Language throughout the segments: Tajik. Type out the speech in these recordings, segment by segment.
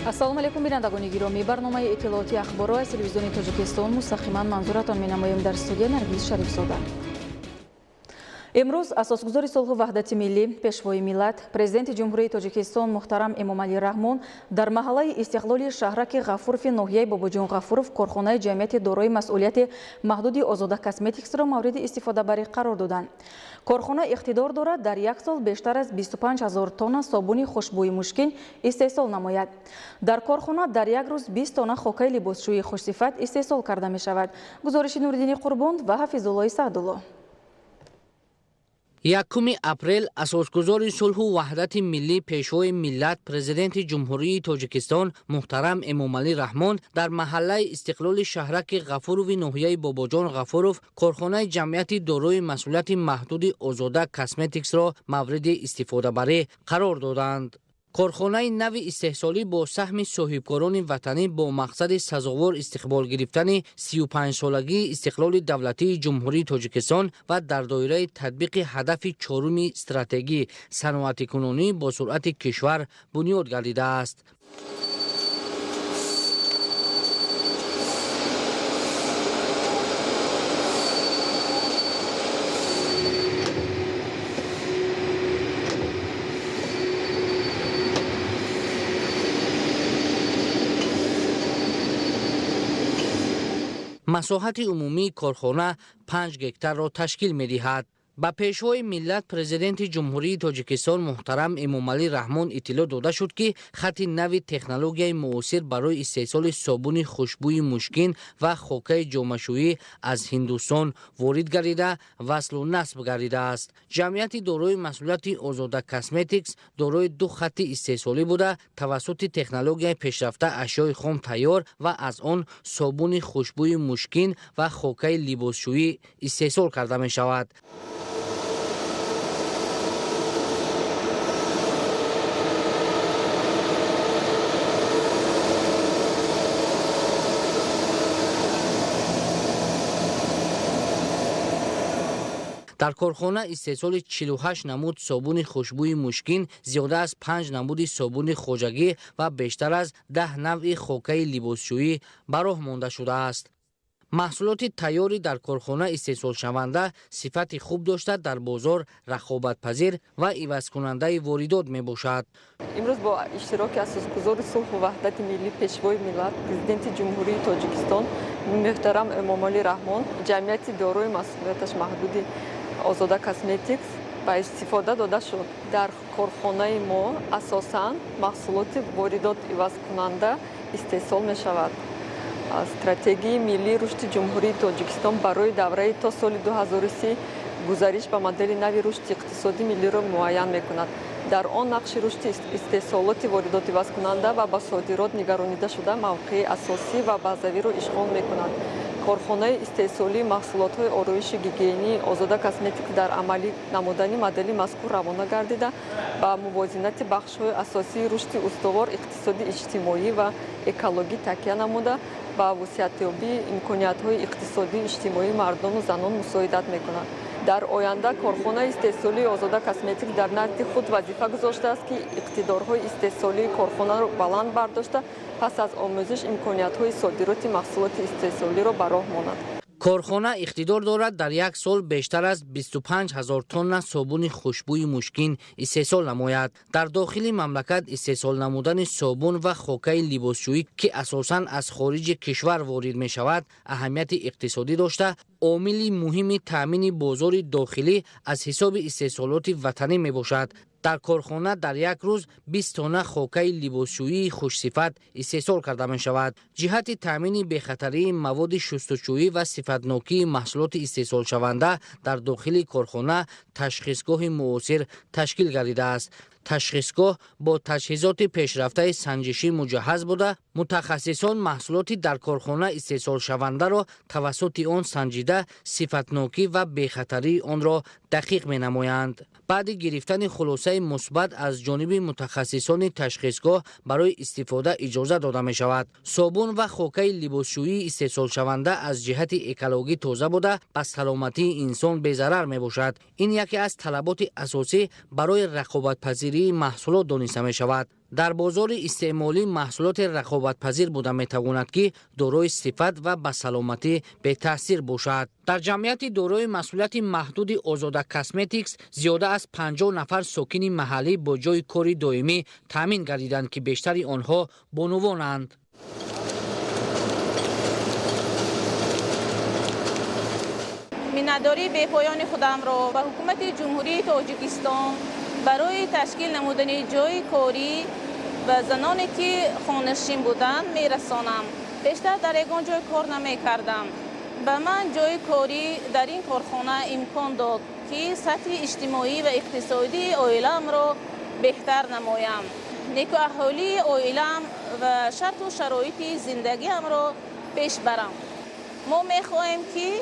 ассалому алайкум бинандагони гиромӣ, барномаи иттилооти ахборро аз телевизиони Тоҷикистон мустақиман манзуратон менамоем. Дар студия Наргиз Шарифзода. امروز اساسگزار صلح و وحدت ملی پیشوای ملت پرزیدنت جمهوری تاجیکستان محترم امامعلی رحمون در محله استقلال شهرک غفورف ناحیه باباجان غفورف کارخانه جمعیت دارای مسئولیت محدود آزاده کاسمتیکس را مورد استفاده بری قرار دادند. کارخانه اقتدار دارد در یک سال بیشتر از 25,000 تن صابون خوشبوی مشکین استحصال نماید. در کارخانه در یک روز 20 تن خاکه لباسشویی خوشصفت استحصال کرده می شود. گزارش نوردین قربان و حفیظالله سعدالله. 1 اپریل اساسگزار صلح و وحدت ملی پیشوای ملت پرزیدنت جمهوری تاجیکستان محترم امامعلی رحمان در محله استقلال شهرک غفورف ناحیه باباجان غفورف کارخانه جمعیت دارای مسئولیت محدود آزاده کاسمتیکس را مورد استفاده بری قرار دادند. کارخانه نو استحصالی با سهم صاحبکاران وطنی با مقصد سزاوار استقبال گرفتن 35 سالگی استقلال دولتی جمهوری تاجیکستان و در دایره تطبیق هدف چهارم استراتژی صنعت کنونی با سرعت کشور بنیاد گردیده است. مساحت عمومی کارخانه 5 هکتار را تشکیل می دهد. با پیشوای ملت پرزیدنت جمهوری تاجیکستان محترم امامعلی رحمان اطلاع داده شد که خط نو تکنولوژی معاصر برای استحصال صابون خوشبوی مشکین و خاکه جامه‌شویی از هندوستان وارد گردیده وصل و نصب گردیده است. جمعیت دارای مسئولیت آزاده کاسمتیکس دارای 2 خط استحصالی بوده توسط تکنولوژی پیشرفته اشیاء خام تیار و از آن صابون خوشبوی مشکین و خاکه لباسشویی استحصال کرده می شود. در کارخانه استحصال 48 نمود صابون خوشبوی مشکین، زیاده از 5 نمود صابون خواجگی و بیشتر از 10 نوع خاکه لباسشویی به راه مانده شده است. محصولات تیاری در کارخانه استحصال شونده صفت خوب داشته در بازار رقابت پذیر و عوض کننده واردات می باشد. امروز با اشتراک اساسگزار صلح و وحدت ملی پیشوای ملت پرزیدنت جمهوری تاجیکستان محترم امامعلی رحمان جمعیت دارای مسئولیتش محدود آزاده کاسمتیکس با استفاده داده شد. در کارخانه ما اساساً محصولات واردات عوض کننده استحصال می شود. استراتژی ملی رشد جمهوری تاجیکستان برای دوره تا سال 2030 گزارش به مدل نوی رشد اقتصادی ملی را معین می‌کند. در آن نقش رشد استحصالات واردات عوض کننده و به صادرات نگرانیده شده موقع اساسی و بازوی را اشغال می‌کند. کارخانه استحصالی محصولات آرایش گیگینی آزاده کاسمتیک در عملی نمودنی مدل مذکور روانه گردیده با موازنت بخش‌های اساسی رشد استوار اقتصادی اجتماعی و اکولوژی تکیه نموده با وسعت‌یابی امکانات‌های اقتصادی اجتماعی مردم و زنان مساعدت می‌کند. در آینده کارخانه استحصالی آزاده کاسمتیک در نزد خود وظیفه گذاشته است که اقتدارهای استحصالی کارخانه را بلند برداشته پس از آموزش امکانات‌های صادرات محصولات استحصالی را به راه ماند. کارخانه اقتدار دارد در یک سال بیشتر از 25,000 تن صابون خوشبوی مشکین استحصال نماید. در داخل مملکت استحصال نمودن صابون و خاکه لباسشویی که اساساً از خارج کشور وارد می شود اهمیت اقتصادی داشته عامل مهم تامین بازار داخلی از حساب استحصالات وطنی می باشد. در کارخانه در یک روز 20 تن خاکه لباسشویی خوشصفت استحصال کرده می شود. جهت تامین بی‌خطری مواد شستشویی و صفتناکی محصولات استحصال شونده در داخل کارخانه تشخیصگاه معاصر تشکیل گردیده است. تشخیصگاه با تجهیزات پیشرفته سنجشی مجهز بوده متخصصان محصولاتی در کارخانه استحصال شونده را توسط آن سنجیده صفتناکی و بی‌خطری آن را دقیق می نمایند. بعد گرفتن خلاصه مثبت از جانب متخصصان تشخیصگاه برای استفاده اجازه داده می شود. صابون و خاکه لباسشویی استحصال شونده از جهت اکولوژی تازه بوده به سلامتی انسان بی‌ضرر می باشد. این یکی از طلبات اساسی برای رقابت پذیری محصولات دانسته می شود. در بازار استعمالی محصولات رقابت‌پذیر بوده می‌تواند که دارای صفت و به سلامتی به تاثیر باشد. در جمعیت دارای مسئولیت محدود آزاده کاسمتیکس زیاده از 50 نفر ساکن محلی با جای کاری دائمی تامین گردیدند که بیشتر آنها بانوانند. مینتداری بی‌پایان خودم را به حکومت جمهوری تاجیکستان برای تشکیل نمودن جای کاری و زنانی که خانه‌نشین بودند میرسانم. بیشتر در یگان جای کار نمی‌کردم. به من جای کاری در این کارخانه امکان داد که سطح اجتماعی و اقتصادی عائله‌ام را بهتر نمایم. نیکو احوالی عائله‌ام و شرط و شرایط زندگیم را پیش برم. ما می‌خواهیم که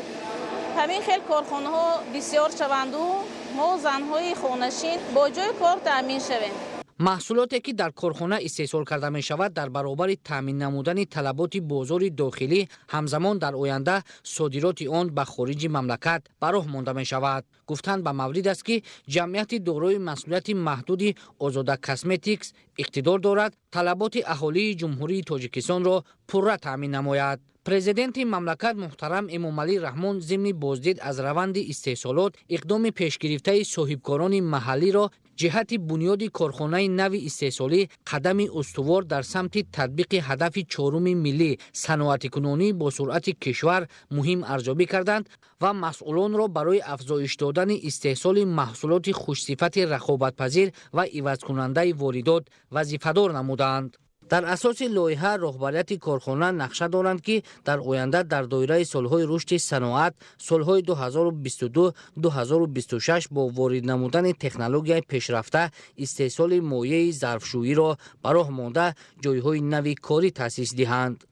همین خیلی کارخانه ها بسیار شوند و ما زنهای خانه‌نشین با جای کار تامین شویم. محصولاتی که در کارخانه استحصال کرده می شود در برابر تامین نمودن طلبات بازار داخلی همزمان در آینده صادرات آن به خارج مملکت به راه مانده می شود. گفتند به مورد است که جمعیت دارای مسئولیت محدود آزاده کاسمتیکس اقتدار دارد طلبات اهالی جمهوری تاجیکستان را پرره تامین نماید. پرزیدنت مملکت محترم امامعلی رحمان ضمن بازدید از روند استحصالات اقدام پیشگرفته صاحبکاران محلی را جهت بنیاد کارخانه نو استحصالی قدم استوار در سمت تطبیق هدف چهارم ملی صنعت کنونی با سرعت کشور مهم ارزیابی کردند و مسئولان را برای افزایش دادن استحصال محصولات خوشصفت رقابت‌پذیر و عوض کننده واردات وظیفه‌دار نمودند. در اساس لایحه رهبریت کارخانه نقشه دارند که در آینده در دایره سالهای رشد صنعت سالهای 2022-2026 با وارد نمودن تکنولوژی پیشرفته استحصال مایع ظرفشویی را به راه مانده جایهای نوی کاری تأسیس دهند.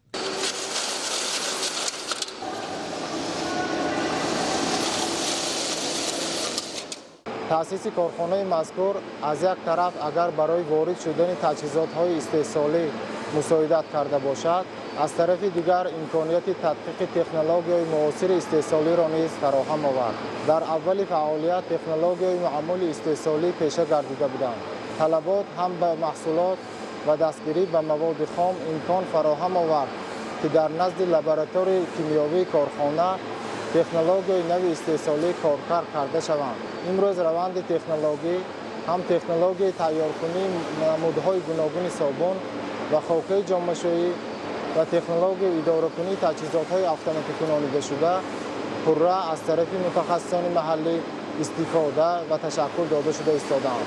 تأسیس کارخانه مذکور از یک طرف اگر برای وارد شدن تجهیزات‌های استحصالی مساعدت کرده باشد، از طرف دیگر امکانیت تطبیق تکنولوژی معاصر استحصالی را نیز فراهم آورد. در اول فعالیت تکنولوژی معمول استحصالی پیشه گردیده بودند. طلبات هم به محصولات و دستگیری به مواد خام امکان فراهم آورد که در نزد لابراتوار کیمیاوی کارخانه تکنولوژی نو استحصالی کارکرد کرده شوند. امروز روند تکنولوژی هم تکنولوژی تیارکنی نمودهای گوناگون صابون و خاکه جامه‌شویی و تکنولوژی اداره کنی تجهیزات‌های اتوماتیک کننده شده پرره از طرف متخصصان محلی استفاده و تشکر داده شده ایستاده‌اند.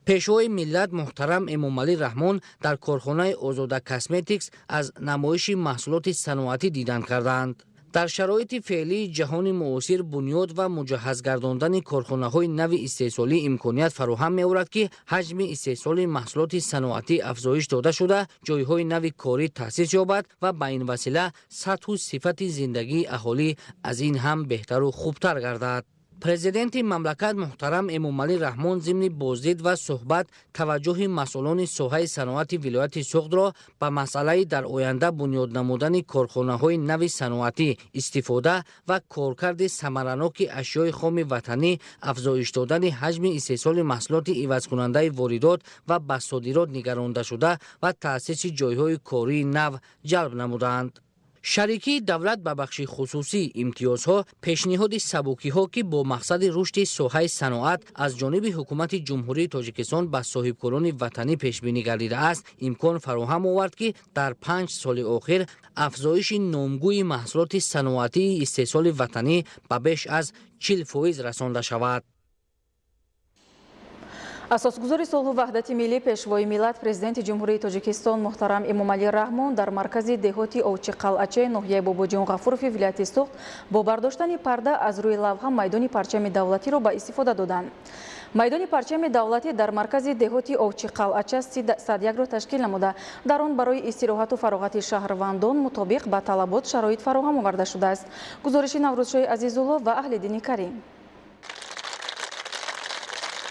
پیشوای ملت محترم امامعلی رحمان در کارخانه آزاده کاسمتیکس از نمایش محصولات صنعتی دیدن کردند. در شرایط فعلی جهان معاصر بنیاد و مجهز گرداندن کارخانه‌های نو استحصالی امکانیت فراهم می‌آورد که حجم استحصال محصولات صنعتی افزایش داده شده، جایهای نو کاری تأسیس یابد و به این وسیله سطح و صفت زندگی اهالی از این هم بهتر و خوبتر گردد. پرزیدنت مملکت محترم امامعلی رحمان ضمن بازدید و صحبت توجه مسئولان ساحه صنعت ولایت سوخت را به مسئله در آینده بنیاد نمودن کارخانه‌های نو صنعتی استفاده و کارکرد ثمرناک اشیاء خام وطنی، افزایش دادن حجم استحصال محصولات عوض کننده واردات و به صادرات نگرانده شده و تأسیس جایهای کاری نو جلب نمودند. شریکی دولت به بخش خصوصی امتیازها پیشنهاد سبوکی‌ها که با مقصد رشد ساحه صنعت از جانب حکومت جمهوری تاجیکستان به صاحبکاران وطنی پیش بینی گردیده است امکان فراهم آورد که در 5 سال اخیر افزایش نامگوی محصولات صنعتی استحصال وطنی به بیش از 40% رسانده شود. اساسگزار صلح و وحدت ملی پیشوای ملت پرزیدنت جمهوری تاجیکستان محترم امامعلی رحمان در مرکز دهاتی اوچی قلعچه ناحیه باباجان غفوروف ولایت سوخت با برداشتن پرده از روی لوحه میدان پرچم دولتی را به استفاده دادند. میدان پرچم دولتی در مرکز دهاتی اوچی قلعچه 101 را تشکیل نموده در آن برای استراحت و فراغت شهروندان مطابق به طلبات شرایط فراهم آورده شده است. گزارش نوروزشاه عزیزالله و اهل دین کریم.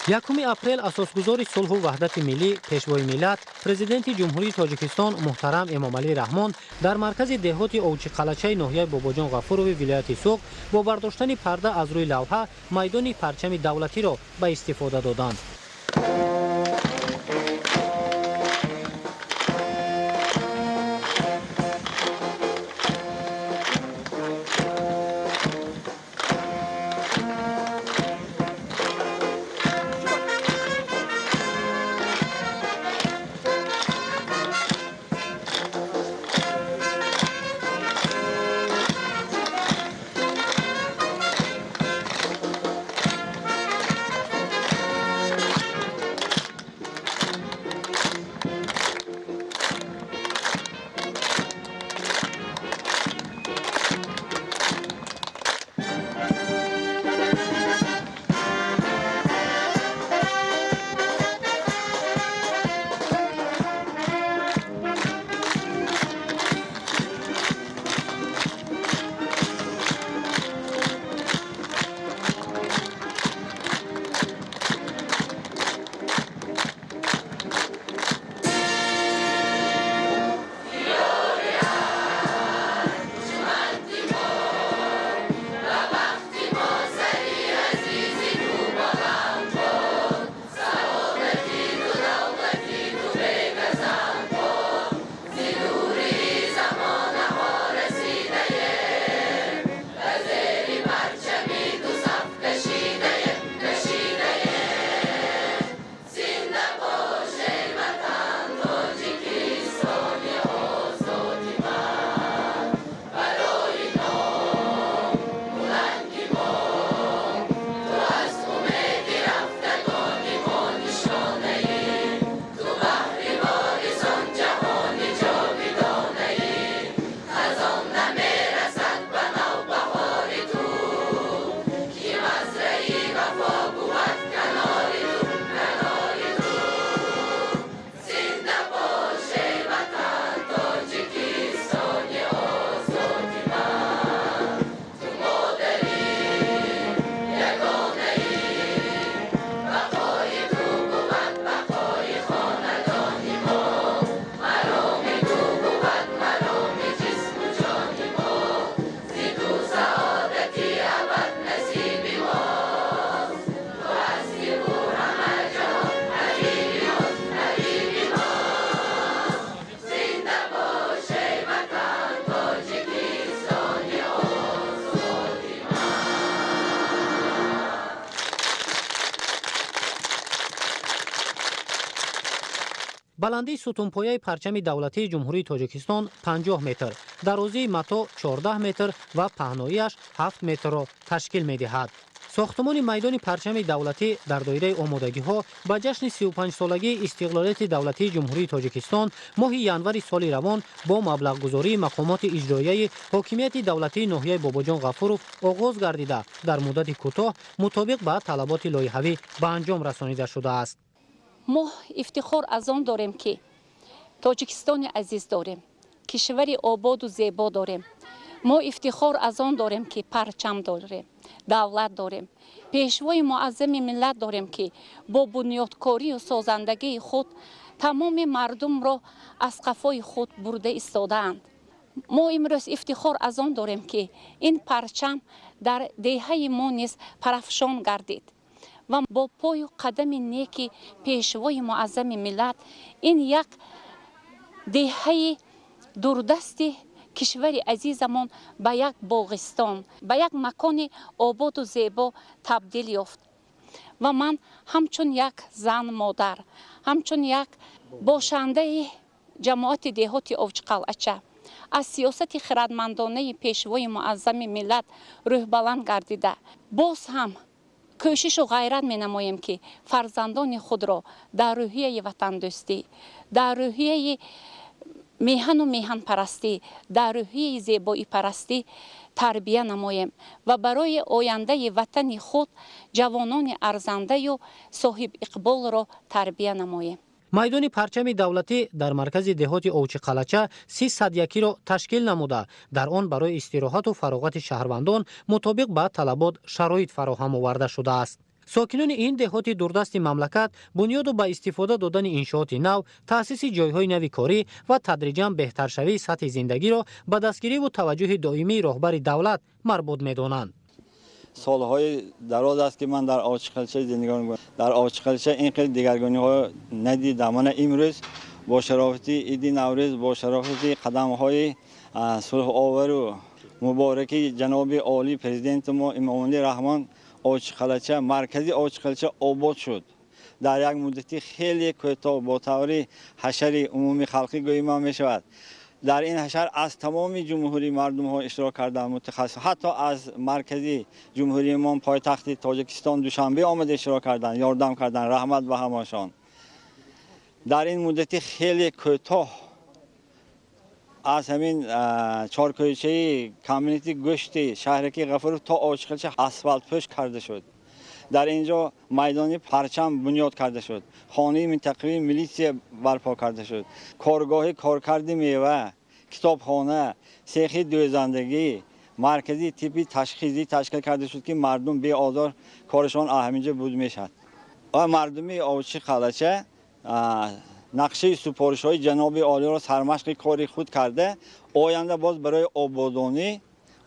1 اپریل اساسگزار صلح و وحدت ملی پیشوای ملت پرزیدنت جمهوری تاجیکستان محترم امامعلی رحمان در مرکز دهات اوچی قلعچه ناحیه باباجان غفوروف ولایت سوخت با برداشتن پرده از روی لوحه میدان پرچم دولتی را به استفاده دادند. баландии сутунпояи парчами давлатии ҷумҳурии тоҷикистон 50 метр, дарозии матоъ 14 метр ва паҳноиаш 7 метрро ташкил медиҳад. сохтмони майдони парчами давлатӣ дар доираи омодагиҳо ба ҷашни 35-солагии истиқлолияти давлатии ҷумҳурии тоҷикистон моҳи январи соли равон бо маблағгузории мақомоти иҷроияи ҳокимияти давлатии ноҳияи Бобоҷон Ғафуров оғоз гардида дар муддати кӯтоҳ мутобиқ ба талаботи лоиҳавӣ ба анҷом расонида шудааст. мо ифтихор аз он дорем ки тоҷикистони азиз дорем, кишвари ободу зебо дорем. мо ифтихор аз он дорем ки парчам дорем, давлат дорем, пешвои муаззами миллат дорем ки бо бунёдкорию созандагии худ тамоми мардумро аз қафои худ бурда истодаанд. мо имрӯз ифтихор аз он дорем ки ин парчам дар деҳаи мо низ парафшон гардид ва бо пою қадами неки пешвои муаззами миллат ин як деҳаи дурдасти кишвари азизамон ба як боғистон, ба як макони ободу зебо табдил ёфт. ва ман ҳамчун як зан модар, ҳамчун як бошандаи ҷамоати деҳоти Овчиқалъача аз сиёсати хирадмандонаи пешвои муаззами миллат рӯҳбаланд гардида боз ҳам кӯшишу ғайрат менамоем ки фарзандони худро дар рӯҳияи ватандӯстӣ, дар рӯҳияи меҳану меҳанпарастӣ, дар рӯҳияи зебоипарастӣ тарбия намоем ва барои ояндаи ватани худ ҷавонони арзандаю соҳибиқболро тарбия намоем. майдони парчами давлатӣ дар маркази деҳоти Овчиқалъача 301-ро ташкил намуда, дар он барои истироҳату фароғати шаҳрвандон мутобиқ ба талабот шароит фароҳам оварда шудааст. сокинони ин деҳоти дурдасти мамлакат бунёду ба истифода додани иншооти нав, таъсиси ҷойҳои нави корӣ ва тадриҷан беҳтаршавии сатҳи зиндагиро ба дастгириву таваҷҷӯҳи доимии роҳбари давлат марбут медонанд. солҳои дароз аст ки ман дар Овчиқалъача зиндагӣ мекунам. дар Овчиқалъача ин қил дигаргониҳо надидам. Мана имрӯз бо шарофати иди Наврӯз, бо шарофати қадамҳои сулҳовару мубораки ҷаноби олӣ президенти мо Эмомалӣ Раҳмон Овчиқалъача, маркази Овчиқалъача обод шуд. дар як муддати хеле кӯтоҳ бо таври ҳашари умуми халқӣ гӯима мешавад. дар ин ҳашар аз тамоми ҷумҳурӣ мардумҳо иштирок карданд, мутахассис ҳатто аз маркази ҷумҳуримон пойтахти Тоҷикистон Душанбе омада иштирок карданд, ёрдам карданд. раҳмат ба ҳамашон. дар ин муддати хеле кӯтоҳ аз ҳамин чоркӯчаи коммунити гӯшти шаҳраки Ғафуров то Овчиқалъача асфалтпӯш карда шуд. дар инҷо майдони парчам бунёд карда шуд. хонаи минтақавии милитсия барпо карда шуд. коргоҳи коркарди мева, китобхона, сехи дӯзандагӣ, маркази типи ташхизӣ ташкил карда шуд ки мардум беозор корашон ҳаминҷо буд мешавад. ва мардуми Овчиқалъача нақшаи супоришҳои ҷаноби олиро сармашқи кори худ карда оянда боз барои ободонӣ,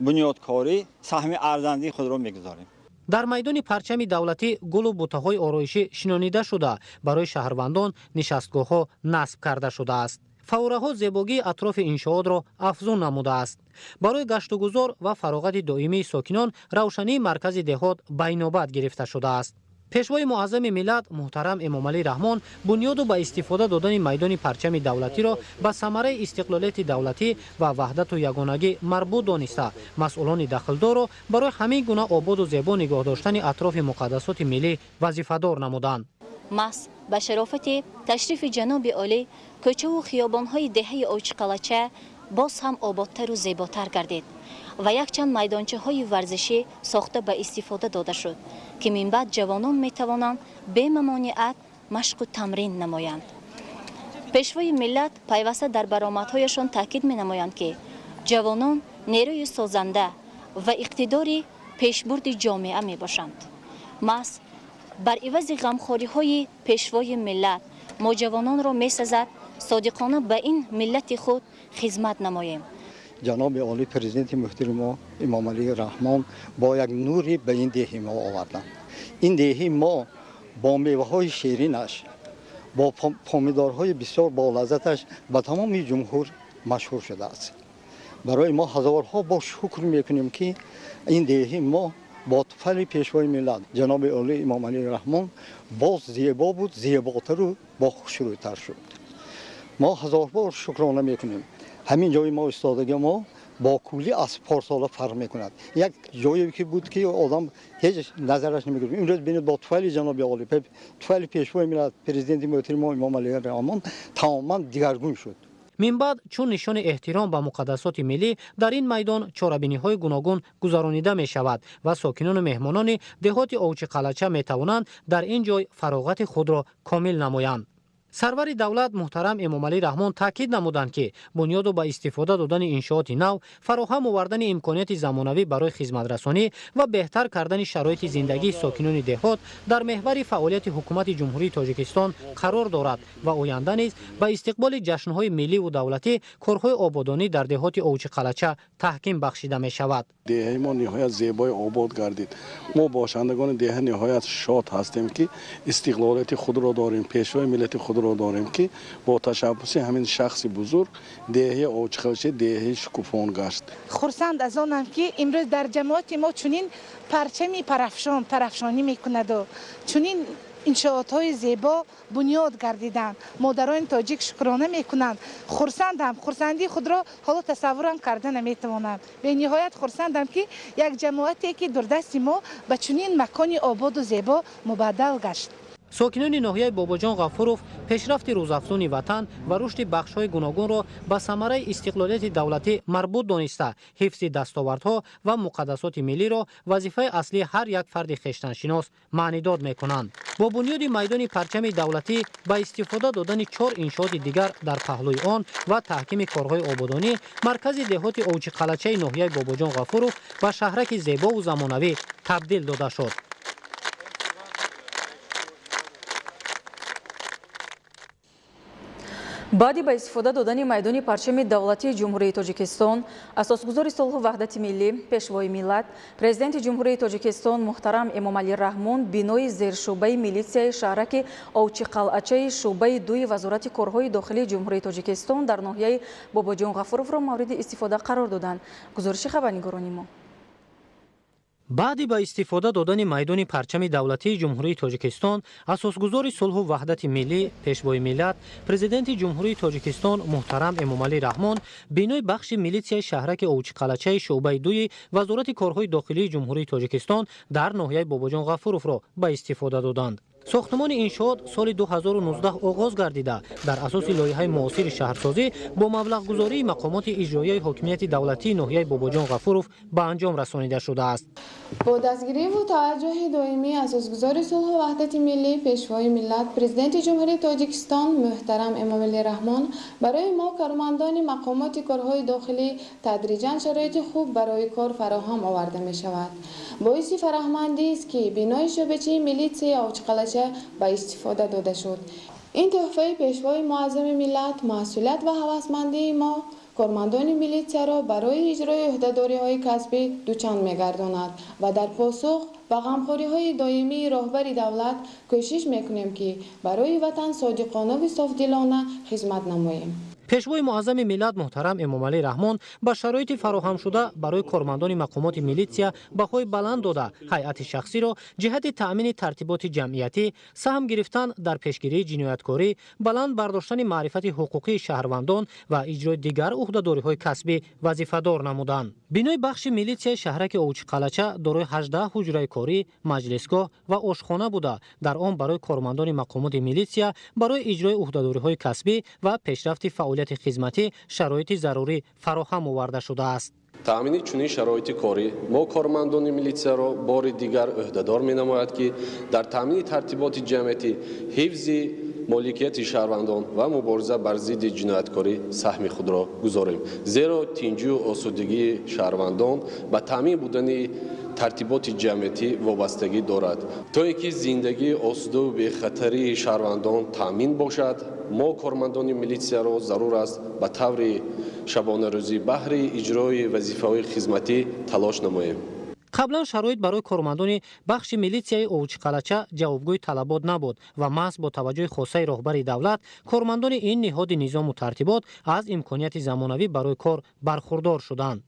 бунёдкорӣ саҳми арзандии худро мегузорем. дар майдони парчами давлатӣ гулу бутаҳои ороишӣ шинонида шуда барои шаҳрвандон нишастгоҳҳо насб карда шудааст. фаввораҳо зебогии атрофи иншоотро афзун намудааст. барои гаштугузор ва фароғати доимии сокинон равшании маркази деҳот байнобат гирифта шудааст. пешвои муаззами миллат муҳтарам Эмомалӣ Раҳмон бунёду ба истифода додани майдони парчами давлатиро ба самараи истиқлолияти давлатӣ ва ваҳдату ягонагӣ марбут дониста, масъулони дахлдорро барои ҳамин гуна ободу зебо нигоҳ доштани атрофи муқаддасоти миллӣ вазифадор намуданд. мас ба шарофати ташрифи ҷаноби олӣ кӯчаву хиёбонҳои деҳаи Овчиқалъача боз ҳам ободтару зеботар гардид ва якчанд майдончаҳои варзишӣ сохта ба истифода дода шуд ки минбаъд ҷавонон метавонанд бе мамонеат машқу тамрин намоянд. пешвои миллат пайваста дар баромадҳояшон таъкид менамоянд ки ҷавонон нерӯи созанда ва иқтидори пешбурди ҷомеа мебошанд. мас бар ивази ғамхориҳои пешвои миллат мо ҷавононро месазад содиқона ба ин миллати худ хизмат намоем. ҷаноби олӣ президенти муҳтаримо Эмомалӣ Раҳмон бо як нури ба ин деҳи мо оварданд. ин деҳи мо бо меваҳои ширинаш, бо помидорҳои бисёр болаззаташ ба тамоми ҷумҳур машҳур шудааст. барои мо ҳазорҳо бо шукр мекунем ки ин деҳи мо бо туфайли пешвои миллат ҷаноби олӣ Эмомалӣ Раҳмон боз зебо буд, зеботару бо хушрӯйтар шуд. ما هزار بار شکرانه میکنیم. همین جای ما ایستادگی ما با کولی از پارسال فرق میکند. یک جایی که بود که آدم هیچ نظرش نمیگرفت. امروز ببینید با توفیل جناب آقای توفیل پیشوای ملت پرزیدنت محترم امام علی رحمان تماما دیگرگون شد. من بعد چون نشان احترام به مقدسات ملی در این میدان چاره‌بینی‌های گوناگون گذرانیده می شود و ساکنان و مهمانان دهات اوچ قلچه می توانند در این جای فراغت خود را کامل نمایند. سرور دولت محترم امام علی رحمان تاکید نمودند که بنیاد با استفاده دادن انشاءات نو فراهم آوردن امکانات زمانوی برای خدمت رسانی و بهتر کردن شرایط زندگی ساکنان دهات در محور فعالیت حکومت جمهوری تاجیکستان قرار دارد و آینده نیز به استقبال جشن‌های ملی و دولتی کارهای آبادانی در دهات اوچ قلچه تحکیم بخشیده می شود. دهه ما نهایت زیبای آباد گردید. ما باشندگان دهه نهایت شاد هستیم که استقلالیت خود را داریم، پیشوای ملت خود را داریم که با تشبث همین شخص بزرگ دهه اوچ قلچه دهه شکوفان گشت. خرسند از آنم که امروز در جماعت ما چنین پرچمی پرافشانی میکند و چنین انشاءات های زیبا بنیاد گردیدند. مادران تاجیک شکرانه میکنند. خرسندم، خرسندی خود را حالا تصورم کرده نمیتوانم. به نهایت خرسندم که یک جماعتی که در دست ما به چنین مکانی آباد و زیبا مبدل گشت. ساکنان ناحیه باباجان غفوروف پیشرفت روزافزون وطن و رشد بخش‌های گوناگون را به ثمره استقلالیت دولتی مربوط دانسته حفظ دستاوردها و مقدسات ملی را وظیفه اصلی هر یک فرد خویشتن‌شناس معنیداد می‌کنند. با بنیاد میدان پرچم دولتی با استفاده دادن 4 انشاءات دیگر در پهلوی آن و تحکیم کارهای آبادانی مرکز دهات اوچ قلچه ناحیه باباجان غفوروف به شهرک زیبا و زمانوی تبدیل داده شد. баъди ба истифода додани майдони парчами давлатии ҷумҳурии тоҷикистон асосгузори сулҳу ваҳдати миллӣ пешвои миллат президенти ҷумҳурии тоҷикистон муҳтарам эмомалӣ раҳмон бинои зершӯъбаи милитсияи шаҳраки овчиқалъачаи шӯъбаи 2 вазорати корҳои дохилии ҷумҳурии тоҷикистон дар ноҳияи бобоҷон ғафуровро мавриди истифода қарор доданд. гузориши хабарнигорони мо. баъди ба истифода додани майдони парчами давлатии ҷумҳурии тоҷикистон асосгузори сулҳу ваҳдати миллӣ пешвои миллат президенти ҷумҳурии тоҷикистон муҳтарам эмомалӣ раҳмон бинои бахши милитсияи шаҳраки овчиқалачаи шӯъбаи 2 вазорати корҳои дохилии ҷумҳурии тоҷикистон дар ноҳияи бобоҷон ғафуровро ба истифода доданд. сохтмони иншоот соли 2019 оғоз гардида дар асоси лоиҳаи муосири шаҳрсозӣ бо маблағгузории мақомоти иҷроияи ҳокимияти давлатии ноҳияи бобоҷон ғафуров ба анҷом расонида шудааст. бо дастгирӣ ву таваҷҷӯҳи доимӣ асосгузори сулҳу ваҳдати миллӣ пешвои миллат президенти ҷумҳурии тоҷикистон муҳтарам эмомалӣ раҳмон барои мо кармандони мақомоти корҳои дохилӣ тадриҷан шароити хуб барои кор фароҳам оварда мешавад. боиси фароҳмандист ки бинои шӯъбачаи милитсияи овчиқалача ба истифода дода шуд. ин тӯҳфаи пешвои муаззами миллат масъулият ва ҳавасмандии мо кормандони милитсияро барои иҷрои ӯҳдадориҳои касбӣ дучанд мегардонад ва дар посух ба ғамхориҳои доимии роҳбари давлат кӯшиш мекунем ки барои ватан содиқонаву софдилона хизмат намоем. пешвои муаззами миллат муҳтарам эмомалӣ раҳмон ба шароити фароҳамшуда барои кормандони мақомоти милитсия баҳои баланд дода ҳайати шахсиро ҷиҳати таъмини тартиботи ҷамъиятӣ саҳм гирифтан дар пешгирии ҷинояткорӣ баланд бардоштани маърифати ҳуқуқии шаҳрвандон ва иҷрои дигар ӯҳдадориҳои касбӣ вазифадор намуданд. бинои бахши милитсияи шаҳраки овчиқалача дорои 18 ҳуҷраи корӣ маҷлисгоҳ ва ошхона буда дар он барои кормандони мақомоти милитсия барои иҷрои ӯҳдадориҳои касбӣ ва пешрафти фаъолияти хизматӣ шароити зарурӣ фароҳам оварда шудааст. таъмини чунин шароити корӣ мо кормандони милитсияро бори дигар ӯҳдадор менамояд ки дар таъмини тартиботи ҷамъиятӣ ҳифзи моликияти шаҳрвандон ва мубориза бар зидди ҷинояткорӣ саҳми худро гузорем, зеро тинҷию осудагии шаҳрвандон ба таъмин будани тартиботи ҷамъиятӣ вобастагӣ дорад. то ин ки зиндагии осудаvu бехатарии шаҳрвандон таъмин бошад, мо кормандони милитсияро зарур аст ба таври шабонарӯзӣ баҳри иҷрои вазифаҳои хизматӣ талош намоем. қаблан шароит барои кормандони бахши милитсияи овчиқалача ҷавобгӯи талабот набуд ва маҳз бо таваҷҷӯҳи хосаи роҳбари давлат кормандони ин ниҳоди низому тартибот аз имконияти замонавӣ барои кор бархурдор шуданд.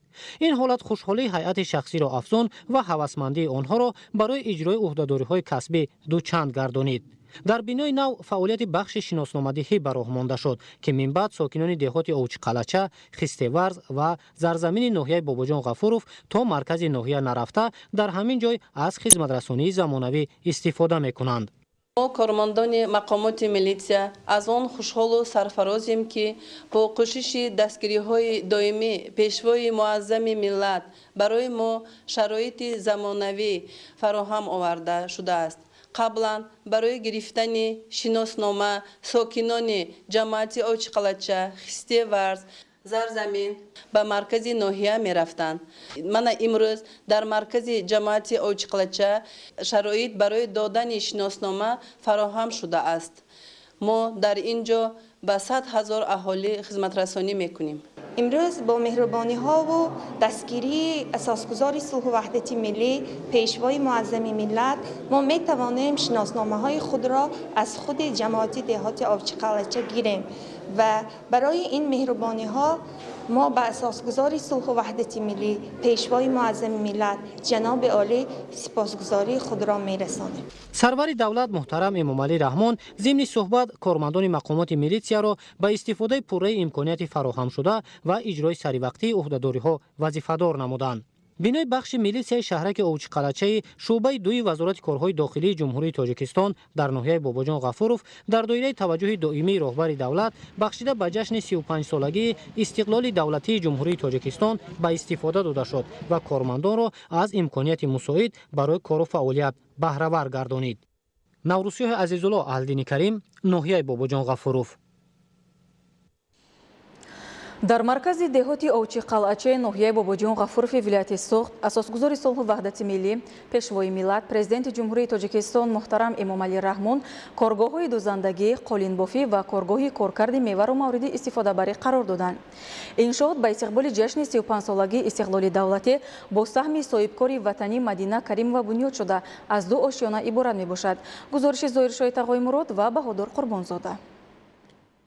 ин ҳолат хушҳолии ҳайати шахсиро афзун ва ҳавасмандии онҳоро барои иҷрои ӯҳдадориҳои касбӣ дучанд гардонид. дар бинои нав фаъолияти бахши шиносномадиҳӣ ба роҳ монда шуд ки минбаъд сокинони деҳоти Овчиқалача, Хистеварз ва зарзамини ноҳияи Бобоҷон Ғафуров то маркази ноҳия нарафта дар ҳамин ҷой аз хизматрасонии замонавӣ истифода мекунанд. ما کارمندان مقامات میلیسیا از آن خوشحال و سرفرازیم که با کوشش دستگیری‌های دائمی پیشوای معظم ملت برای ما شرایط زمانوی فراهم آورده شده است. قبلا برای گرفتن شناسنامه ساکنان جماعت اوچیقلچه، خستیورز، زرزمین به مرکز ناحیه می رفتند. من امروز در مرکز جماعت اوچیقلچه شرایط برای دادن شناسنامه فراهم شده است. ما در اینجا به 100,000 اهالی خدمت رسانی می کنیم. امروز با مهربانی ها و دستگیری اساسگزار صلح و وحدت ملی پیشوای معظم ملت ما می توانیم شناسنامه های خود را از خود جماعت دهات اوچیقلچه گیریم و برای این مهربانی ها ما به اساسگزار صلح و وحدت ملی پیشوای معظم ملت جناب عالی سپاسگزاری خود را می رسانیم. سرور دولت محترم امامعلی رحمان ضمن صحبت کارمندان مقامات میلیسیا را به استفاده پوره امکانات فراهم شده و اجرای سریوقتی عهدهداری‌ها وظیفه‌دار نمودند. بینای بخش میلیسیای شهرک اوچیقلچه شعبه 2 وزارت کارهای داخلی جمهوری تاجیکستان در ناحیه باباجان غفورов در دایره توجه دائمی راهبر دولت بخشیده به جشن 35 سالگی استقلال دولتی جمهوری تاجیکستان به استفاده داده شد و کارمندان را از امکانات مساعد برای کار و فعالیت بهره‌ور گردانید. نوروزیاه عزیزالله اهلدین کریم، ناحیه باباجان غفورов. дар маркази деҳоти Овчиқалача ноҳияи Бобоҷон Ғафурови вилояти Суғд асосгузори сулҳу ваҳдати миллӣ пешвои миллат президенти ҷумҳурии Тоҷикистон муҳтарам Эмомалӣ Раҳмон коргоҳҳои дузандагӣ, қолинбофӣ ва коргоҳи коркарди мевару мавриди истифодабарӣ қарор доданд. Иншоот ба истиқболи ҷашни 35-солагии истиқлоли давлатӣ бо саҳми соҳибкори ватанӣ Мадина Каримова бунёд шуда аз 2 ошёна иборат мебошад. гузориши Зоиршоҳи Тағои Мурод ва Баҳодур Қурбонзода.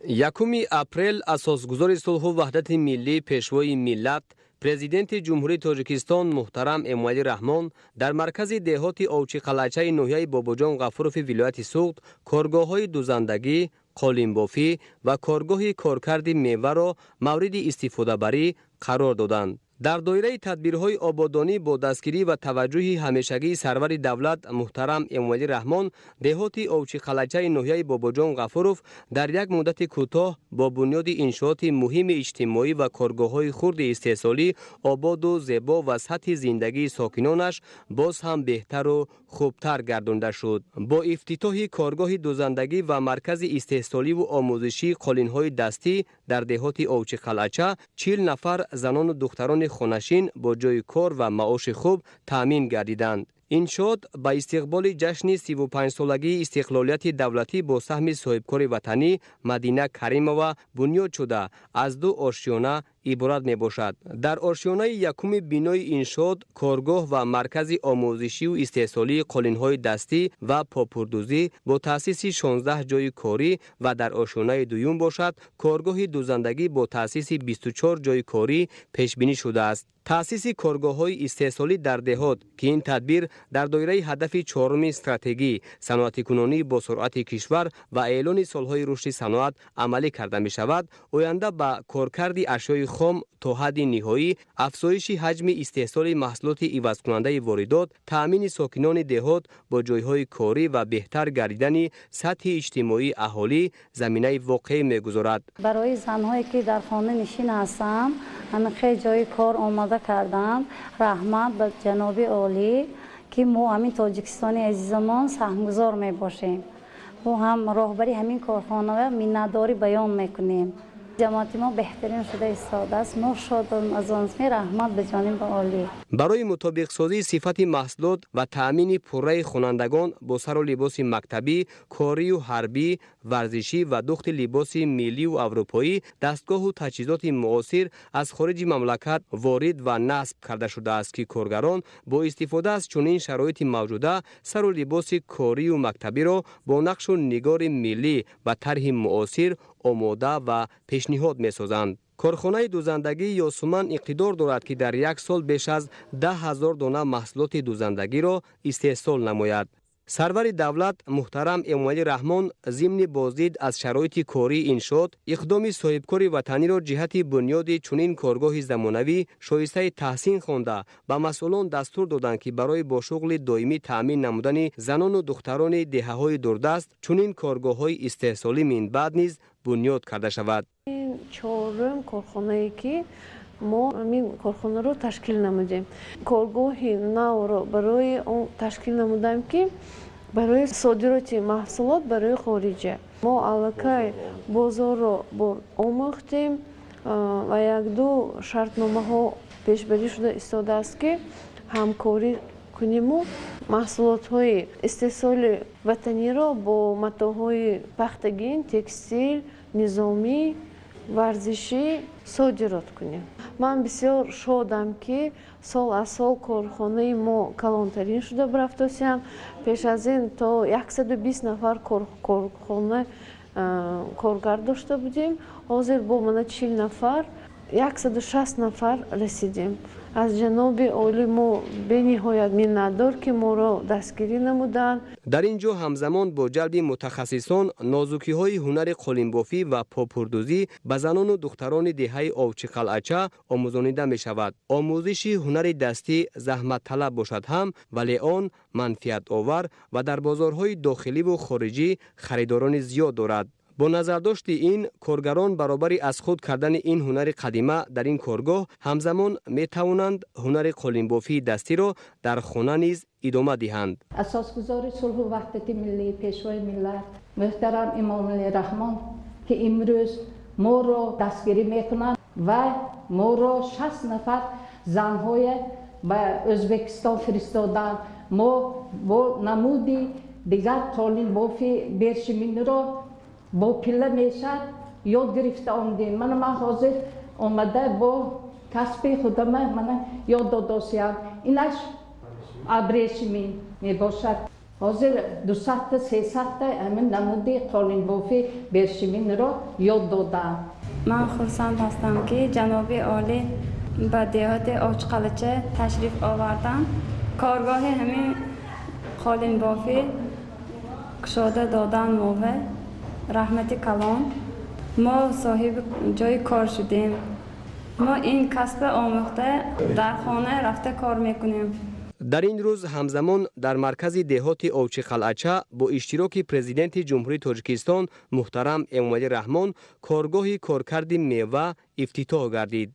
1 апрел асосгузори сулҳу ваҳдати миллӣ пешвои миллат президенти ҷумҳурии Тоҷикистон муҳтарам Эмомалӣ Раҳмон дар маркази деҳоти Овчиқалачаи ноҳияи Бобоҷон Ғафурови вилояти Суғд коргоҳҳои дузандагӣ, қолинбофӣ ва коргоҳи коркарди меваро мавриди истифодабарӣ қарор доданд. дар доираи тадбирҳои ободонӣ бо дастгирӣ ва таваҷҷӯҳи ҳамешагии сарвари давлат муҳтарам Эмомалӣ Раҳмон деҳоти Овчиқалачаи ноҳияи Бобоҷон Ғафуров дар як муддати кӯтоҳ бо бунёди иншооти муҳими иҷтимоӣ ва коргоҳҳои хурди истеҳсолӣ ободу зебо ва сатҳи зиндагии сокинонаш боз ҳам беҳтару хубтар гардонида шуд. бо ифтитоҳи коргоҳи дузандагӣ ва маркази истеҳсоливу омӯзишии қолинҳои дастӣ дар деҳоти Овчиқалача 40 нафар занону духтарони хонашин бо ҷои кор ва маоши хуб таъмин гардиданд. иншоот ба истиқболи ҷашни 35-солагии истиқлолияти давлатӣ бо саҳми соҳибкори ватанӣ Мадина Каримова бунёд шуда аз 2 ошёна иборат мебошад. дар ошёнаи якуми бинои иншоот коргоҳ ва маркази омӯзишию истеҳсолии қолинҳои дастӣ ва попурдузӣ бо таъсиси 16 ҷойи корӣ ва дар ошёнаи дуюм бошад коргоҳи дузандагӣ бо таъсиси 24 ҷойи корӣ пешбинӣ шудааст. таъсиси коргоҳҳои истеҳсолӣ дар деҳот ки ин тадбир дар доираи ҳадафи 4-уми стратегӣ саноатикунонӣ бо суръати кишвар ва эълони солҳои рушди саноат амалӣ карда мешавад, оянда ба коркарди ашёи خام تا حد نهایی افزایش حجم استحصال محصولات عوضکننده واردات، تأمین ساکنان دهات با جایهای کاری و بهتر گردیدن سطح اجتماعی اهالی زمینه واقعی می‌گذارد. برای زن‌هایی که در خانه نشین هستند، همه جای کار آماده کردند. رحمت به جناب عالی که ما همین تاجیکستان عزیزمان سهمگزار میباشیم و هم راهبری همین کارخانه منتداری بیان میکنیم. جماعت ما بهترین شده ایستاده است. ما شادیم از آن رحمت به جانب عالی. برای مطابق سازی صفت محصولات و تأمین پوره خوانندگان با سر و لباس مکتبی، کاری و حربی، ورزشی و دوخت لباس ملی و اروپایی، دستگاه و تجهیزات معاصر از خارج مملکت وارد و نصب کرده شده است که کارگران با استفاده از چنین شرایط موجوده سر و لباس کاری و مکتبی را با نقش و نگار ملی و طرح معاصر آماده و پیشنهاد می‌سازند. کارخانه دوزندگی یاسومن اقتدار دارد که در یک سال بیش از 10,000 دانه محصولات دوزندگی را استحصال نماید. سرور دولت محترم امامعلی رحمان ضمن بازدید از شرایط کاری انشاءات اقدام صاحبکار وطنی را جهت بنیاد چنین کارگاه زمانوی شایسته تحسین خوانده به مسئولان دستور دادند که برای با شغل دائمی تأمین نمودن زنان و دختران دهه‌های دوردست چنین کارگاه‌های استحصالی من بعد نیز بنیاد کرده شود. این چهارم کارخانه‌ای که ما این کارخانه رو تشکیل نمودیم. کارگاه نو رو برای اون تشکیل نمودیم که برای صادرات محصولات برای خارجه. ما علاقه بازار رو آموختیم و یک دو شرطنامه ها پیشبری شده ایستاده است که همکاری کنیم و محصولات های استحصال وطنی را با متاهای پختگین، تکستیل، نظامی، ورزشی صادرات کنیم. من بسیار شادم که سال از سال کارخانه ما کلانترین شده برفتاسیم. پیش از این تا 120 نفر کارخانه کارگر داشته بودیم. حاضر با من 40 نفر 160 نفر رسیدیم. از جناب عالی ما به نهایت منتدار که ما را دستگیری نمودند. در اینجا همزمان با جلب متخصصان نازکی های هنر قالین‌بافی و پاپردوزی به زنان و دختران دهه آوچی قلعچه آموزانیده می شود. آموزش هنر دستی زحمت طلب باشد هم ولی آن منفعت آور و در بازارهای داخلی و خارجی خریداران زیاد دارد. با نظرداشت این کارگران برابری از خود کردن این هنر قدیمه در این کارگاه همزمان می توانند هنر قالین‌بافی دستی را در خانه نیز ادامه دهند. اساسگزار صلح و وحدت ملی پیشوای ملت محترم امامعلی رحمان که امروز ما را دستگیری میکنند و ما را 60 نفر زنهای به ازبکستان فرستادند. ما با نمودی دیگر قالین‌بافی برشمین را با پله میشد یاد گرفته آمدیم. من حاضر آمده با کسب خودم من یاد داداسیم. اینش ابریشمی می باشد. حاضر 200 تا 300 تا همین نمودی قالین‌بافی برشمین را یاد دادم. من خرسند هستم که جناب عالی به دهات آچقلچه تشریف آوردن. کارگاه همین قالین‌بافی کشاده دادن موقع رحمت کلام ما صاحب جای کار شدیم. ما این کسب آموخته در خانه رفته کار میکنیم. در این روز همزمان در مرکز دهات آوچی قلعچه با اشتراک پرزیدنت جمهوری تاجیکستان محترم امامعلی رحمان کارگاه کارکرد میوه افتتاح گردید.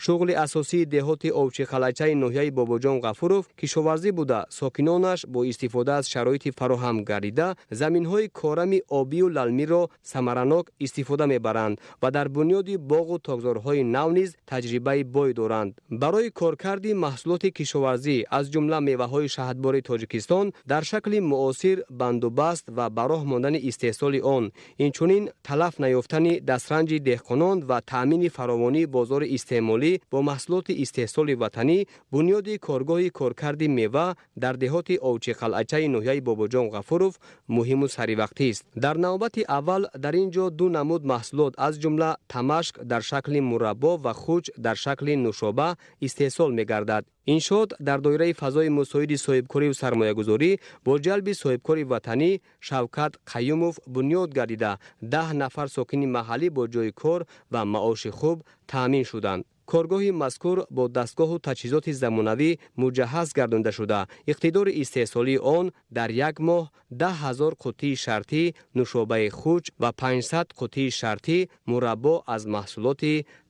شغل اساسی دهات آوچی قلعچه ناحیه باباجان غفورов کشاورزی بوده ساکنانش با استفاده از شرایط فراهم گردیده زمین‌های کارم آبی و للمی را ثمرناک استفاده می‌برند و در بنیاد باغ و تاکزارهای نو نیز تجربه بای دارند. برای کارکرد محصولات کشاورزی از جمله میوه‌های شهدبار تاجیکستان در شکل معاصر بندوبست و براه ماندن استحصال آن اینچنین تلف نیافتن دسترنج دهقانان و تأمین فراوانی بازار استعمالی با محصولات استحصال وطنی بنیاد کارگاه کارکرد میوه در دهات آوچی قلعچه ناحیه باباجان غفورov مهم و سری وقتی است. در نوبت اول در اینجا دو نمود محصولات از جمله تمشک در شکل مربا و خوچ در شکل نوشابه استحصال می‌گردد. انشاءات در دایره فضای مساعد صاحبکاری و سرمایه‌گذاری با جلب صاحبکار وطنی شوکت قیوموف بنیاد گردیده 10 نفر ساکن محلی با جای کار و معاش خوب تامین شدند. کارگاه مذکور با دستگاه و تجهیزات زمانوی مجهز گردانده شده. اقتدار استحصالی آن در یک ماه 10,000 قوطی شرطی نوشابه خوچ و 500 قوطی شرطی مربا از محصولات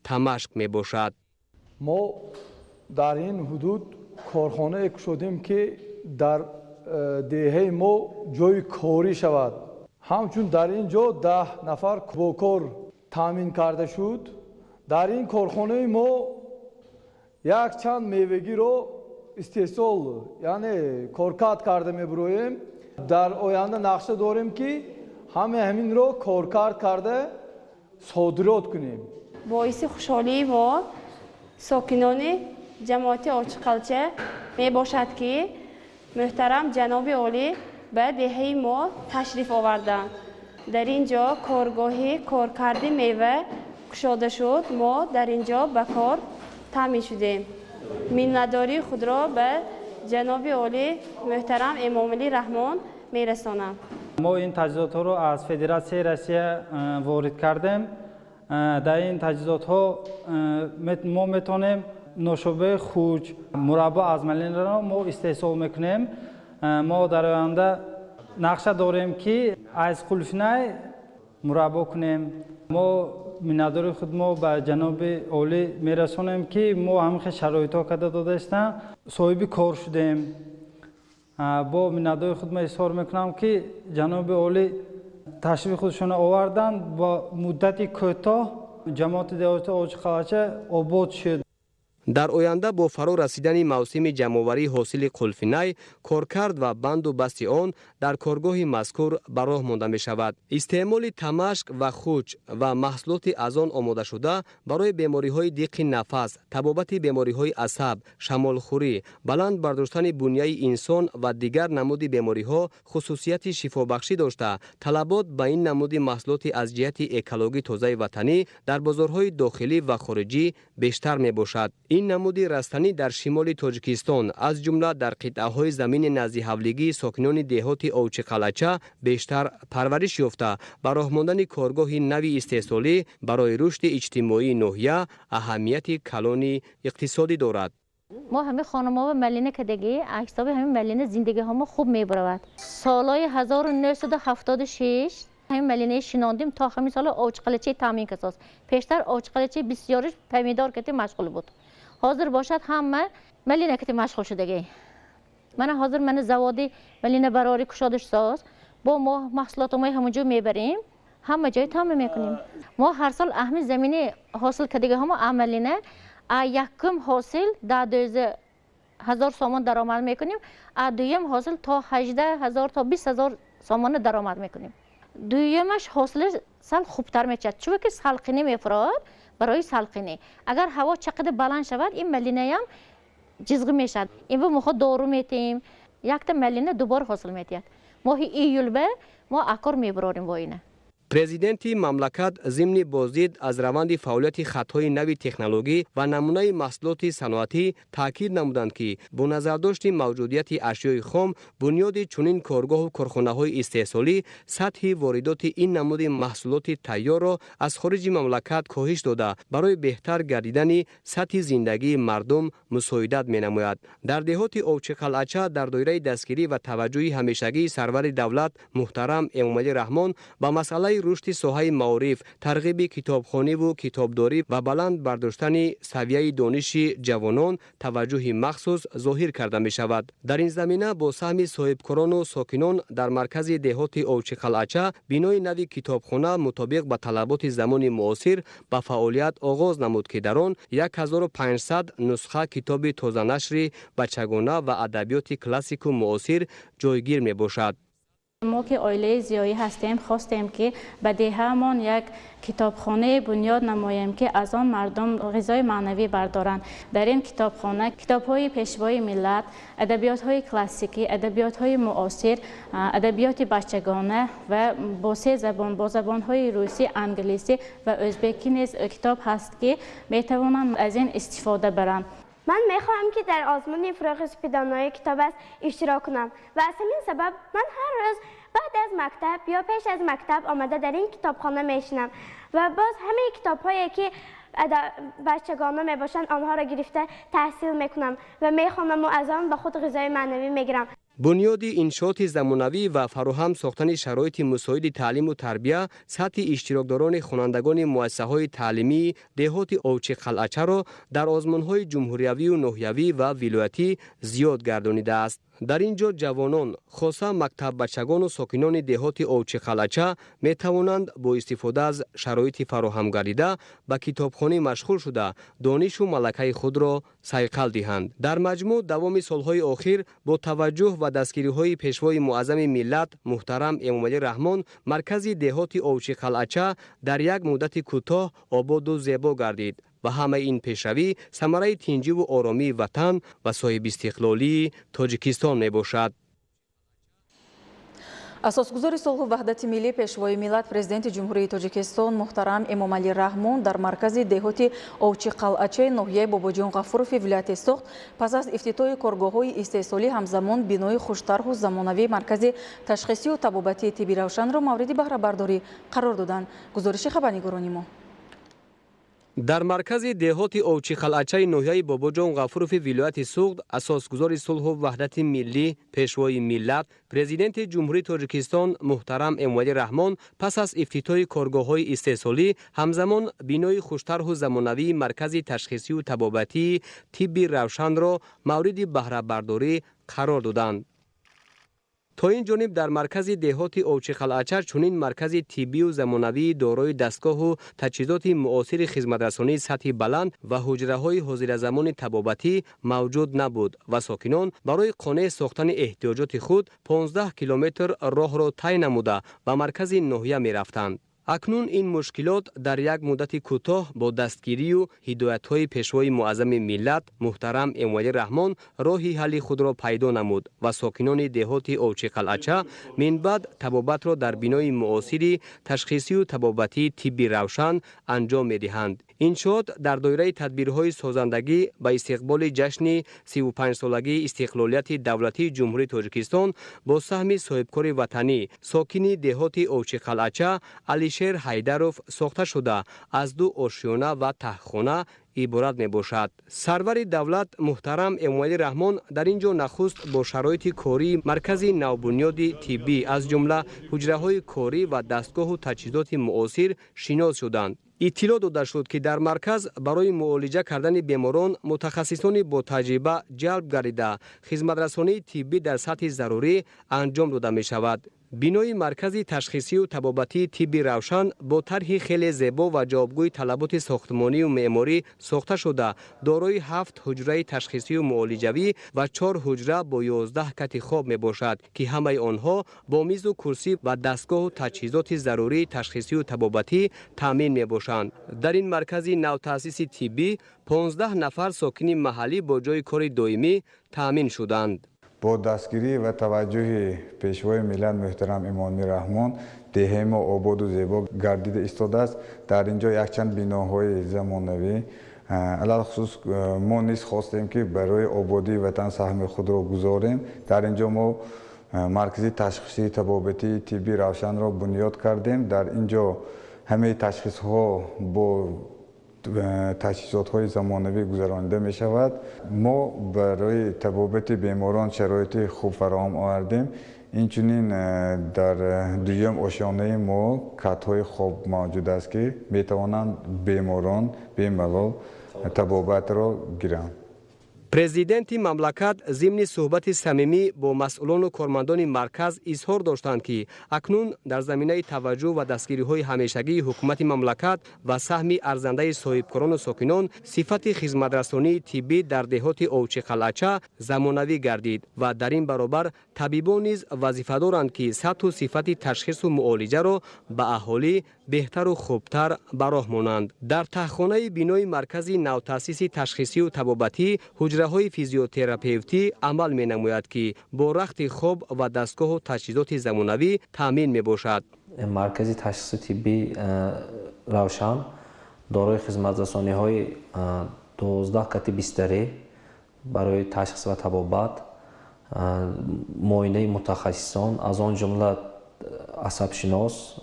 تمشک می باشد. ما در این حدود کارخانه کشیدیم که در دهه ما جای کاری شود. همچون در اینجا 10 نفر با کار تامین کرده شد. در این کارخانه ما یک چند میوگی رو استحصال یعنی کارکرد کرده میبرویم. در آینده نقشه داریم که همین رو کارکرد کرده صادرات کنیم. باعث خوشحالی و ساکنان جماعت آوچیقلچه می باشد که محترم جناب عالی به دهه ما تشریف آوردند. در اینجا کارگاه کارکرد میوه گشاده شد. ما در اینجا به کار تامین شدیم. منتداری خود را به جناب عالی محترم امامعلی رحمان میرسانم. ما این تجهیزات ها رو از فدراسیون روسیه وارد کردیم. در این تجهیزات ها ما میتونیم نوشابه خوج مربع از ملین را ما استحصال میکنیم. ما در آینده نقشه داریم که از قلفنه مربع کنیم. ما مینداری خود ما به جناب عالی میرسونیم که ما همه شرایط ها کرده داده استن صاحب کار شدیم. با مینداری خود ما اظهار میکنم که جناب عالی تشریف خودشون آوردن با مدت کوتاه جماعت دهات اوج قلعه آباد شد. در آینده با فرا رسیدن موسم جمع‌آوری حاصل قلفینه کارکرد و بند و بست آن در کارگاه مذکور به راه مانده می شود. استعمال تمشک و خوچ و محصولات از آن آماده شده برای بیماری های دیق نفس، تبابت بیماری های عصب، شمالخوری، بلند برداشتن بنیه انسان و دیگر نمود بیماری ها خصوصیت شفابخشی داشته. طلبات به این نمود محصولات از جهت اکولوژی تازه وطنی در بازارهای داخلی و خارجی بیشتر می باشد. این نمود رستنی در شمال تاجیکستان از جمله در قطعه‌های زمین نزدیک حولگی ساکنان دهات اوچ قلعه بیشتر پرورش یافته. با راه ماندن کارگاه نوی استحصالی برای رشد اجتماعی ناحیه اهمیت کلان اقتصادی دارد. ما همه خانم‌ها و ملینه که دیگه عکس‌های همه ملینه زندگی هم خوب میبرود. سالهای 1976 همین ملینه شناندیم تا همین سال اوچ قلعه تامین کساس. پیشتر اوچ قلعه بسیارش پمیدار کتی مشغول بود. حاضر باشد همه ملینه کتی مشغول شدگی. من زوادی ملینه براری کشادش ساز با ما محصولات ما همونجا میبریم، همه جای تامین میکنیم. ما هر سال اهمی زمینی حاصل کردگی هم عملینه یکم حاصل در 12,000 سامان درآمد میکنیم، دویم حاصل تا 18,000 تا 20,000 سامان درآمد میکنیم. دویمش حاصل سال خوبتر میشد چون که سالقینی میفراد. برای سالقینی اگر هوا چقدر بلند شود این ملینه هم جزغ میشد. این به ما دارو میتیم یک تا ملینه دوبار حاصل میتید. ماه ایول به ما اکار میبراریم با اینه. پرزیدنت مملکت ضمن بازدید از روند فعالیت خطهای نوی تکنولوژی و نمونه محصولات صنعتی تاکید نمودند که با نظر داشت موجودیت اشیاء خام بنیاد چنین کارگاه و کارخانه‌های استحصالی سطح واردات این نمود محصولات تیار را از خارج مملکت کاهش داده برای بهتر گردیدن سطح زندگی مردم مساعدت می‌نماید. در دهات اوچ قلعه در دایره دستگیری و توجه همیشگی سرور دولت محترم امامعلی رحمان با مسئله رشد ساحه معارف، ترغیب کتابخوانی و کتابداری و بلند برداشتن سویه دانش جوانان توجه مخصوص ظاهر کرده می شود. در این زمینه با سهم صاحبکاران و ساکنان در مرکز دهات اوچ قلعه بینای نوی کتابخانه مطابق با طلبات زمان معاصر به فعالیت آغاز نمود که در آن 1500 نسخه کتاب تازه نشر بچگانه و ادبیات کلاسیک و معاصر جایگیر می باشد. ما که عائله زیایی هستیم خواستیم که به دهه‌مان یک کتابخانه بنیاد نماییم که از آن مردم غذای معنوی بردارند. در این کتابخانه کتاب‌های پیشوای ملت، ادبیات‌های کلاسیکی، ادبیات‌های معاصر، ادبیات بچگانه و با سه زبان، با زبان‌های روسی، انگلیسی و ازبکی نیز کتاب هست که می‌توانند از این استفاده برند. من میخواهم که در آزمون فروغ سپیدانای کتاب است اشتراک کنم و از همین سبب من هر روز بعد از مکتب یا پیش از مکتب آمده در این کتابخانه میشینم و باز همه کتاب‌هایی که بچگانه میباشند آنها را گرفته تحصیل میکنم و میخوانم و از آن به خود غذای معنوی میگیرم. بنیاد انشاءات زمانوی و فراهم ساختن شرایط مساعد تعلیم و تربیت سطح اشتراکداران خوانندگان مؤسسه‌های تعلیمی دهات اوچ قلعه را در آزمون‌های جمهوریوی و ناحیوی و ولایتی زیاد گردانیده است. در اینجا جوانان خاصه مکتب بچگان و ساکنان دهات اوچ قلعه می توانند با استفاده از شرایط فراهم گردیده به کتابخانه مشغول شده دانش و ملکه خود را صیقل دهند. در مجموع دوام سالهای اخیر با توجه و دستگیری‌های پیشوای معظم ملت محترم امامعلی رحمان مرکز دهات اوچ قلعه در یک مدت کوتاه آباد و زیبا گردید و همه این پیشروی ثمره تنجی و آرامی وطن و صاحب استقلالی تاجیکستان می باشد. اساسگزار صلح و وحدت ملی پیشوای ملت پرزیدنت جمهوری تاجیکستان محترم امامعلی رحمون در مرکز دهات اوچی قلعچه ناحیه باباجان غفورов ولایت سوخت پس از افتتاح کارگاه‌های استحصالی همزمان بینای خوش‌طرح و زمانوی مرکز تشخیصی و طبابتی طبی روشن را مورد بهره برداری قرار دادند. گزارش خبرنگاران ما در مرکز دهات اوچی قلعچه ناحیه باباجان غفورов ولایت سوخت اساسگزار صلح و وحدت ملی پیشوای ملت پرزیدنت جمهوری تاجیکستان محترم امامعلی رحمان پس از افتتاح کارگاه‌های استحصالی همزمان بینای خوش‌طرح و زمانوی مرکز تشخیصی و طبابتی طبی روشن را مورد بهره برداری قرار دادند. تا این جانب در مرکز دهات اوچی قلعچه چنین مرکز طبی و زمانوی دارای دستگاه و تجهیزات معاصر خدمترسانی سطح بلند و حجره‌های حاضر زمان طبابتی موجود نبود و ساکنان برای قانع ساختن احتیاجات خود 15 کیلومتر راه را طی نموده و مرکز ناحیه می رفتند. اکنون این مشکلات در یک مدت کوتاه با دستگیری و هدایت‌های پیشوای معظم ملت محترم امامعلی رحمان راهی حل خود را پیدا نمود و ساکنان دهات اوچی قلعچه من بعد طبابت را در بینای معاصر تشخیصی و طبابتی طبی روشن انجام می‌دهند. انشاءات در دایره تدبیرهای سازندگی به استقبال جشن 35 سالگی استقلالیت دولتی جمهوری تاجیکستان با سهم صاحبکار وطنی ساکن دهات اوچی قلعچه علیشیر حیدروف ساخته شده از 2 آشیانه و تهخانه عبارت می باشد. سرور دولت محترم امامعلی رحمان در اینجا نخست با شرایط کاری مرکز نوبنیاد طبی از جمله حجره‌های کاری و دستگاه و تجهیزات معاصر شناس شدند. اطلاع داده شد که در مرکز برای معالجه کردن بیماران متخصصان با تجربه جلب گردیده خدمترسانی طبی در سطح ضروری انجام داده می شود. بینای مرکز تشخیصی و طبابتی طبی روشن با طرح خیلی زیبا و جوابگوی طلبات ساختمانی و معماری ساخته شده دارای 7 حجره تشخیصی و معالجوی و 4 حجره با 11 کت خواب می باشد که همه آنها با میز و کرسی و دستگاه و تجهیزات ضروری تشخیصی و طبابتی تامین می باشند. در این مرکز نوتأسیس طبی 15 نفر ساکن محلی با جای کار دائمی تامین شدند. با دستگیری و توجه پیشوای ملت محترم امامعلی رحمان دهه ما آباد و زیبا گردیده ایستاده است. در اینجا یک چند بناهای زمانوی علاوه خصوص ما نیز خواستیم که برای آبادی وطن سهم خود را گذاریم. در اینجا ما مرکز تشخیصی طبابتی طبی روشن را بنیاد کردیم. در اینجا همه تشخیص ها با تجهیزات های زمانوی گذرانده می شود. ما برای طبابت بیماران شرایط خوب فراهم آوردیم. اینچنین در دویم آشیانه ما کت های خواب موجود است که می توانند بیماران به ملال طبابت را گیرند. پرزیدنت مملکت ضمن صحبت صمیمی با مسئولان و کارمندان مرکز اظهار داشتند که اکنون در زمینه توجه و دستگیری های همیشگی حکومت مملکت و سهم ارزنده صاحبکاران و ساکنان صفت خدمترسانی طبی در دهات اوچی قلعچه زمانوی گردید و در این برابر طبیبان نیز وظیفه دارند که سطح و صفت تشخیص و معالجه را به اهالی بهتر و خوبتر براهمانند. در تهخانه بینای مرکز نوتأسیس تشخیصی و طبابتی حجره‌های فیزیوتراپیوتی عمل می نماید که با رخت خواب و دستگاه و تجهیزات زمانوی تامین می باشد. مرکز تشخیص طبی روشن دارای خدمترسانی های 12 کت بستری برای تشخیص و طبابت، معاینه متخصصان از آن جمله عصب شناس،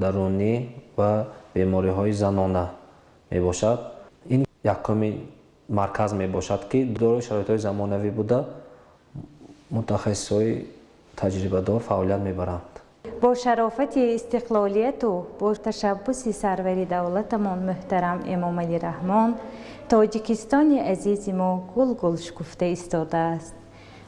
درونی و بیماری های زنانه می باشد. این یکمی مرکز می باشد که دارای شرایط های زمانوی بوده متخصصای تجربه دار فعالیت می برند. با شرافت استقلالیت و با تشبث سرور دولتمان محترم امامعلی رحمان تاجیکستان عزیز ما گل گل شکفته ایستاده است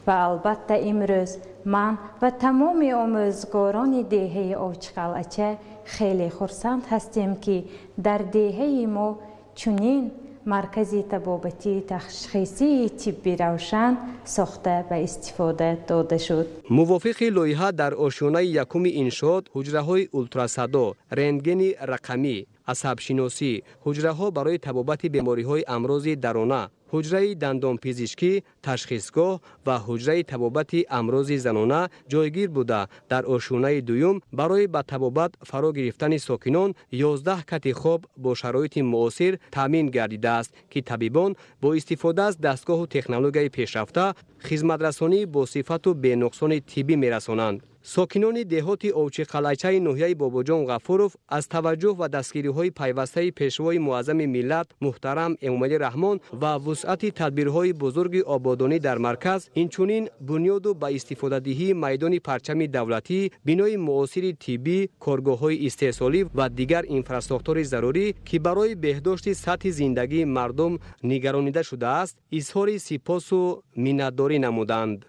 و البته امروز من و تمام آموزگاران دهه اوچی قلعچه خیلی خرسند هستیم که در دهه ما چنین مرکز طبابتی تشخیصی طبی روشن ساخته به استفاده داده شد. موافق لایحه در آشیانه یکم انشاءات حجره‌های اولتراسادا، رنتگن رقمی، عصب شناسی، حجره‌ها برای طبابت بیماری‌های امراض درانه حجره دندانپزشکی، تشخیصگاه و حجره طبابت امراض زنانه جایگیر بوده. در آشونه دوم برای به طبابت فرا گرفتن ساکنان 11 کت خواب با شرایط معاصر تامین گردیده است که طبیبان با استفاده از دستگاه و تکنولوژی پیشرفته خدمترسانی با صفت و به نقصان طبی میرسانند. ساکنان دهات اوچی قلعچه ناحیه باباجان غفورов از توجه و دستگیری‌های پیوسته پیشوای معظم ملت محترم امامعلی رحمان و وسعت تدبیرهای بزرگ آبادانی در مرکز، اینچنین بنیاد و به استفاده دهی میدان پرچم دولتی، بینای معاصر طبی، کارگاه‌های استحصالی و دیگر اینفراستراکچور ضروری که برای بهداشت سطح زندگی مردم نگرانیده شده است، اظهار سپاس و منتداری نمودند.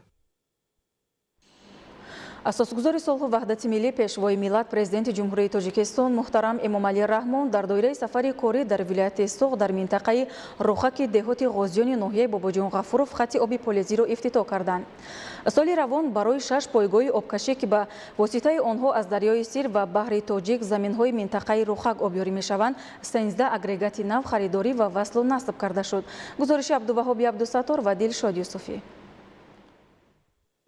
اساسگزار صلح و وحدت ملی پیشوای ملت پرزیدنت جمهوری تاجیکستان محترم امامعلی رحمان در دایره سفر کاری در ولایت سوق در منطقه روخک دهات غازیان ناحیه باباجان غفورов خط آبی پلیزی را افتتاح کردند. سال روان برای 6 پایگاه آبکشی که به واسطه آنها از دریای سیر و بحر تاجیک زمین‌های منطقه روخک آبیاری می‌شوند، 13 اگریگات نو خریداری و وصل و نصب کرده شد. گزارش عبدالوهاب عبدالستار و دلشاد یوسفی.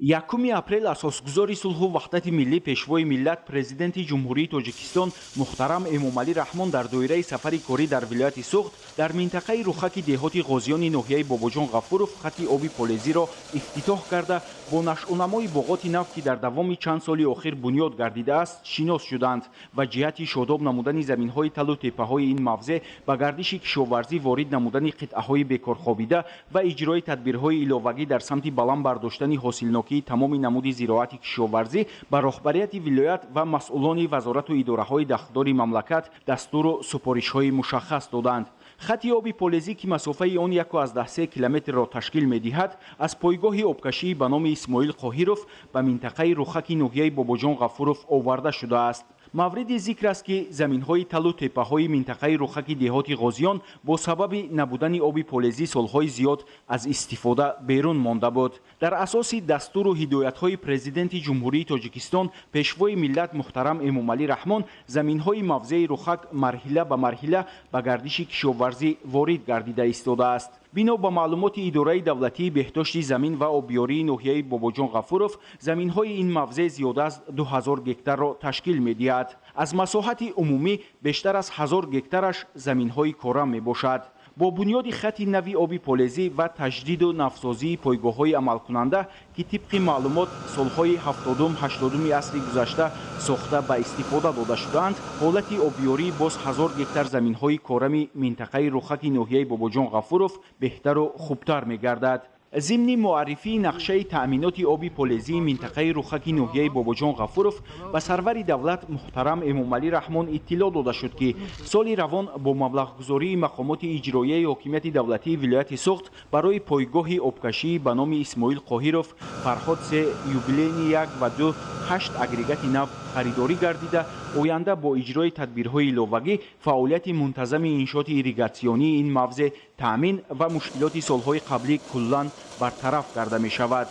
1 апрел асосгузори сулҳу ваҳдати миллӣ пешвои миллат президенти ҷумҳурии тоҷикистон муҳтарам эмомалӣ раҳмон дар доираи сафари корӣ дар вилояти суғд дар минтақаи рухаки деҳоти ғозиёни ноҳияи бобоҷон ғафуров хати оби полезиро ифтитоҳ карда бо нашъунамои боғоти нав ки дар давоми чанд соли охир бунёд гардидааст шинос шуданд ва ҷиҳати шодоб намудани заминҳои талу теппаҳои ин мавзе ба гардиши кишоварзӣ ворид намудани қитъаҳои бекорхобида ва иҷрои тадбирҳои иловагӣ дар самти баланд бардоштани ҳосилнокии тамоми намуди зироати кишоварзӣ ба роҳбарияти вилоят ва масъулони вазорату идораҳои дахтдори мамлакат дастуру супоришҳои мушаххас доданд. خط آبی پلیزی که مسافه آن 1.3 کیلومتر را تشکیل می‌دهد از پایگاه آبکشی به نام اسماعیل قاهیروف به منطقه روخک ناحیه باباجان غفورov آورده شده است. مورد ذکر است که زمین‌های تلو تپه‌های منطقه روخک دهات غازیان با سبب نبودن آب پلیزی سال‌های زیاد از استفاده بیرون مانده بود. در اساس دستور و هدایت‌های پرزیدنت جمهوری تاجیکستان پیشوای ملت محترم امامعلی رحمان زمین‌های موضع روخک مرحله به مرحله به گردش کشاورزی وارد گردیده ایستاده است. بنا به معلومات اداره دولتی بهداشت زمین و آبیاری ناحیه باباجان غفورov زمین‌های این موضع زیاده از 2000 گکتار را تشکیل می‌دهد. از مساحت عمومی بیشتر از 1000 گکتارش زمین‌های کارم میباشد. با بنیاد خط نوی آبی پلیزی و تجدید و نوسازی پایگاه‌های عملکننده که طبق معلومات سال‌های 70-80 عصر گذشته ساخته به استفاده داده شدند، حالت آبیاری باز 1000 گکتار زمین‌های کارم منطقه روخک ناحیه باباجان غفورov بهتر و خوبتر می‌گردد. ضمن معرفی نقشه تأمینات آبی پلیزی منطقه روخک ناحیه باباجان غفورov به سرور دولت محترم امامعلی رحمان اطلاع داده شد که سال روان با مبلغ گذاری مقامات اجرایی حاکمیت دولتی ولایت سوغد برای پایگاه آبکشی به نام اسماعیل قاهیروف فرهاد 3 یوبیلین 1 و 2 8 اگریگات نو خریداری گردیده آینده با اجرای تدبیرهای ایلاوگی فعالیت منتظم انشاءات ایریگاسیونی این موضع تأمین و مشکلات سالهای قبلی کلاً برطرف کرده می شود.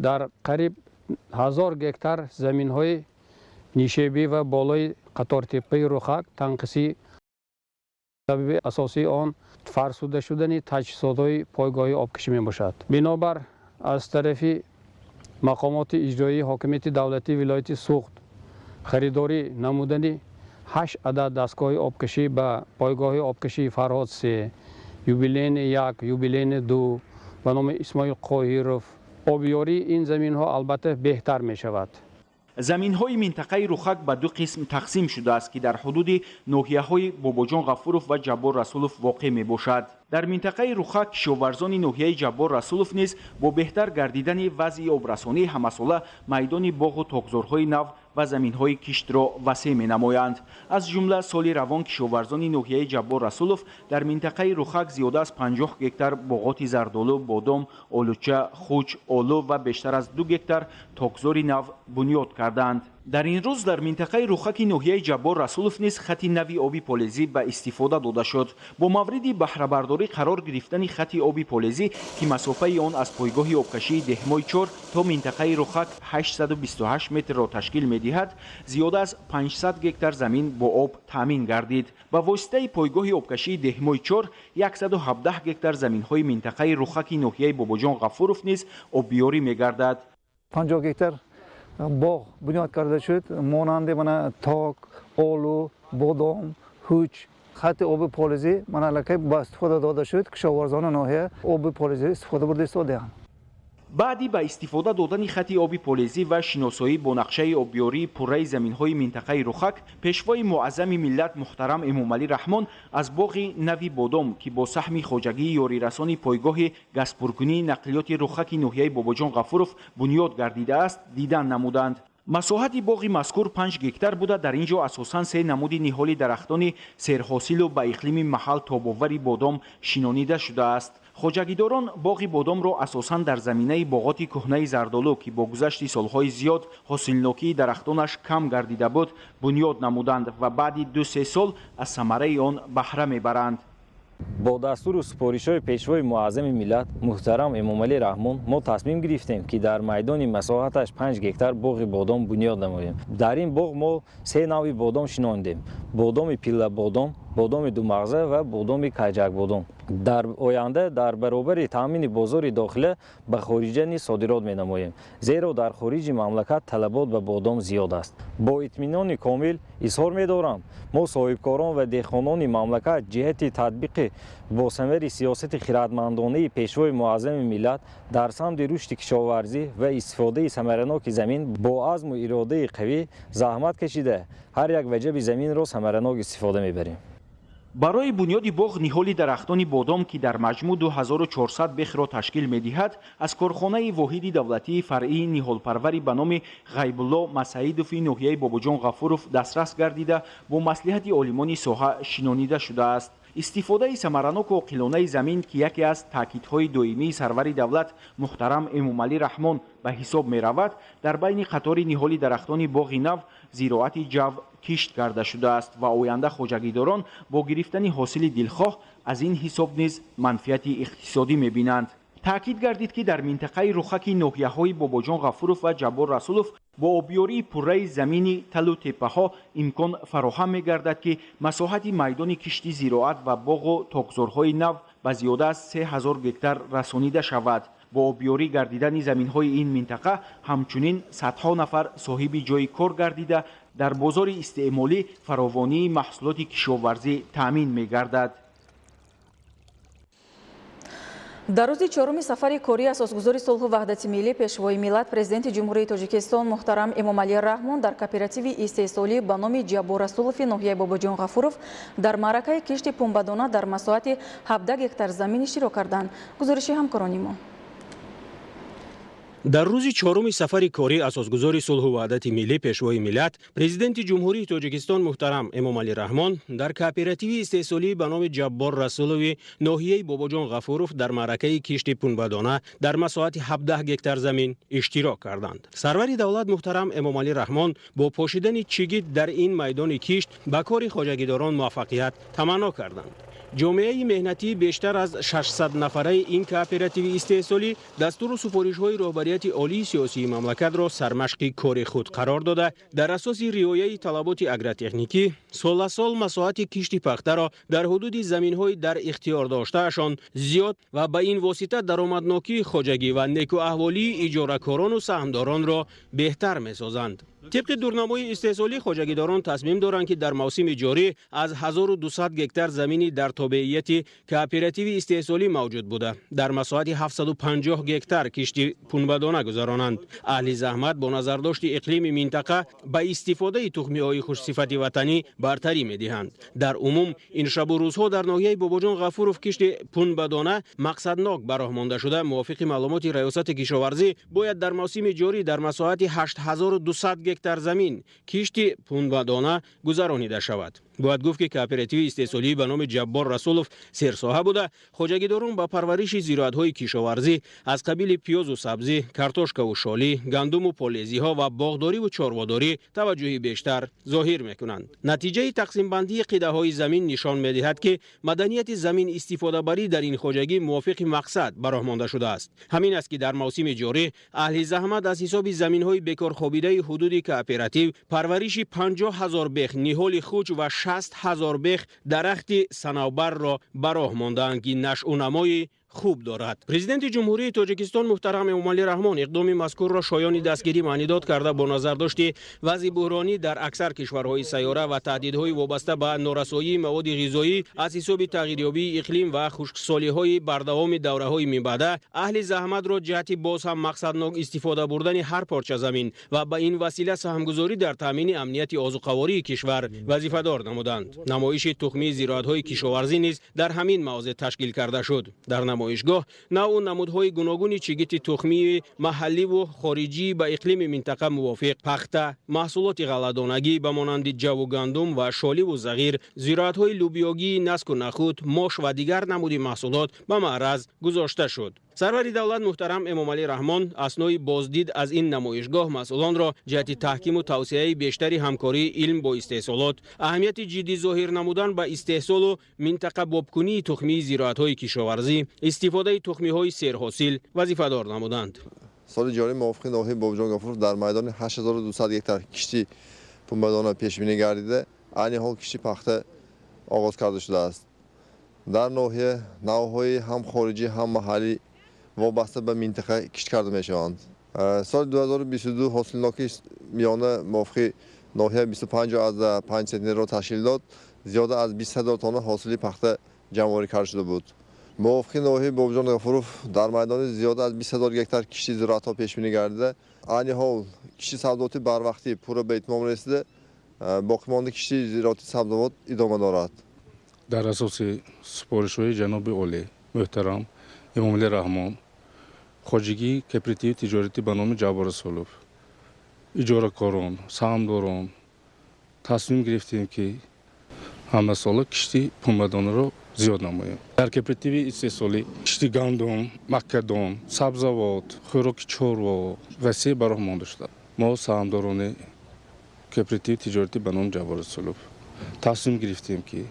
در قریب 1000 گکتار زمین های نیشیبی و بالای قطار تپه روخک تنقیصی سبب اساسی آن فرسوده شدن تجهیزات های پایگاه آبکشی می باشد. بنابر از طرف مقامات اجرایی حاکمیت دولتی ولایت سوغد خریداری نمودن 8 عدد دستگاه آبکشی به پایگاه آبکشی فرهاد 3 یوبیلین 1 یوبیلین 2 به نام اسماعیل قاهیروف آبیاری این زمین ها البته بهتر می شود. زمین های منطقه روخک به 2 قسم تقسیم شده است که در حدود ناحیه های باباجان غفورov و جبار رسولov واقع می باشد. در منطقه روخک کشاورزان ناحیه جبار رسولov نیز با بهتر گردیدن وضع آبرسانی همساله میدان باغ و تاکزارهای نو و زمین‌های کشت را وسیع می‌نمایند. از جمله سال روان کشاورزان ناحیه جبار رسولov در منطقه روخک زیاده از 50 گکتار باغات زردآلو، بادام، آلوچه، خوچ، آلو و بیشتر از 2 گکتار تاکزار نو بنیاد کردند. дар ин рӯз дар минтақаи рухаки ноҳияи ҷаббор расулов низ хати нави оби полезӣ ба истифода дода шуд. бо мавриди баҳрабардорӣ қарор гирифтани хати оби полезӣ ки масофаи он аз пойгоҳи обкашии деҳмои 4 то минтақаи рухак 828 метрро ташкил медиҳад, зиёда аз 500 гектар замин бо об таъмин гардид. ба воситаи пойгоҳи обкашии деҳмои 4 117 гектар заминҳои минтақаи рухаки ноҳияи Бобоҷон Ғафуров низ оббиёрӣ мегардад. 50 гектар باغ بنیاد کرده شد مانند من تاک، آلو، بادام، هوچ خط آب پالزی من علاقه با استفاده داده شد کشاورزان ناحیه آب پالزی استفاده برده استاده‌اند. баъди ба истифода додани хати оби полезӣ ва шиносоӣ бо нақшаи оббиёрии пурраи заминҳои минтақаи рухак, пешвои муаззами миллат муҳтарам Эмомалӣ Раҳмон аз боғи нави бодом ки бо саҳми хоҷагии ёрирасони пойгоҳи газпуркунии нақлиёти рухаки ноҳияи Бобоҷон Ғафуров бунёд гардидааст, дидан намуданд. масоҳати боғи мазкур 5 гектар буда дар ин ҷо асосан 3 намуди ниҳоли дарахтони серҳосилу ба иқлими маҳал тобовари бодом шинонида шудааст. хоҷагидорон боғи бодомро асосан дар заминаи боғоти кӯҳнаи зардолу ки бо гузашти солҳои зиёд ҳосилнокии дарахтонаш кам гардида буд бунёд намуданд ва баъди 2-3 сол аз самараи он баҳра мебаранд. با دستور و سپارش‌های پیشوای معظم ملت محترم امامعلی رحمان ما تصمیم گرفتیم که در میدان مساحتش 5 گکتار باغ بادام بنیاد نماییم. در این باغ ما 3 نوع بادام شناندیم: بادام پیله بادام، بادام دو مغزه و بادام کجک بادام. در آینده در برابر تامین بازار داخله به خارجه نیز صادرات می‌نماییم، زیرا در خارج مملکت طلبات به بادام زیاد است. با اطمینان کامل اظهار می‌دارم ما صاحبکاران و دهقانان مملکت جهت تطبیق با ثمر سیاست خردمندانه پیشوای معظم ملت در سمت رشد کشاورزی و استفاده ثمرناک زمین با عزم و اراده قوی زحمت کشیده هر یک وجب زمین را ثمرناک استفاده می‌بریم. барои бунёди боғ ниҳоли дарахтони бодом ки дар маҷмӯъ 2400 бехро ташкил медиҳад, аз корхонаи воҳиди давлатии фаръии ниҳолпарвари ба номи Ғайбулло Масаидови ноҳияи Бобоҷон Ғафуров дастрас гардида бо маслиҳати олимони соҳа шинонида шудааст. истифодаи самараноку оқилонаи замин ки яке аз таъкидҳои доимии сарвари давлат муҳтарам Эмомалӣ Раҳмон ба ҳисоб меравад, дар байни қатори ниҳоли дарахтони боғи нав зироати ҷав кишт карда шудааст ва оянда хоҷагидорон бо гирифтани ҳосили дилхоҳ аз ин ҳисоб низ манфиати иқтисодӣ мебинанд. таъкид гардид ки дар минтақаи рухаки ноҳияҳои Бобоҷон Ғафуров ва Ҷаббор Расулов бо оббиёрии пурраи замини талу теппаҳо имкон фароҳам мегардад ки масоҳати майдони кишти зироат ва боғу тогзорҳои нав ба зиёда аз 3000 гектар расонида шавад. бо оббиёрӣ гардидани заминҳои ин минтақа ҳамчунин садҳо нафар соҳиби ҷойи кор гардида дар бозори истеъмолӣ фаровонии маҳсулоти кишоварзӣ таъмин мегардад. дар рӯзи 4-уми сафари кории асосгузори сулҳу ваҳдати миллӣ пешвои миллат президенти ҷумҳурии Тоҷикистон муҳтарам Эмомалӣ Раҳмон дар кооперативи истеҳсолӣ ба номи Ҷаббор Расулови ноҳияи Бобоҷон Ғафуров дар маъракаи кишти пунбадона дар масоҳати 17 гектар замин иштирок карданд. гузориши ҳамкорони мо. дар рӯзи 4-уми сафари кории асосгузори сулҳу ваҳдати миллӣ пешвои миллат президенти ҷумҳурии Тоҷикистон муҳтарам Эмомалӣ Раҳмон дар кооперативи истеҳсолӣ ба номи Ҷаббор Расулови ноҳияи Бобоҷон Ғафуров дар маъракаи кишти пунбадона дар масоҳати 17 гектар замин иштирок карданд. сарвари давлат муҳтарам Эмомалӣ Раҳмон бо пошидани чигит дар ин майдони кишт ба кори хоҷагидорон муваффақият таманно карданд. ҷомеаи меҳнатӣ бештар аз 600 нафараи ин кооперативи истеҳсолӣ дастуру супоришҳои роҳбарияти олии сиёсии мамлакатро сармашқи кори худ қарор дода, дар асоси риояи талаботи агротехникӣ соласол масоҳати кишти пахтаро дар ҳудуди заминҳои дар ихтиёр доштаашон зиёд ва ба ин восита даромаднокии хоҷагӣ ва некуаҳволии иҷоракорону саҳмдоронро беҳтар месозанд. طبق دورنامه‌ی استحصالی خواجگیداران تصمیم دارند که در موسم جاری از 1200 گکتار زمینی در تابعیت کооператیو استحصالی موجود بوده در مساحت 750 گکتار کشتی پنبه‌دانه گذرانند. اهل زحمت با نظرداشت اقلیم منطقه به استفاده تخم‌های خوشصفت وطنی برتری می‌دهند. در عموم این شب و روزها در ناحیه باباجان غفورov کشتی پنبه‌دانه مقصدناک براه مانده شده. موافق معلومات ریاست کشاورزی باید در موسم جاری در مساحت 8200 گکتار زمین کشتی پنبه‌دانه گذرانیده شود. باید گفت که کооپراتیو استحصالی به نام جبار رسولوف سرساحه بوده خوجگیداران با پرورش زراعت‌های کشاورزی از قبیل پیاز و سبزی، کارتوشکا و شالی، گندم و پالزی‌ها و باغداری و چارواداری توجهی بیشتر ظاهر می‌کنند. نتیجه تقسیم بندی قطعه‌های زمین نشان می‌دهد که مدنیت زمین استفاده بری در این خوجگی موافق مقصد برآمده شده است. همین است که در موسم جاری اهل زحمت از حساب زمین‌های بیکار خوابیده حدود کооپراتیو پرورش 50,000 بیخ نهال خوچ و 60,000 بیخ درخت صنوبر را به راه ماندند که نشأ و نمای خوب دارد. پرزیدنت جمهوری تاجیکستان محترم امومالی رحمان اقدام مذکور را شایان دستگیری معنی داد کرده با نظر داشت وضع بحرانی در اکثر کشورهای سیاره و تهدیدهای وابسته به نارسایی مواد غذایی از حساب تغییریابی اقلیم و خشکسالی‌های بردوام دوره‌های میانبعد اهل زحمت را جهت باز هم مقصدناک استفاده بردن هر پارچه زمین و به این وسیله سهمگذاری در تامین امنیت آذوقه‌واری کشور وظیفه دار نمودند. نمایش تخمی زراعت‌های کشاورزی نیز در همین موضع تشکیل کرده شد. در نمایشگاه نوع و نمودهای گوناگون چیگیت تخمی محلی و خارجی به اقلیم منطقه موافق پخته، محصولات غله‌دانگی به مانند جو و گندم و شالی و زغیر، زراعت‌های لوبیاگی، نسک و نخود، ماش و دیگر نمود محصولات به معرض گذاشته شد. سرور دولت محترم امومالی رحمان اثنای بازدید از این نمایشگاه مسئولان را جهت تحکیم و توسعه بیشتری همکاری علم با استحصالات، اهمیت جدی ظاهر نمودن به استحصال و منطقه بابکنی تخمی زراعت‌های کشاورزی، استفاده تخمی‌های سرحاصل وظیفه دار نمودند. سال جاری موافق ناحیه بابجان غفورov در میدان 8200 گکتار کشتی پنبه‌دانه پیش بینی گردیده، عین حال کشتی پخته آغاز کرده شده است. در ناحیه نوع‌های هم خارجی هم محلی وابسته به منطقه کشت کرده میشوند. سال 2022 حاصلناکی میانه موافق ناحیه 25.5 سنتی را تشکیل داد، زیاده از 20,000 تن حاصل پخته جمع‌آوری کرده شده بود. موافق ناحیه بابجان غفورov در میدان زیاده از 20,000 گکتار کشتی زراعت پیش بینی گردیده، عین حال کشتی سبزیجاتی بر وقتی پورا به اتمام رسیده، باقی مانده کشتی زراعتی سبزیجات ادامه دارد. در اساس سپارش‌های جناب عالی محترم امومالی رحمان خوجگی کооپراتیو تجارتی به نام جبار رسولوف اجاره‌کاران، سهامداران تصمیم گرفتیم که همه ساله کشتی پنبه‌دانه را زیاد نماییم. در کооپراتیو استحصالی کشتی گندم، مکه‌دان، سبزیجات، خوراک چاروا وسیع به راه مانده شده. ما سهامداران کооپراتیو تجارتی به نام جبار رسولوف تصمیم گرفتیم که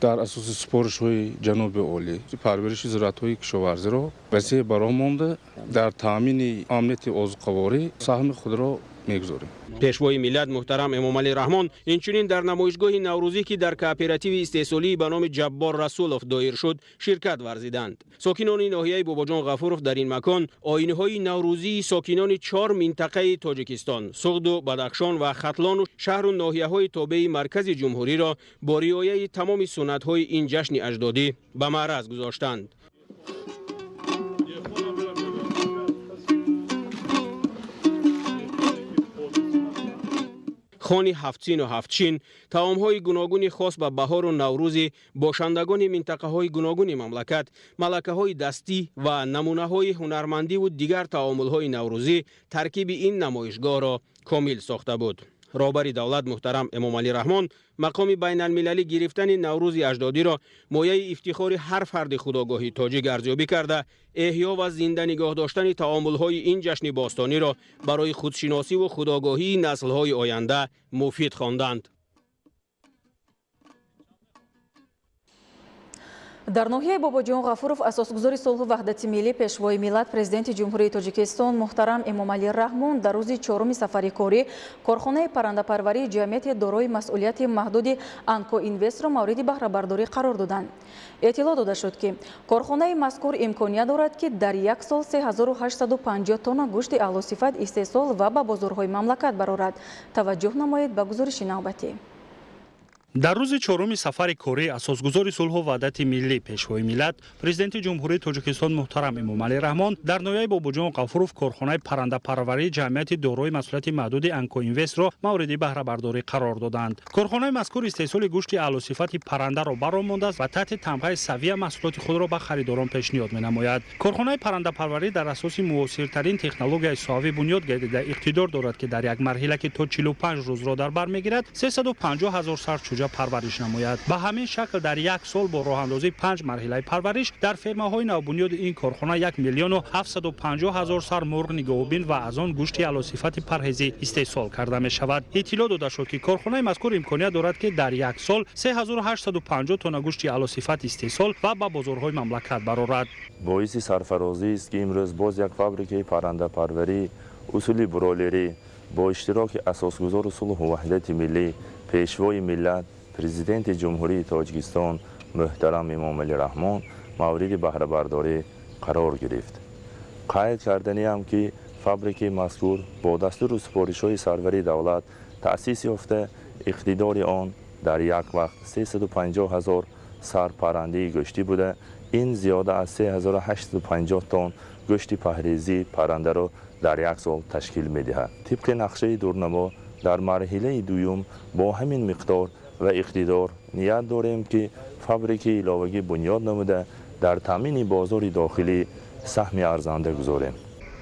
در اساس سپارش‌های جناب عالی پرورش زراعت‌های کشاورزی را وسیع به راه مانده در تامین امنیت آذوقه‌واری سهم خود را می‌گذاریم. پیشوای ملت محترم امومالی رحمان اینچنین در نمایشگاه نوروزی که در کооپراتیو استحصالی به نام جبار رسولوف دایر شد شرکت ورزیدند. ساکنان ناحیه بابجان غفورov در این مکان آیین‌های نوروزی ساکنان 4 منطقه تاجیکستان، سغد و بدخشان و ختلان و شهر و ناحیه‌های تابع مرکز جمهوری را با رعایت تمام سنت‌های این جشن اجدادی به معرض گذاشتند. خانی هفتچین و هفتچین طعام‌های گوناگون خاص به بهار و نوروز باشندگان منطقه‌های گوناگون مملکت، ملکه‌های دستی و نمونه‌های هنرمندی و دیگر تعامل‌های نوروزی ترکیب این نمایشگاه را کامل ساخته بود. رهبر دولت محترم امومالی رحمان مقام بین المللی گرفتن نوروز اجدادی را مایه افتخار هر فرد خودآگاه تاجیک ارزیابی کرده، احیا و زنده نگاه داشتن تعامل‌های این جشن باستانی را برای خودشناسی و خودآگاهی نسل‌های آینده مفید خواندند. در ناحیه باباجون غفورов اساسگذار صلح و وحدت ملی پیشوای ملت پرزیدنت جمهوری تاجیکستان محترم امومالی رحمان در روز 4 سفری کاری کارخانه پرنده پروری جمعیت دارای مسئولیت محدود انکو اینوست را مورد بهره برداری قرار دادند. اطلاع داده شد که کارخانه مذکور امکانیت دارد که در یک سال 3850 تن گوشت اعلی‌صفت استحصال و به بازارهای مملکت برآورد. توجه نمایید به گزارش نوبتی. дар рӯзи чорум сафари корӣ асосгузори сулҳу ваҳдати миллӣ пешвои миллат президенти ҷумҳурии тоҷикистон муҳтарам эмомалӣ раҳмон дар ноҳияи бобоҷон ғафуров корхонаи паррандапарварии ҷамъияти дорои масъулияти маҳдуди Анкоинвестро мавриди баҳрабардорӣ қарор доданд. Корхонаи мазкур истеҳсоли гӯшти аълусифати паррандаро баромондааст ва таҳти тамғаи савия маҳсулоти худро ба харидорон пешниҳод менамояд. Корхонаи паррандапарварӣ дар асоси муосиртарин технологияи соҳавӣ бунёд гардида иқтидор дорад ки дар як марҳила ки то 45 рӯзро дар бар мегирад 350 000 сар чӯҷа парвариш намояд. Ба ҳамин шакл дар як сол бо роҳандозии 5 марҳилаи парвариш дар фермаҳои навбунёди ин корхона 1 миллион 750 000 сар мурғ нигоҳубин ва аз он гӯшти аълусифати парҳезӣ истеҳсол карда мешавад. иттилоъ дода шуд ки корхонаи мазкур имконият дорад ки дар як сол 3850 тонна гӯшти аълусифат истеҳсол ва ба бозорҳои мамлакат барорад. боиси сарфарозист ки имрӯз боз як фабрикаи паррандапарварӣ усули бролерӣ бо иштироки асосгузору сулҳу ваҳдати миллӣ пешвои миллат президенти ҷумҳурии тоҷикистон муҳтарам эмомалӣ раҳмон мавриди баҳрабардорӣ қарор гирифт. қайд карданиам ки фабрикаи мазкур бо дастуру супоришҳои сарварии давлат таъсис ёфта иқтидори он дар як вақт 350 000 сар паррандаи гӯштӣ буда ин зиёда аз 3850 тонн гӯшти паҳрезии паррандаро дар як сол ташкил медиҳад. тибқи нақшаи дурнамо дар марҳилаи дуюм бо ҳамин миқдор ва иқтидор ният дорем ки фабрикаи иловагӣ бунёд намуда дар таъмини бозори дохилӣ саҳми арзанда гузорем.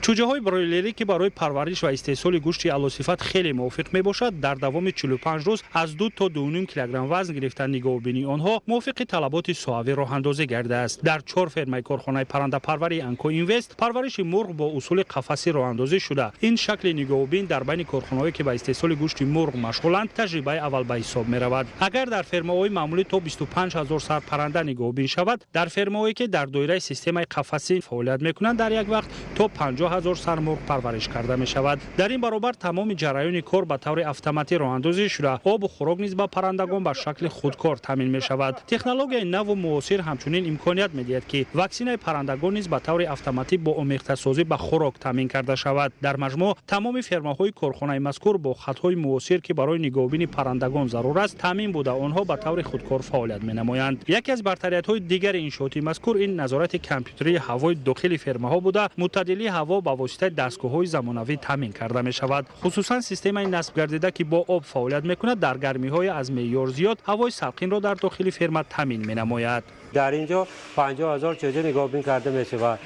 чӯҷаҳои бройлерӣ ки барои парвариш ва истеҳсоли гӯшти аълусифат хеле мувофиқ мебошад дар давоми 45 рӯз аз 2 то 2.5 килограмм вазн гирифта нигоҳубини онҳо мувофиқи талаботи соҳавӣ роҳандозӣ гардааст. дар 4 фермаи корхонаи паррандапарварии Анкоинвест парвариши мурғ бо усули қафасӣ роҳандозӣ шуда ин шакли нигоҳубин дар байни корхонаҳое ки ба истеҳсоли гӯшти мурғ машғуланд таҷрибаи аввал ба ҳисоб меравад. агар дар фермаҳои маъмулӣ то 25 000 сар парранда нигоҳубин шавад дар фермаҳое ки дар доираи системаи қафасӣ фаъолият мекунанд дар як вақт то 50 000 сар мурғ парвариш карда мешавад. дар ин баробар тамоми ҷараёни кор ба таври автоматӣ роҳандозӣ шуда обу хӯрок низ ба паррандагон ба шакли худкор таъмин мешавад. технологияи наву муосир ҳамчунин имконият медиҳад ки ваксинаи паррандагон низ ба таври автоматӣ бо омехтасозӣ ба хӯрок таъмин карда шавад. дар маҷмӯъ тамоми фермаҳои корхонаи мазкур бо хатҳои муосир ки барои нигоҳубини паррандагон зарур аст таъмин буда онҳо ба таври худкор фаъолият менамоянд. яке аз бартариятҳои дигари иншооти мазкур ин назорати компютерии ҳавои дохили фермаҳо буда мутаъдилии ҳаво ба воситаи дастгоҳҳои замонавӣ таъмин карда мешавад. хусусан системаи насб гардида ки бо об фаъолият мекунад дар гармиҳои аз меъёр зиёд ҳавои салқинро дар дохили ферма таъмин менамояд. дар инҷо 50 000 чӯҷа нигоҳубин карда мешавад.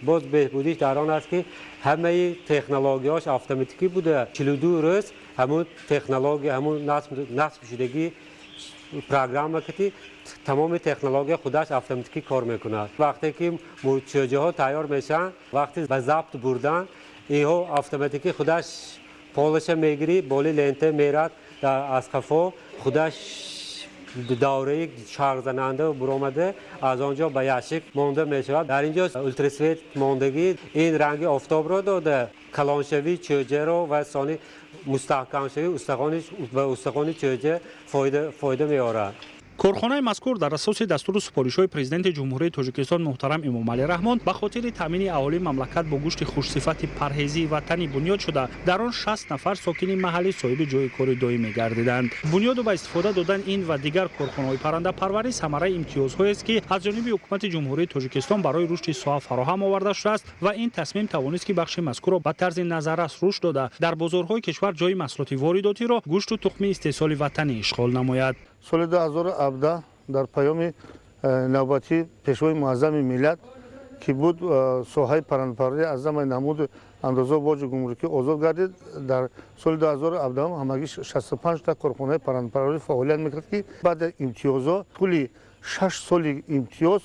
боз беҳбудиш дар он аст ки ҳамаи технологияҳош автоматикӣ буда 42 рӯз ҳамун технология ҳамун насбшудагӣ программа ки тамоми технология худаш автоматикӣ кор мекунад. вақте ки чӯҷаҳо тайёр мешаванд вақти ба забт бурдан иҳо автоматикӣ худаш полиша мегирӣ боли лента мерад аз қафо худаш давраи шарҳзананда буромада аз он ҷо ба яшик монда мешавад. дар ин ҷо ультрасвет мондагӣ ин ранги офтобро дода калоншавии чӯҷаро ва сони мустаҳкамшавии устахони чӯҷа фоида меорад. корхонаи мазкур дар асоси дастуру супоришҳои президенти ҷумҳурии тоҷикистон муҳтарам эмомалӣ раҳмон ба хотири таъмини аҳолии мамлакат бо гӯшти хушсифати парҳезии ватанӣ бунёд шуда дар он 60 нафар сокини маҳаллӣ соҳиби ҷойи кори доимӣ гардиданд. бунёду ба истифода додани ин ва дигар корхонаҳои паррандапарварӣ самараи имтиёзҳоест ки аз ҷониби ҳукумати ҷумҳурии тоҷикистон барои рушди соҳа фароҳам оварда шудааст ва ин тасмим тавонист ки бахши мазкурро ба тарзи назаррас рушд дода дар бозорҳои кишвар ҷойи маҳсулоти воридотиро гӯшту тухми истеҳсоли ватанӣ ишғол намояд. соли 2017 дар паёми навбатӣ пешвои муаззами миллат ки буд соҳаи паррандапарварӣ аз замани намуди андоза боҷи гумрукӣ озод гардид. дар соли 2017 ҳамагӣ 65 та корхонаи паррандапарварӣ фаъолият мекард ки баъди имтиёзҳо тӯли 6 соли имтиёз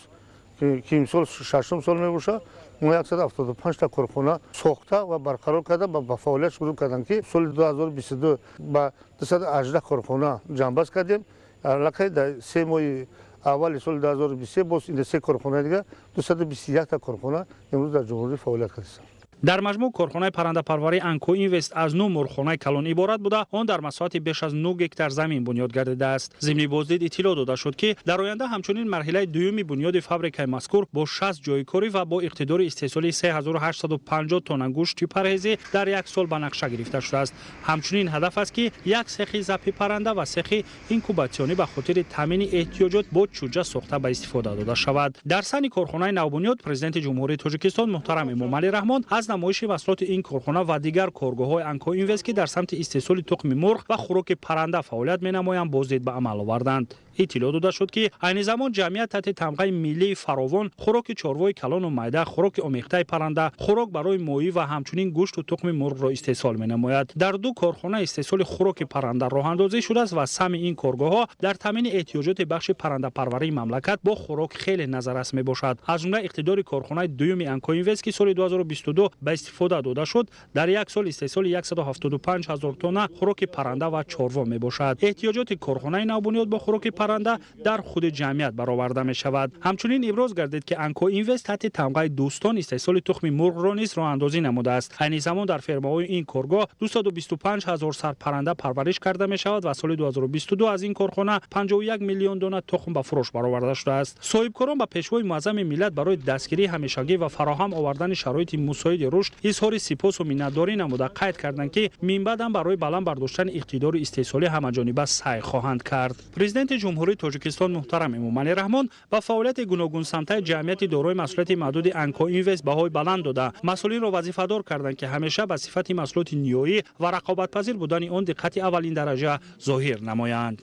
ки имсол 6 сол мебошад 175 та корхона сохта ва барқарор карда ба фаъолият шурӯъ карданд ки соли 2022 ба 218 корхона ҷамъбаст кардем. аллакай дар 3 моҳи аввали соли 2023 боз ин 3 корхонаи дигар 221 та корхона имрӯз дар ҷумҳурӣ фаъолият карданд. در مجموع کارخانه پرنده‌پروری انکو اینوست از 9 مرغخانه کلان عبارت بوده، آن در مساحت بیش از 9 هکتار زمین بنیاد گردیده است. ضمن بازدید اطلاع داده شد که در آینده همچنین مرحله دوم بنیاد فابریکه مذکور با 60 جای کاری و با اقتدار استحصال 3850 تن گوشت پرهیزی در یک سال به نقشه گرفته شده است. همچنین هدف است که یک سیخ ضبط پرنده و سیخ اینکوباسیونی به خاطر تامین احتیاجات با چوجه ساخته به استفاده داده شود. در سن کارخانه نوبنیاد پرزیدنت جمهوری تاجیکستان محترم امامعلی رحمان از نمایش محصولات این کارخانه و دیگر کارگاه‌های انکو اینوست که در سمت استحصال تخم مرغ و خوراک پرنده فعالیت می‌نمایند بازدید به عمل آوردند. اطلاع داده شد که عین زمان جمعیت تحت تمغه ملی فراوان خوراک چارواهای کلان و میده، خوراک آمیخته پرنده، خوراک برای ماهی و همچنین گوشت و تخم مرغ را استحصال می‌نماید. در 2 کارخانه استحصال خوراک پرنده راه اندازی شده است و سهم این کارگاه‌ها در تامین احتیاجات بخش پرنده پروری مملکت با خوراک خیلی نظررس میباشد. از جمله اقتدار کارخانه دوم انکو اینوست که سال 2022 به استفاده داده شد، در یک سال استحصال 175,000 تن خوراک پرنده و چاروا میباشد. احتیاجات کارخانه نوبنیاد با خوراک پرنده در خود جمعیت برآورده می شود. همچنین ابراز گردید که انکو اینوست تحت تمغه دوستان استحصال تخم مرغ را نیز راه اندازی نموده است. عین زمان در فرمه‌های این کارگاه 225,000 سر پرنده پرورش کرده می شود و سال 2022 از این کارخانه 51 میلیون دانه تخم به فروش برآورده شده است. صاحبکاران به پیشوای معظم ملت برای دستگیری همیشگی و فراهم آوردن شرایط مساعد رشد اظهار سپاس و منتداری نموده قید کردند که من بعد هم برای بلند برداشتن اقتدار استحصالی همه‌جانبه سعی خواهند کرد. پرزیدنت جمهوری تاجیکستان محترم امامعلی رحمان با فعالیت گوناگون سمت جمعیت دارای مسئولیت محدود انکو اینوست بهای بلند داده مسئولین را وظیفه‌دار کردند که همیشه به صفت محصولات نیایی و رقابت‌پذیر بودن آن دقت اولین درجه ظاهر نمایند.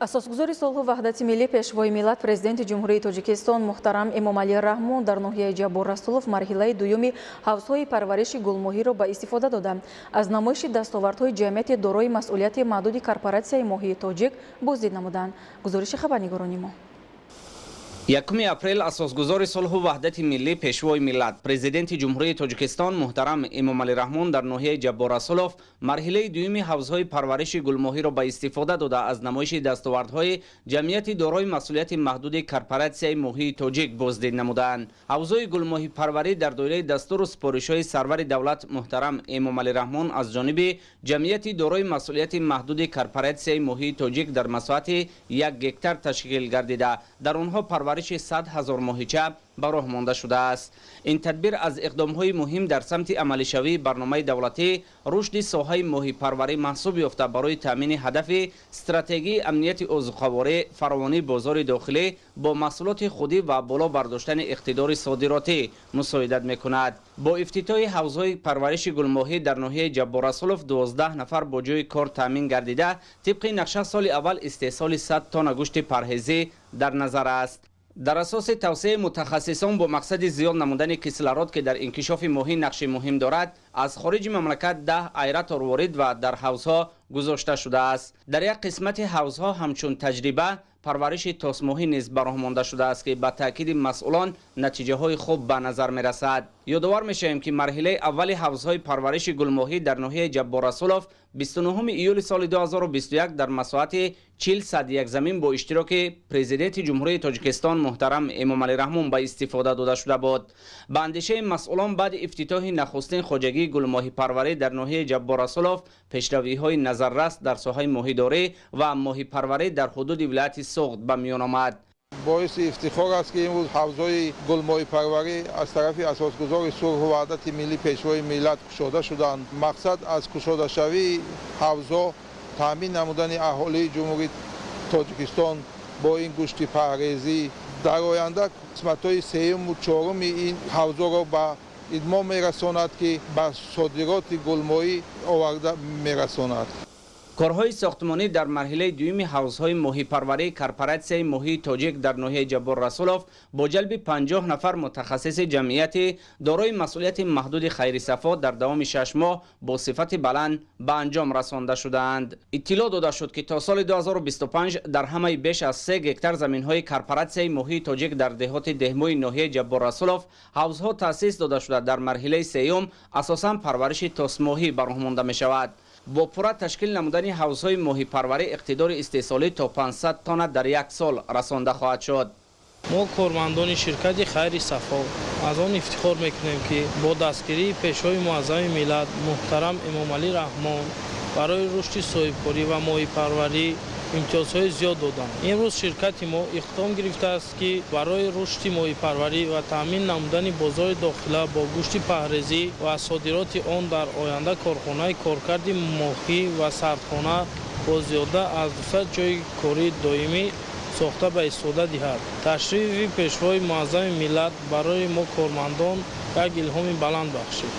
اساسگزار صلح و وحدت ملی پیشوای ملت پرزیدنت جمهوری تاجیکستان محترم امامعلی رحمان در ناحیه جبار رسولов مرحله دوم حوزهای پرورش گلماهی را به استفاده داده از نمایش دستاوردهای جمعیت دارای مسئولیت محدود کارپوراسیای ماهی تاجیک بازدید نمودند. گزارش خبرنگاران ما. 1 اپریل اساسگزار صلح و وحدت ملی پیشوای ملت پرزیدنت جمهوری تاجیکستان محترم امامعلی رحمان در ناحیه جبار رسولов مرحله دوم حوزهای پرورش گلماهی را به استفاده داده از نمایش دستاوردهای جمعیت دارای مسئولیت محدود کارپوراسیای ماهی تاجیک بازدید نمودند. حوزهای گلماهی پروری در دایره دستور و سپارش‌های سرور دولت محترم امامعلی رحمان از جانب جمعیت دارای مسئولیت محدود کارپوراسیای ماهی تاجیک در مساحت 1 هکتار تشکیل گردیده در آنها پرورش 100,000 ماهیچه به راه مانده شده است. این تدبیر از اقدام‌های مهم در سمت عملی شوی برنامه دولتی رشد ساحه ماهی پروری محسوب یافته برای تامین هدف استراتژی امنیت عضوخواری فراوانی بازار داخلی با محصولات خودی و بالا برداشتن اقتدار صادراتی مساعدت می‌کند. با افتتاح حوزهای پرورش گلماهی در ناحیه جبار رسولov 12 نفر با جای کار تامین گردیده طبق نقشه سال اول استحصال 100 تن گوشت پرهیزی در نظر است. در اساس توسعه متخصصان با مقصد زیاد نمودن کسلرات که در انکشاف ماهی نقش مهم دارد از خارج مملکت 10 ایرت وارد و در حوزها گذاشته شده است. در یک قسمت حوزها همچون تجربه پرورش تاس ماهی نیز به راه مانده شده است که با تاکید مسئولان نتیجه های خوب به نظر می رسد. یادآور میشیم که مرحله اول حوزهای پرورش گلماهی در ناحیه جبار رسولov 29 ایول سال 2021 در مساحت 40 صد زمین با اشتراک پرزیدنت جمهوری تاجیکستان محترم امامعلی رحمان به استفاده داده شده بود. به اندیشه مسئولان بعد افتتاح نخستین خواجگی گلماهی پروری در ناحیه جبار رسولov پیشروی‌های نظررس در ساحه ماهیداری و ماهی پروری در حدود ولایت سوخت به میان آمد. باعث افتخار است که امروز حوزهای گلماهی پروری از طرف اساسگزار صلح و وحدت ملی پیشوای ملت گشوده شدند. مقصد از گشوده شوی حوزها تامین نمودن اهالی جمهوری تاجیکستان با این گوشت پرهیزی در آینده قسمت‌های سوم و چهارم این حوزه را به ادامه می‌رساند که به صادرات گلماهی آورده می‌رساند. کارهای ساختمانی در مرحله دوم حوزهای ماهی پروری کارپوراسیای ماهی تاجیک در ناحیه جبار رسولov با جلب 50 نفر متخصص جمعیت دارای مسئولیت محدود خیرصفا در دوام 6 ماه با صفت بلند به انجام رسانده شدند. اطلاع داده شد که تا سال 2025 در همه بیش از 3 هکتار زمین‌های کارپوراسیای ماهی تاجیک در دهات دهموی ناحیه جبار رسولov حوزها تأسیس داده شده در مرحله سوم اساساً پرورش تاس ماهی به راه مانده می‌شود. با پورا تشکیل نمودن حوزهای ماهی پروری اقتدار استحصالی تا 500 تن در یک سال رسانده خواهد شد. мо кормандони ширкати хайри сафо аз он ифтихор мекунем ки бо дастгирии пешвои муаззами миллат муҳтарам эмомалӣ раҳмон барои рушди соҳибкорӣ ва моҳипарварӣ имтиёзҳои зиёд доданд. имрӯз ширкати мо иқтидом гирифтааст ки барои рушди моҳипарварӣ ва таъмин намудани бозори дохила бо гӯшти паҳрезӣ ва содироти он дар оянда корхонаи коркарди моҳӣ ва сардхона бо зиёда аз 200 ҷойи кори доимӣ сохта ба истифода диҳад. ташрифи пешвои муаззами миллат барои мо кормандон як илҳоми баланд бахшид.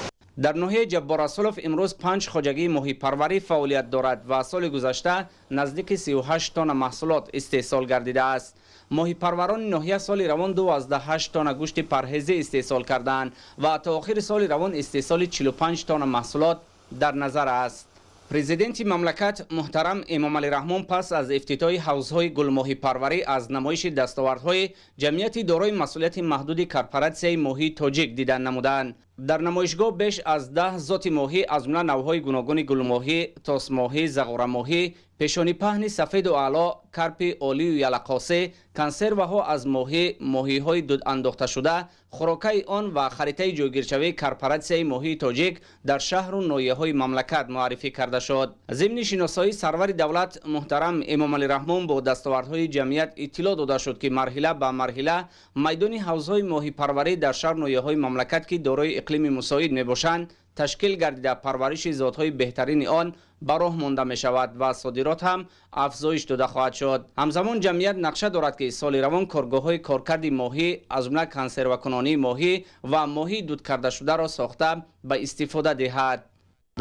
дар ноҳияи ҷаббор расулов имрӯз 5 хоҷагии моҳипарварӣ фаъолият дорад ва соли гузашта наздики 38 тонна маҳсулот истеҳсол гардидааст. моҳипарварони ноҳия соли равон 28 тонна гӯшти парҳезӣ истеҳсол карданд ва то охири соли равон истеҳсоли 45 тонна маҳсулот дар назар аст. президенти мамлакат муҳтарам эмомалӣ раҳмон пас аз ифтитоҳи ҳавзҳои гулмоҳипарварӣ аз намоиши дастовардҳои ҷамъияти дорои масъулияти маҳдуди корпоратсияи моҳии тоҷик дидан намуданд. дар намоишгоҳ беш аз 10 зоти моҳӣ аз ҷумла навъҳои гуногуни гулмоҳӣ, тосмоҳӣ, зағорамоҳӣ, пешонипаҳни сафеду аъло, карпи олию ялақосе, консерваҳо аз моҳӣ, моҳиҳои дудандохташуда, хӯрокаи он ва харитаи ҷойгиршавии корпоратсияи моҳии тоҷик дар шаҳру ноҳияҳои мамлакат муаррифӣ карда шуд. зимни шиносоии сарвари давлат муҳтарам эмомалӣ раҳмон бо дастовардҳои ҷамъият иттилоъ дода шуд ки марҳила ба марҳила майдони ҳавзҳои моҳипарварӣ дар шаҳру ноҳияҳои мамлакат ки дорои иқлими мусоид мебошанд ташкил гардида парвариши зотҳои беҳтарини он ба роҳ монда мешавад ва содирот ҳам афзоиш дода хоҳад шуд. ҳамзамон ҷамъият нақша дорад ки соли равон коргоҳҳои коркарди моҳӣ аз ҷумла консервакунонии моҳӣ ва моҳии дудкардашударо сохта ба истифода диҳад.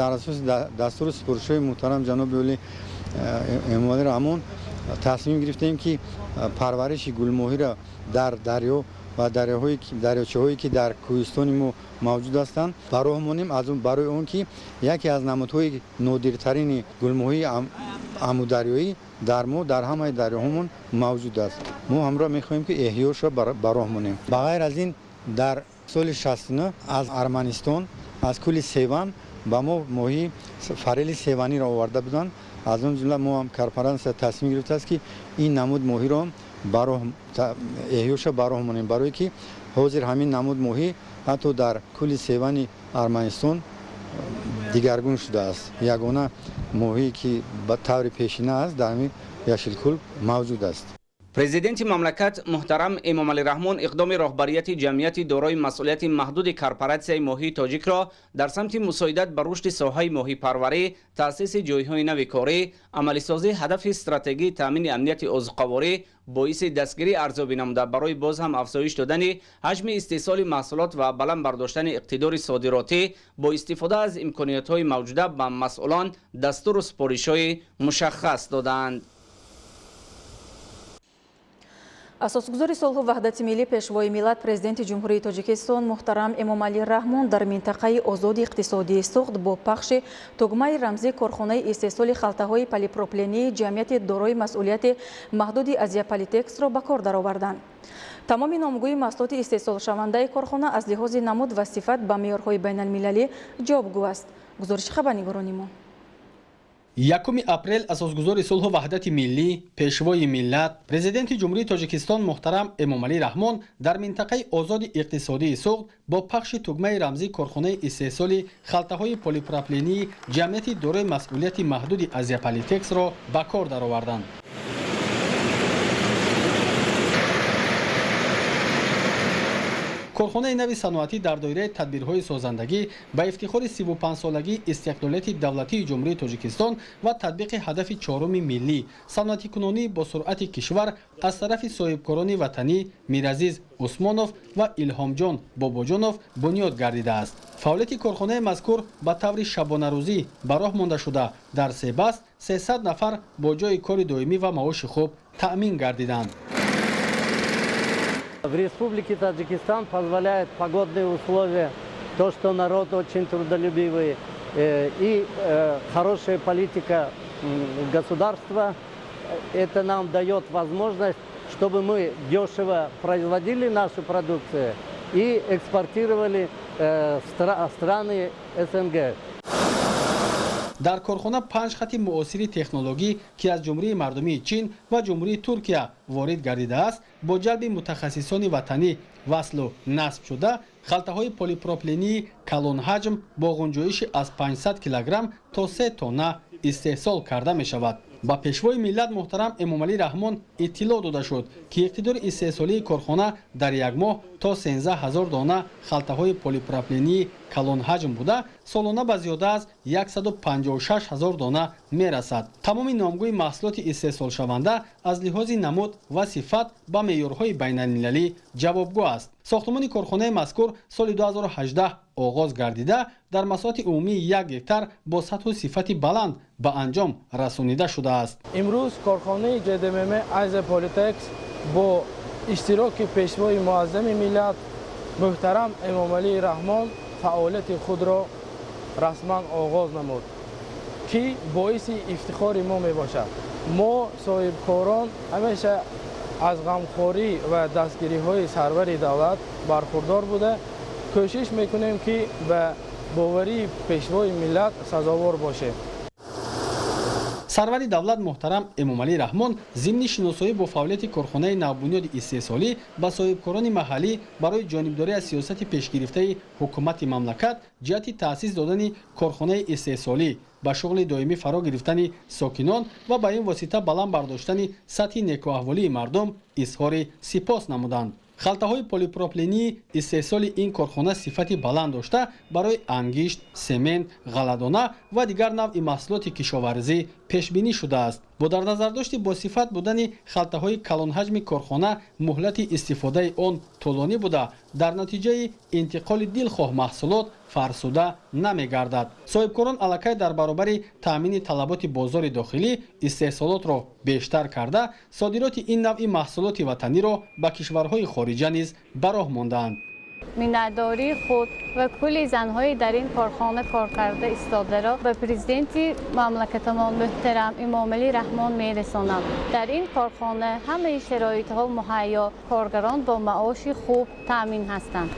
дар асоси дастури супоришҳои муҳтарам ҷаноби оли эмомалӣ раҳмон тасмим гирифтем ки парвариши гулмоҳиро дар дарё ва дарёчаҳое ки дар кӯҳистони мо мавҷуд ҳастанд ба роҳ монем барои он ки яке аз намудҳои нодиртарини гулмоҳии амударёӣ дар мо дар ҳамаи дарёҳомон мавҷуд аст. мо ҳамроҳ мехоҳем ки эҳёшро ба роҳ монем. ба ғайр аз ин дар соли 69 аз Арманистон аз кӯли Севан ба мо моҳӣ форели севаниро оварда буданд. аз он ҷумла мо ҳам корпоратсия тасмим гирифтааст ки ин намуд моҳиро эҳёша ба роҳ монем барое ки ҳозир ҳамин намуд моҳӣ ҳатто дар кӯли Севани Арманистон дигаргун шудааст. ягона моҳие ки ба таври пешина аст дар ҳамин яшилкӯл мавҷуд аст. президенти мамлакат муҳтарам эмомалӣ раҳмон иқдоми роҳбарияти ҷамъияти дорои масъулияти маҳдуди корпоратсияи моҳии тоҷикро дар самти мусоидат ба рушди соҳаи моҳипарварӣ, таъсиси ҷойҳои нави корӣ, амалисозии ҳадафи стратегии таъмини амнияти озуқаворӣ боиси дастгирӣ арзёбӣ намуда барои боз ҳам афзоиш додани ҳаҷми истеҳсоли маҳсулот ва баланд бардоштани иқтидори содиротӣ бо истифода аз имкониятҳои мавҷуда ба масъулон дастуру супоришҳои мушаххас доданд. асосгузори сулҳу ваҳдати миллӣ пешвои миллат президенти ҷумҳурии тоҷикистон муҳтарам эмомалӣ раҳмон дар минтақаи озоди иқтисодии суғд бо пахши тугмаи рамзии корхонаи истеҳсоли халтаҳои полипроплении ҷамъияти дорои масъулияти маҳдуди азияполитексро ба кор дароварданд. тамоми номгӯи маҳсулоти истеҳсолшавандаи корхона аз лиҳози намуд ва сифат ба меъёрҳои байналмилалӣ ҷавобгӯ аст. гузориши хабарнигорони мо. 1 апрел асосгузори сулҳу ваҳдати миллӣ пешвои миллат президенти ҷумҳурии тоҷикистон муҳтарам эмомалӣ раҳмон дар минтақаи озоди иқтисодии суғд бо пахши тугмаи рамзии корхонаи истеҳсоли халтаҳои полипроплении ҷамъияти дорои масъулияти маҳдуди азияполитексро ба кор дароварданд. корхонаи нави саноатӣ дар доираи тадбирҳои созандагӣ ба ифтихори 35-солагии истиқлолияти давлатии ҷумҳурии тоҷикистон ва татбиқи ҳадафи 4-уми миллӣ саноатикунонӣ бо суръати кишвар аз тарафи соҳибкорони ватанӣ Миразиз Усмонов ва Илҳомҷон Бобоҷонов бунёд гардидааст. фаъолияти корхонаи мазкур ба таври шабонарӯзӣ ба роҳ монда шуда дар себаст 300 нафар бо ҷои кори доимӣ ва маоши хуб таъмин гардиданд. В Республике Таджикистан позволяет погодные условия, то, что народ очень трудолюбивый и хорошая политика государства, это нам дает возможность, чтобы мы дешево производили нашу продукцию и экспортировали страны СНГ. дар корхона 5 хати муосири технологӣ ки аз ҷумҳурии мардумии чин ва ҷумҳурии туркия ворид гардидааст бо ҷалби мутахассисони ватанӣ васлу насб шуда халтаҳои полипропилении калонҳаҷм бо ғунҷоиши аз 500 килограмм то 3 тонна истеҳсол карда мешавад. ба пешвои миллат муҳтарам Эмомалӣ Раҳмон иттилоъ дода шуд ки иқтидори истеҳсолии корхона дар як моҳ то 13 000 дона халтаҳои полипропилении калонҳаҷм буда солона ба зиёда аз 156 000 дона мерасад. тамоми номгӯи маҳсулоти истеҳсолшаванда аз лиҳози намуд ва сифат ба меъёрҳои байналмилалӣ ҷавобгӯ аст. сохтмони корхонаи мазкур соли 2018 оғоз гардида дар масоҳати умумии 1 гектар бо сатҳу сифати баланд ба анҷом расонида шудааст. имрӯз корхонаи ҷдмм Азия Политекс бо иштироки пешвои муаззами миллат муҳтарам Эмомалӣ Раҳмон фаъолияти худро расман оғоз намуд ки боиси ифтихори мо мебошад. мо соҳибкорон ҳамеша аз ғамхорӣ ва дастгириҳои сарвари давлат бархурдор буда кӯшиш мекунем ки ба боварии пешвои миллат сазовор бошем. сарвари давлат муҳтарам Эмомалӣ Раҳмон зимни шиносоӣ бо фаъолияти корхонаи навбунёди истеҳсолӣ ба соҳибкорони маҳаллӣ барои ҷонибдорӣ аз сиёсати пешгирифтаи ҳукумати мамлакат ҷиҳати таъсис додани корхонаи истеҳсолӣ ба шуғли доимӣ фаро гирифтани сокинон ва ба ин восита баланд бардоштани сатҳи некуаҳволии мардум изҳори сипос намуданд. халтаҳои полипропилении истеҳсоли ин корхона сифати баланд дошта барои ангишт, семент, ғалладона ва дигар навъи маҳсулоти кишоварзӣ пешбинӣ шудааст. бо дар назардошти босифат будани халтаҳои калонҳаҷми корхона муҳлати истифодаи он тӯлонӣ буда дар натиҷаи интиқоли дилхоҳ маҳсулот фарсуда намегардад. соҳибкорон аллакай дар баробари таъмини талаботи бозори дохилӣ истеҳсолотро бештар карда содироти ин навъи маҳсулоти ватаниро ба кишварҳои хориҷа низ ба роҳ мондаанд. миннатдории худ ва кулли занҳои дар ин корхона коркарда истодаро ба президенти мамлакатамон муҳтарам Эмомалӣ Раҳмон мерасонам. дар ин корхона ҳамаи шароитҳо муҳайё, коргарон бо маоши хуб таъмин ҳастанд.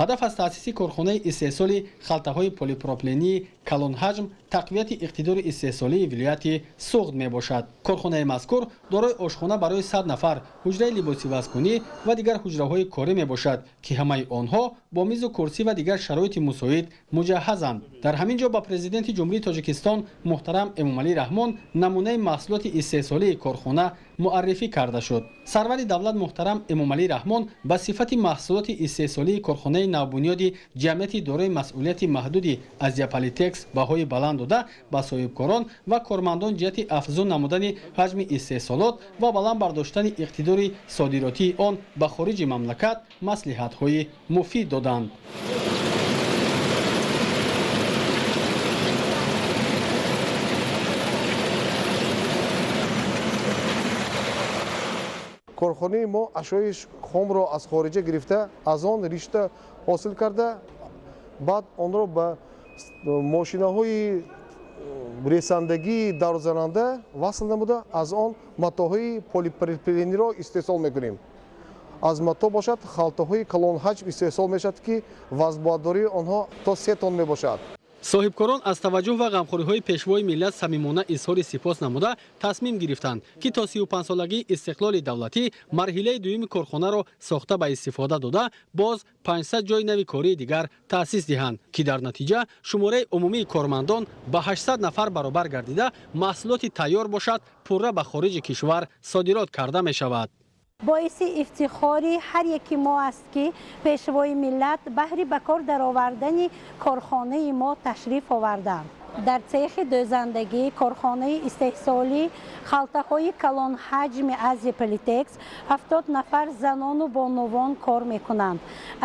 ҳадаф аз таъсиси корхонаи истеҳсоли халтаҳои полипропилении калонҳаҷм тақвияти иқтидори истеҳсолии вилояти суғд мебошад. корхонаи мазкур дорои ошхона барои 100 нафар, ҳуҷраи либосивазкунӣ ва дигар ҳуҷраҳои корӣ мебошад ки ҳамаи онҳо бо мизу курсӣ ва дигар шароити мусоид муҷаҳҳазанд. дар ҳамин ҷо ба президенти ҷумҳурии Тоҷикистон муҳтарам Эмомалӣ Раҳмон намунаи маҳсулоти истеҳсолии корхона муаррифӣ карда шуд. сарвари давлат муҳтарам Эмомалӣ Раҳмон ба сифати маҳсулоти истеҳсолии корхонаи навбунёди ҷамъияти дорои масъулияти маҳдуди Азия Политекс баҳои баланд дода ба соҳибкорон ва кормандон ҷиҳати афзун намудани ҳаҷми истеҳсолот ва баланд бардоштани иқтидори содиротии он ба хориҷи мамлакат маслиҳатҳои муфид доданд. корхонаи мо ашёи хомро аз хориҷа гирифта аз он ришта ҳосил карда баъд онро ба мошинаҳои ресандагии дарозананда васл намуда аз он матоъҳои полипропилениро истеҳсол мекунем. аз матоъ бошад халтаҳои калонҳаҷм истеҳсол мешавад ки вазнбардории онҳо то 3 тонн мебошад. соҳибкорон аз таваҷҷӯҳ ва ғамхориҳои пешвои миллат самимона изҳори сипос намуда тасмим гирифтанд ки то 35-солагии истиқлоли давлатӣ марҳилаи дуюми корхонаро сохта ба истифода дода боз 500 ҷойи нави кории дигар таъсис диҳанд ки дар натиҷа шумораи умумии кормандон ба 800 нафар баробар гардида маҳсулоти тайёр бошад пурра ба хориҷи кишвар содирот карда мешавад. боиси ифтихори ҳар яки мо аст ки пешвои миллат баҳри ба кор даровардани корхонаи мо ташриф оварданд. дар цехи дӯзандагӣ корхонаи истеҳсолӣ халтаҳои калонҳаҷми Азия Политекс 70 нафар занону бонувон кор мекунанд.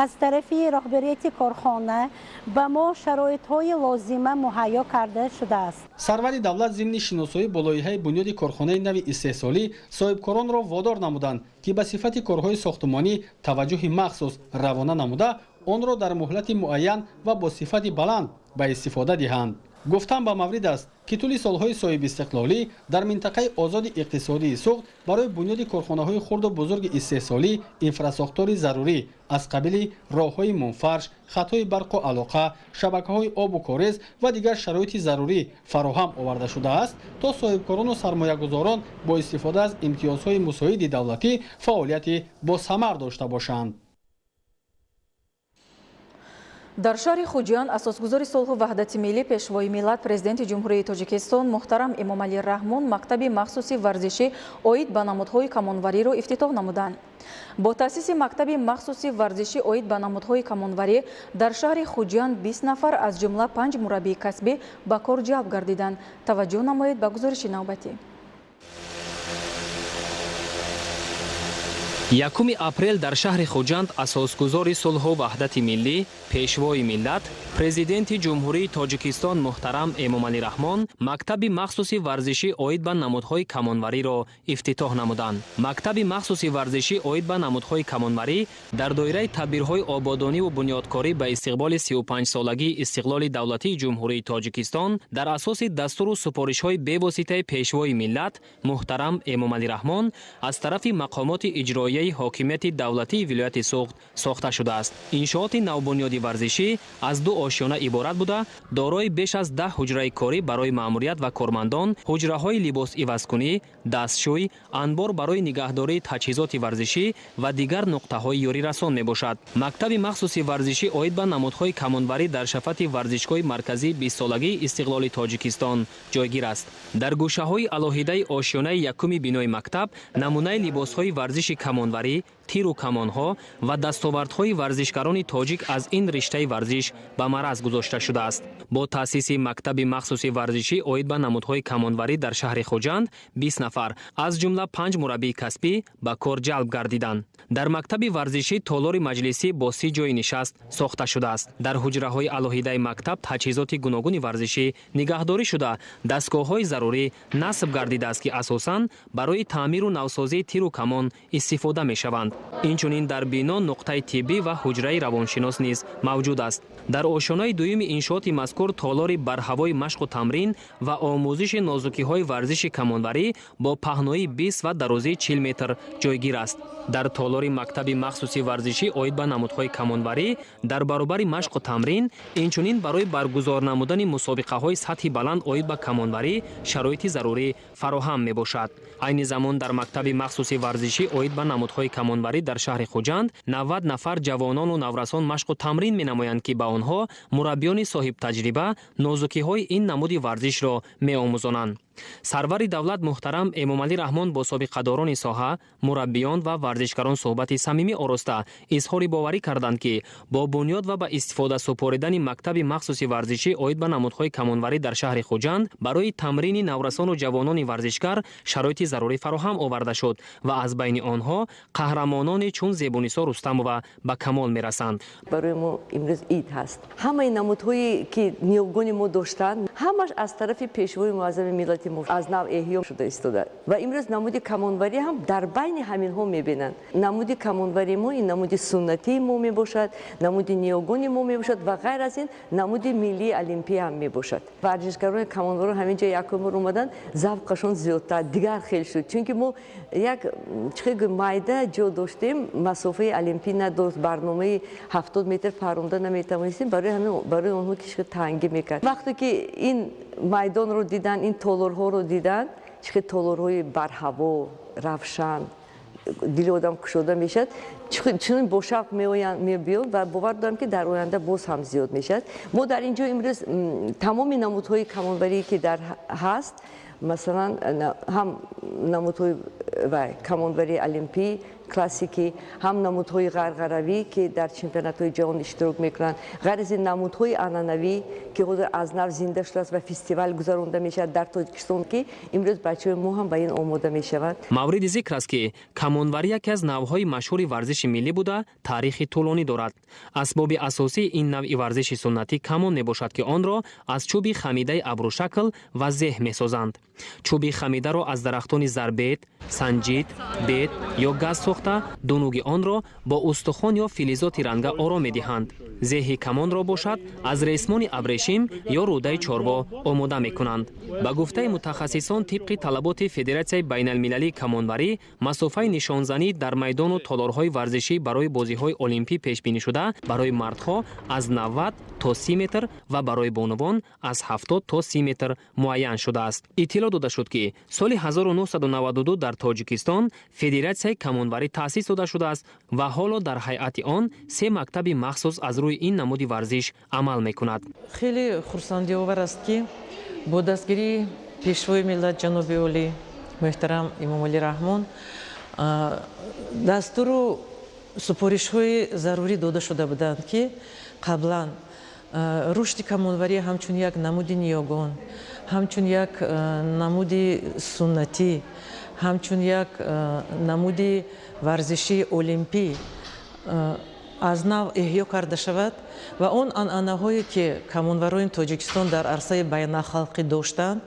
аз тарафи роҳбарияти корхона ба мо шароитҳои лозима муҳайё карда шудааст. сарвари давлат зимни шиносоӣ бо лоиҳаи бунёди корхонаи нави истеҳсолӣ соҳибкоронро водор намуданд ки ба сифати корҳои сохтумонӣ таваҷҷӯҳи махсус равона намуда онро дар муҳлати муайян ва бо сифати баланд ба истифода диҳанд. гуфтан ба маврид аст ки тӯли солҳои соҳиби истиқлолӣ дар минтақаи озоди иқтисодии суғд барои бунёди корхонаҳои хурду бузурги истеҳсолӣ инфраструктураи зарурӣ аз қабили роҳҳои мунфарш, хатҳои барқу алоқа, шабакаҳои обу корез ва дигар шароити зарурӣ фароҳам оварда шудааст то соҳибкорону сармоягузорон бо истифода аз имтиёзҳои мусоиди давлатӣ фаъолияти босамар дошта бошанд. дар шаҳри хуҷанд асосгузори сулҳу ваҳдати миллӣ пешвои миллат президенти ҷумҳурии тоҷикистон муҳтарам эмомалӣ раҳмон мактаби махсуси варзишӣ оид ба намудҳои камонвариро ифтитоҳ намуданд. бо таъсиси мактаби махсуси варзишӣ оид ба намудҳои камонварӣ дар шаҳри хуҷанд 20 нафар аз ҷумла 5 мураббии касбӣ ба кор ҷалб гардиданд. таваҷҷӯҳ намоед ба гузориши навбатӣ. 1 апрел дар шаҳри хуҷанд асосгузори сулҳу ваҳдати миллӣ пешвои миллат президенти ҷумҳурии тоҷикистон муҳтарам эмомалӣ раҳмон мактаби махсуси варзишӣ оид ба намудҳои камонвариро ифтитоҳ намуданд. мактаби махсуси варзишӣ оид ба намудҳои камонварӣ дар доираи тадбирҳои ободониву бунёдкорӣ ба истиқболи 35-солагии истиқлоли давлатии ҷумҳурии тоҷикистон дар асоси дастуру супоришҳои бевоситаи пешвои миллат муҳтарам эмомалӣ раҳмон аз тарафи мақомоти иҷроияи ҳокимияти давлатии вилояти суғд сохта шудааст. иншооти навбунёди варзишӣ аз 2 ошёна иборат буда дорои беш аз 10 ҳуҷраи корӣ барои маъмурият ва кормандон, ҳуҷраҳои либосивазкунӣ, дастшӯй, анбор барои нигаҳдории таҷҳизоти варзишӣ ва дигар нуқтаҳои ёрирасон мебошад. мактаби махсуси варзишӣ оид ба намудҳои камонварӣ дар шафати варзишгоҳи марказии 20-солагии истиқлоли тоҷикистон ҷойгир аст. дар гӯшаҳои алоҳидаи ошёнаи якуми бинои мактаб намунаи либосҳои варзиши камонварӣ, тиру камонҳо ва дастовардҳои варзишгарони тоҷик аз ин риштаи варзиш ба мараз гузошта шудааст. бо таъсиси мактаби махсуси варзишӣ оид ба намудҳои камонварӣ дар шаҳри хуҷанд 20 нафар аз ҷумла 5 мураббии касбӣ ба кор ҷалб гардиданд. дар мактаби варзишӣ толори маҷлисӣ бо 30 ҷои нишаст сохта шудааст. дар ҳуҷраҳои алоҳидаи мактаб таҷҳизоти гуногуни варзишӣ нигаҳдорӣ шуда дастгоҳҳои зарурӣ насб гардидааст ки асосан барои таъмиру навсозии тиру камон истифода мешаванд. инчунин дар бино нуқтаи тиббӣ ва ҳуҷраи равоншинос низ мавҷуд аст. дар ошонаи дуюми иншооти мазкур толори барҳавои машқу тамрин ва омӯзиши нозукиҳои варзиши камонварӣ бо паҳнои 20 ва дарозии 40 метр ҷойгир аст. дар толори мактаби махсуси варзишӣ оид ба намудҳои камонварӣ дар баробари машқу тамрин инчунин барои баргузор намудани мусобиқаҳои сатҳи баланд оид ба камонварӣ шароити зарурӣ фароҳам мебошад. айни замон дар мактаби махсуси варзишӣ оид ба намудҳои камонварӣ дар шаҳри хуҷанд 90 нафар ҷавонону наврасон машқу тамрин менамоянд ки ба онҳо мураббиёни соҳибтаҷриба нозукиҳои ин намуди варзишро меомӯзонанд. сарвари давлат муҳтарам эмомалӣ раҳмон бо собиқадорони соҳа, мураббиён ва варзишгарон суҳбати самимӣ ороста изҳори боварӣ карданд ки бо бунёд ва ба истифода супоридани мактаби махсуси варзишӣ оид ба намудҳои камонварӣ дар шаҳри хуҷанд барои тамрини наврасону ҷавонони варзишгар шароити зарурӣ фароҳам оварда шуд ва аз байни онҳо қаҳрамононе чун Зебуниса Рустамова ба камол мерасанд. барои мо имрӯз ид ҳаст. ҳамаи намудҳое ки ниёбгони мо доштанд ҳамаш аз тарафи пешвои муаззами миллати аз нав эҳё шуда истода ва имрӯз намуди камонварӣ ҳам дар байни ҳаминҳо мебинанд. намуди камонвари мо ин намуди суннатии мо мебошад, намуди ниёбгони мо мебошад ва ғайр аз ин намуди миллии олимпия ҳам мебошад. варзишгарони камонваро ҳамин ҷо якум бор омаданд, завқашон зиёдтар дигар хел шуд, чунки мо як чихе майда ҷо доштем, масофаи олимпӣ надост, барномаи 70 метр паронда наметавонистем, барои онҳо ки тангӣ мекард. вақте ки ин майдонро дидан, ин толорҳоро дидан, чихе толорҳои барҳаво, равшан, дили одам кушода мешад, чунин бо шавқ мебиёд ва бовар дорам ки дар оянда боз ҳам зиёд мешад. мо дар ин ҷо имрӯз тамоми намудҳои камонварӣ ки дар ҳаст, масалан ҳам намудҳои камонвари олимпӣ классикӣ, ҳам намудҳои ғарғаравӣ ки дар чемпионатҳои ҷаҳон иштирок мекунанд, ғайр аз ин намудҳои анъанавӣ ки ҳозир аз нав зинда шудааст ва фестивал гузаронда мешавад дар Тоҷикистон ки имрӯз бачаҳои мо ҳам ба ин омода мешаванд. мавриди зикр аст ки камонварӣ яке аз навъҳои машҳури варзиши миллӣ буда таърихи тӯлонӣ дорад. асбоби асосии ин навъи варзиши суннатӣ камон мебошад ки онро аз чӯби хамидаи абрушакл ва зеҳ месозанд. чӯби хамидаро аз дарахтони зарбет, санҷид, бет ё газсӯх ساخته دونوگی آن را با استخوان یا فلزات رنگه آرام می‌دهند. زه کمان را باشد از ریسمان ابریشم یا روده چاروا آماده می‌کنند. با گفته متخصصان طبق طلبات فدراسیون بین المللی کمانوری، مسافه نشانزنی در میدان و تالارهای ورزشی برای بازی‌های المپی پیش بینی شده برای مردها از 90 تا 30 متر و برای بانوان از 70 تا 30 متر معین شده است. اطلاع داده شد که سال 1992 در تاجیکستان فدراسیون کمانوری تأسیس داده شده است و حالا در هیئت آن 3 مکتب مخصوص از روی این نمود ورزش عمل می‌کند. خیلی خرسندآور است که با دستگیری پیشوای ملت جناب عالی محترم امام علی رحمان دستور و سپارش‌های ضروری داده شده بودند که قبلا رشد کمانوری همچون یک نمود نیاگان، همچون یک نمود سنتی، همچون یک نمود ورزشی المپی از نو احیا کرده شود و آن عنعنه‌هایی که کمانوران تاجیکستان در عرصه بین‌الخلقی داشتند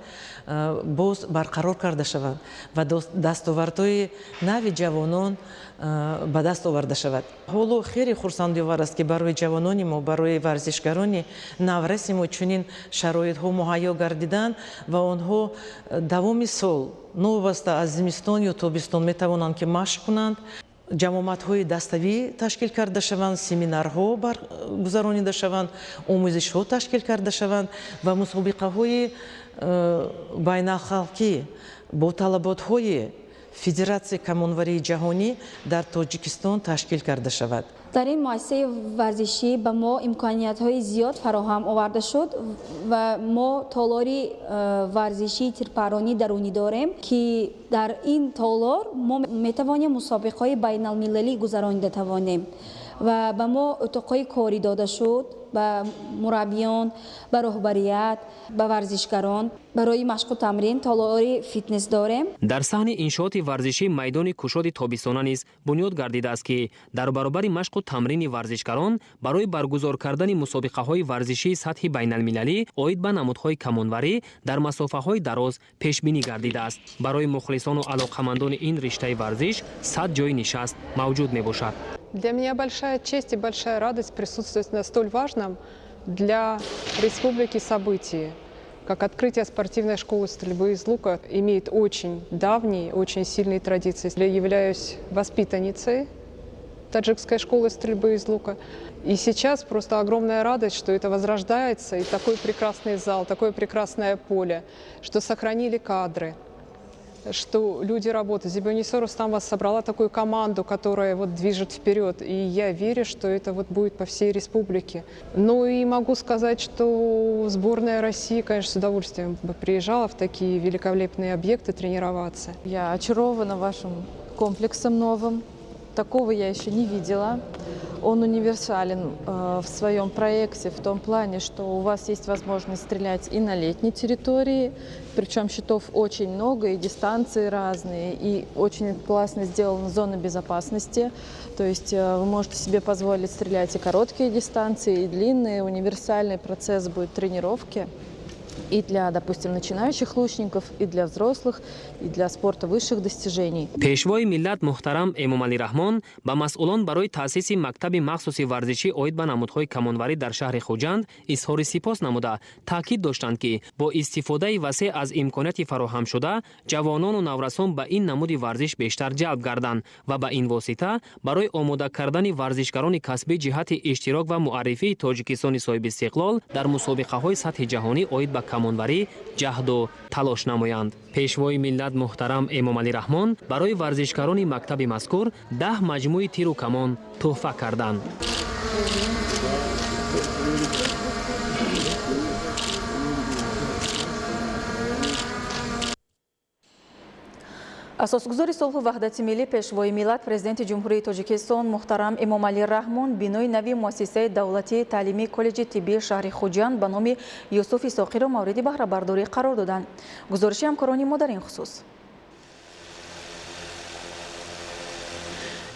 باز برقرار کرده شود و دستاوردهای نو جوانان به دست آورده شود. حالا خیلی خرسندآور است که برای جوانان ما، برای ورزشکاران نورس ما چنین شرایط‌ها مهیا گردیدند و آنها دوام سال نوبسته از زمستان یا تابستان می‌توانند که مشق کنند. جماعت‌های دستاوی تشکیل کرده شوند، سمینارها برگزارانیده شوند، آموزش‌ها تشکیل کرده شوند و مسابقه‌های بین‌الخلقی با طلبات‌های فدراسیون کمانوری جهانی در تاجیکستان تشکیل کرده شود. در این مؤسسه ورزشی به ما امکانیت‌های زیاد فراهم آورده شد و ما تالار ورزشی تیرپرانی درونی داریم که در این تالار ما می‌توانیم مسابقه‌های بین‌المللی گذرانیده توانیم و به ما اتاق‌های کاری داده شد به مربیان، به رهبریت، به ورزشکاران برای مشق و تمرین تالار فیتنس داریم. در صحن انشاءات ورزشی میدان کشاد تابستانه نیز بنیاد گردیده است که در برابر مشق و تمرین ورزشکاران برای برگزار کردن مسابقه‌های ورزشی سطح بین‌المللی عاید به نمودهای کمانوری در مسافه‌های دراز پیش بینی گردیده است. برای مخلصان و علاقه‌مندان این رشته ورزش 100 جای نشست موجود میباشد. Для меня большая честь и большая радость присутствовать на столь важном для республики событии, как открытие спортивной школы стрельбы из лука. Имеет очень давние, очень сильные традиции. Я являюсь воспитанницей таджикской школы стрельбы из лука. И сейчас просто огромная радость, что это возрождается, и такой прекрасный зал, такое прекрасное поле, что сохранили кадры, что люди работают. Зибионисо Рустам вас собрала такую команду, которая вот движет вперед. И я верю, что это вот будет по всей республике. Ну и могу сказать, что сборная России, конечно, с удовольствием бы приезжала в такие великолепные объекты тренироваться. Я очарована вашим комплексом новым. Такого я еще не видела. Он универсален в своем проекте в том плане, что у вас есть возможность стрелять и на летней территории, причем щитов очень много, и дистанции разные, и очень классно сделана зона безопасности. То есть вы можете себе позволить стрелять и короткие дистанции, и длинные. Универсальный процесс будет тренировки. И для, допустим, начинающих лучников, и для взрослых, и для спорта высших достижений. пешвои миллат муҳтарам Эмомалӣ Раҳмон ба масъулон барои таъсиси мактаби махсуси варзишӣ оид ба намудҳои камонварӣ дар шаҳри Хуҷанд изҳори сипос намуда таъкид доштанд ки бо истифодаи васеъ аз имконияти фароҳамшуда ҷавонону наврасон ба ин намуди варзиш бештар ҷалб гарданд ва ба ин восита барои омода кардани варзишгарони касбӣ ҷиҳати иштирок ва муаррифии Тоҷикистони соҳиби истиқлол дар мусобиқаҳои сатҳи ҷаҳонӣ оид ба камонварӣ ҷаҳду талош намоянд. пешвои миллат муҳтарам Эмомалӣ Раҳмон барои варзишгарони мактаби мазкур 10 маҷмӯи тиру камон тӯҳфа карданд. асосгузори сулҳу ваҳдати миллӣ пешвои миллат президенти ҷумҳурии Тоҷикистон муҳтарам Эмомалӣ Раҳмон бинои нави муассисаи давлатии таълимии коллеҷи тиббии шаҳри Хуҷанд ба номи Юсуфи Соқиро мавриди баҳрабардорӣ қарор доданд. гузориши ҳамкорони мо дар ин хусус.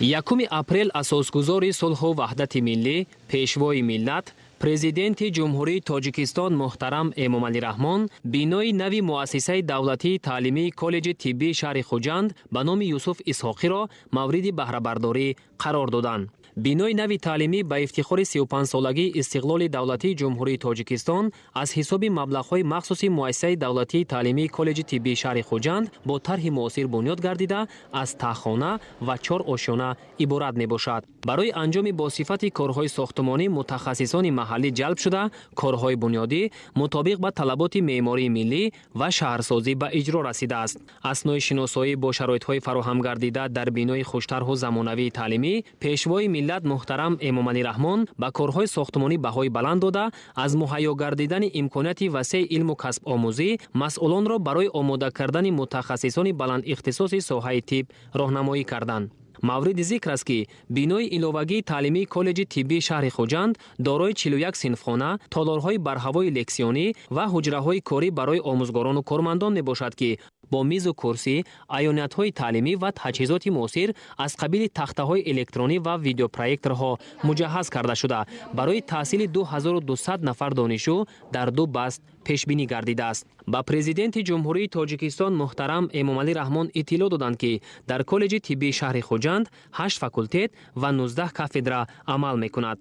1 апрел асосгузори сулҳу ваҳдати миллӣ пешвои миллат президенти ҷумҳурии тоҷикистон муҳтарам эмомалӣ раҳмон бинои нави муассисаи давлатии таълимии коллеҷи тиббии шаҳри Хуҷанд ба номи Юсуф Исҳоқиро мавриди баҳрабардорӣ қарор доданд. бинои нави таълимӣ ба ифтихори 35-солагии истиқлоли давлатии ҷумҳурии тоҷикистон аз ҳисоби маблағҳои махсуси муассисаи давлатии таълимии коллеҷи тиббии шаҳри Хуҷанд бо тарҳи муосир бунёд гардида аз таххона ва 4 ошёна иборат мебошад. барои анҷоми босифати корҳои сохтмонӣ мутахассисони маҳаллӣ ҷалб шуда корҳои бунёдӣ мутобиқ ба талаботи меъмории миллӣ ва шаҳрсозӣ ба иҷро расидааст. аснои шиносоӣ бо шароитҳои фароҳам гардида дар бинои хуштарҳу замонавии таълимӣ пешвои миллат муҳтарам эмомалӣ раҳмон ба корҳои сохтмонӣ баҳои баланд дода аз муҳайё гардидани имконияти васеъи илму касбомӯзӣ масъулонро барои омода кардани мутахассисони баландихтисоси соҳаи тиб роҳнамоӣ карданд. мавриди зикр аст ки бинои иловагии таълимии коллеҷи тиббии шаҳри Хуҷанд дорои 41 синфхона, толорҳои барҳавои лексионӣ ва ҳуҷраҳои корӣ барои омӯзгорону кормандон мебошад ки бо мизу курсӣ, аёниятҳои таълимӣ ва таҷҳизоти муосир аз қабили тахтаҳои электронӣ ва видеопроекторҳо муҷаҳҳаз карда шуда барои таҳсили 2200 нафар донишҷӯ дар 2 баст пешбинӣ гардидааст. ба президенти ҷумҳурии тоҷикистон муҳтарам эмомалӣ раҳмон иттилоъ доданд ки дар коллеҷи тиббии шаҳри Хуҷанд 8 факултет ва 19 кафедра амал мекунад.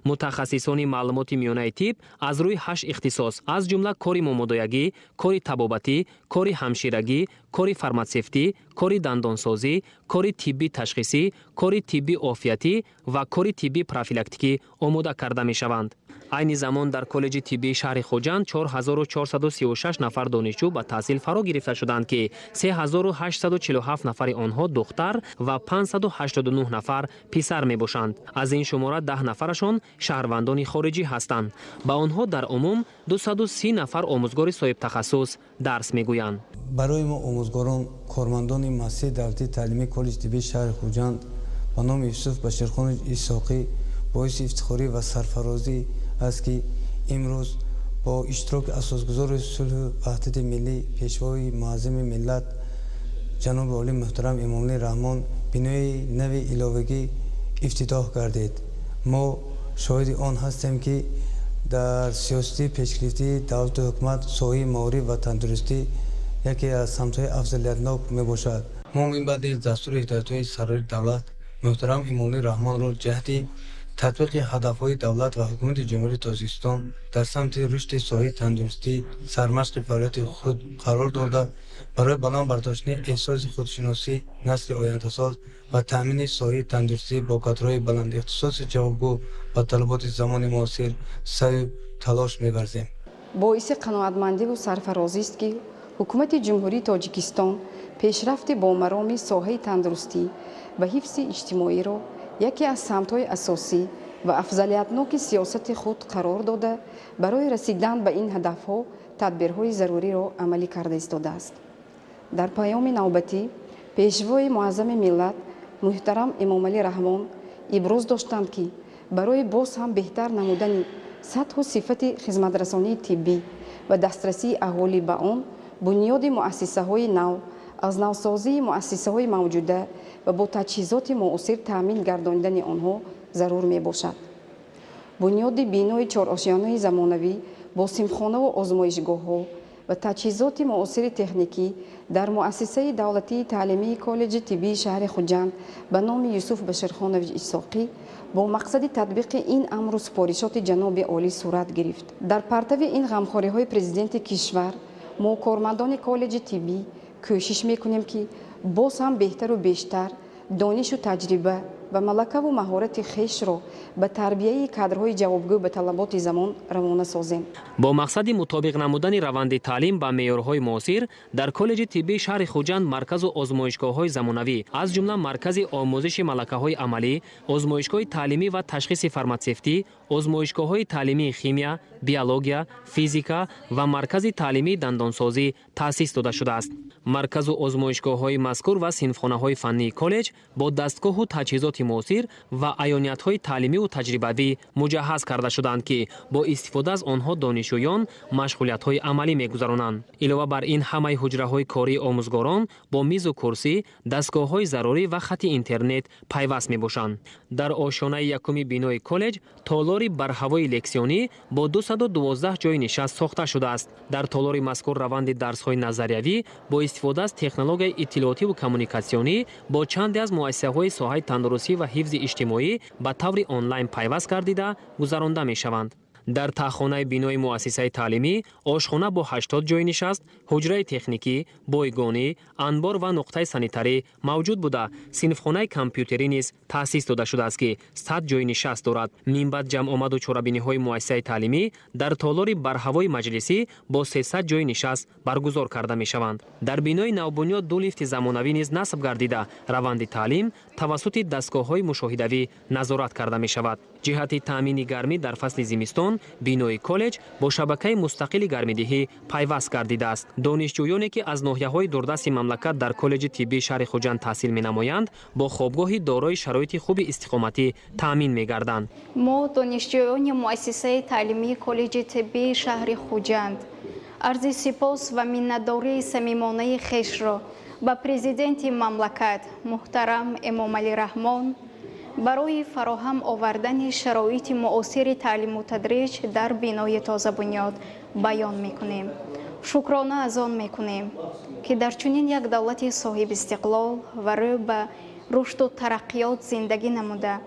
мутахассисони маълумоти миёнаи тиб аз рӯи 8 ихтисос аз ҷумла кори момодоягӣ, кори табобатӣ, кори ҳамширагӣ, кори фарматсевтӣ, кори дандонсозӣ, кори тиббӣ ташхисӣ, кори тиббӣ офиятӣ ва кори тиббӣ профилактикӣ омода карда мешаванд. айни замон дар коллеҷи тиббии шаҳри Хуҷанд 4436 нафар донишҷӯ ба таҳсил фаро гирифта шуданд ки 3847 нафари онҳо духтар ва 589 нафар писар мебошанд. аз ин шумора 10 нафарашон шаҳрвандони хориҷӣ ҳастанд. ба онҳо дар умум 230 нафар омӯзгори соҳибтахассус дарс мегӯянд. барои мо омӯзгорон кормандони муассисаи давлатии таълимии коллеҷи тиббии шаҳри Хуҷанд ба номи Юсуф Баширхонович Исҳоқӣ боиси ифтихорӣ ва сарфарозӣ аст ки имрӯз бо иштироки асосгузори сулҳу ваҳдати миллӣ пешвои муаззами миллат ҷаноби олӣ муҳтарам эмомалӣ раҳмон бинои нави иловагӣ ифтитоҳ гардид. мо шоҳиди он ҳастем ки дар сиёсати пешгирифтии давлату ҳукумат соҳаи маориф ва тандурустӣ яке аз самтҳои афзалиятнок мебошад. мо минбаъд низ дастури ҳидоятҳои сарвари давлат муҳтарам эмомалӣ раҳмонро ҷаҳди татбиқи ҳадафҳои давлат ва ҳукумати ҷумҳурии Тоҷикистон дар самти рушди соҳаи тандурустӣ сармашқи фаъолияти худ қарор дода барои баланд бардоштани эҳсоси худшиносӣ насли ояндасоз ва таъмини соҳаи тандурустӣ бо кадрҳои баландихтисоси ҷавобгӯ ба талаботи замони муосир саъю талош меварзем. боиси қаноатмандиву сарфарозист ки ҳукумати ҷумҳурии Тоҷикистон пешрафти бомароми соҳаи тандурустӣ ва ҳифзи иҷтимоиро яке аз самтҳои асосӣ ва афзалиятноки сиёсати худ қарор дода барои расидан ба ин ҳадафҳо тадбирҳои заруриро амалӣ карда истодааст. дар паёми навбатӣ пешвои муаззами миллат муҳтарам эмомалӣ раҳмон иброз доштанд ки барои боз ҳам беҳтар намудани сатҳу сифати хизматрасонии тиббӣ ва дастрасии аҳолӣ ба он бунёди муассисаҳои нав аз навсозии муассисаҳои мавҷуда ва бо таҷҳизоти муосир таъмин гардонидани онҳо зарур мебошад. бунёди бинои 4 ошёнаи замонавӣ бо синфхонаву озмоишгоҳҳо ва таҷҳизоти муосири техникӣ дар муассисаи давлатии таълимии коллеҷи тиббии шаҳри Хуҷанд ба номи Юсуф Баширхонович Исҳоқӣ бо мақсади татбиқи ин амру супоришоти ҷаноби олӣ сурат гирифт. дар партави ин ғамхориҳои президенти кишвар мо кормандони коллеҷи тиббӣ кӯшиш мекунем ки боз ҳам беҳтару бештар донишу таҷриба ва малакаву маҳорати хешро ба тарбияи кадрҳои ҷавобгӯ ба талаботи замон равона созем. бо мақсади мутобиқ намудани раванди таълим ба меъёрҳои муосир дар коллеҷи тиббии шаҳри Хуҷанд марказу озмоишгоҳҳои замонавӣ аз ҷумла маркази омӯзиши малакаҳои амалӣ, озмоишгоҳи таълимӣ ва ташхиси фарматсевтӣ, озмоишгоҳҳои таълимии химия, биология, физика ва маркази таълимии дандонсозӣ таъсис дода шудааст. марказу озмоишгоҳҳои мазкур ва синфхонаҳои фаннии коллеҷ бо дастгоҳу таҷҳизоти تجهیزات موثر و عیانیت‌های تعلیمی و تجربوی مجهز کرده شدند که با استفاده از آنها دانشجویان مشغولیت‌های عملی می‌گذرانند. علاوه بر این همه حجره‌های کاری آموزگاران با میز و کرسی، دستگاه‌های ضروری و خط اینترنت پیوست می‌باشند. در آشیانه یکم بینای کالج تالاری برهوای لکسیونی با 212 جای نشست ساخته شده است. در تالار مذکور روند درس‌های نظریوی با استفاده از تکنولوژی اطلاعاتی و کمونیکاسیونی با چند از مؤسسه‌های ساحه تندرستی و حفظ اجتماعی به طور آنلاین پیوست گردیده گذرانده می‌شوند. در تاخانه بینای مؤسسه تعلیمی آشخانه با 80 جای نشست، حجره تکنیکی، بایگانی، انبار و نقطه سانیتاری موجود بوده. صنفخانه کامپیوتری نیز تأسیس داده شده است که 100 جای نشست دارد. منبع جمع آمد و چرابینی‌های مؤسسه تعلیمی در تالار برهوای مجلسی با 300 جای نشست برگزار کرده می‌شوند. در بینای نوبنیاد دو لیفت زمانوی نیز نصب گردیده روند تعلیم توسط دستگاه‌های مشاهدوی نظارت کرده می‌شود. جهت تامین گرمی در فصل زمستان بینای کالج با شبکه مستقل گرمایدهی پیوست گردیده است. دانشجویانی که از ناحیه‌های دوردست مملکت در کالج طبی شهر خوجند تحصیل می‌نمایند با خوابگاهی دارای شرایط خوب استقامتی تامین می‌گردند. ما دانشجویان مؤسسه تعلیمی کالج طبی شهر خوجند عرض سپاس و منتداری صمیمانه خویش را به پرزیدنت مملکت محترم امامعلی رحمان برای فراهم آوردن شرایط معاصر تعلیم و تدریج در بینای تازه بنیاد بیان میکنیم. شکرانه از آن میکنیم که در چنین یک دولت صاحب استقلال و رو به رشد و ترقیات زندگی نموده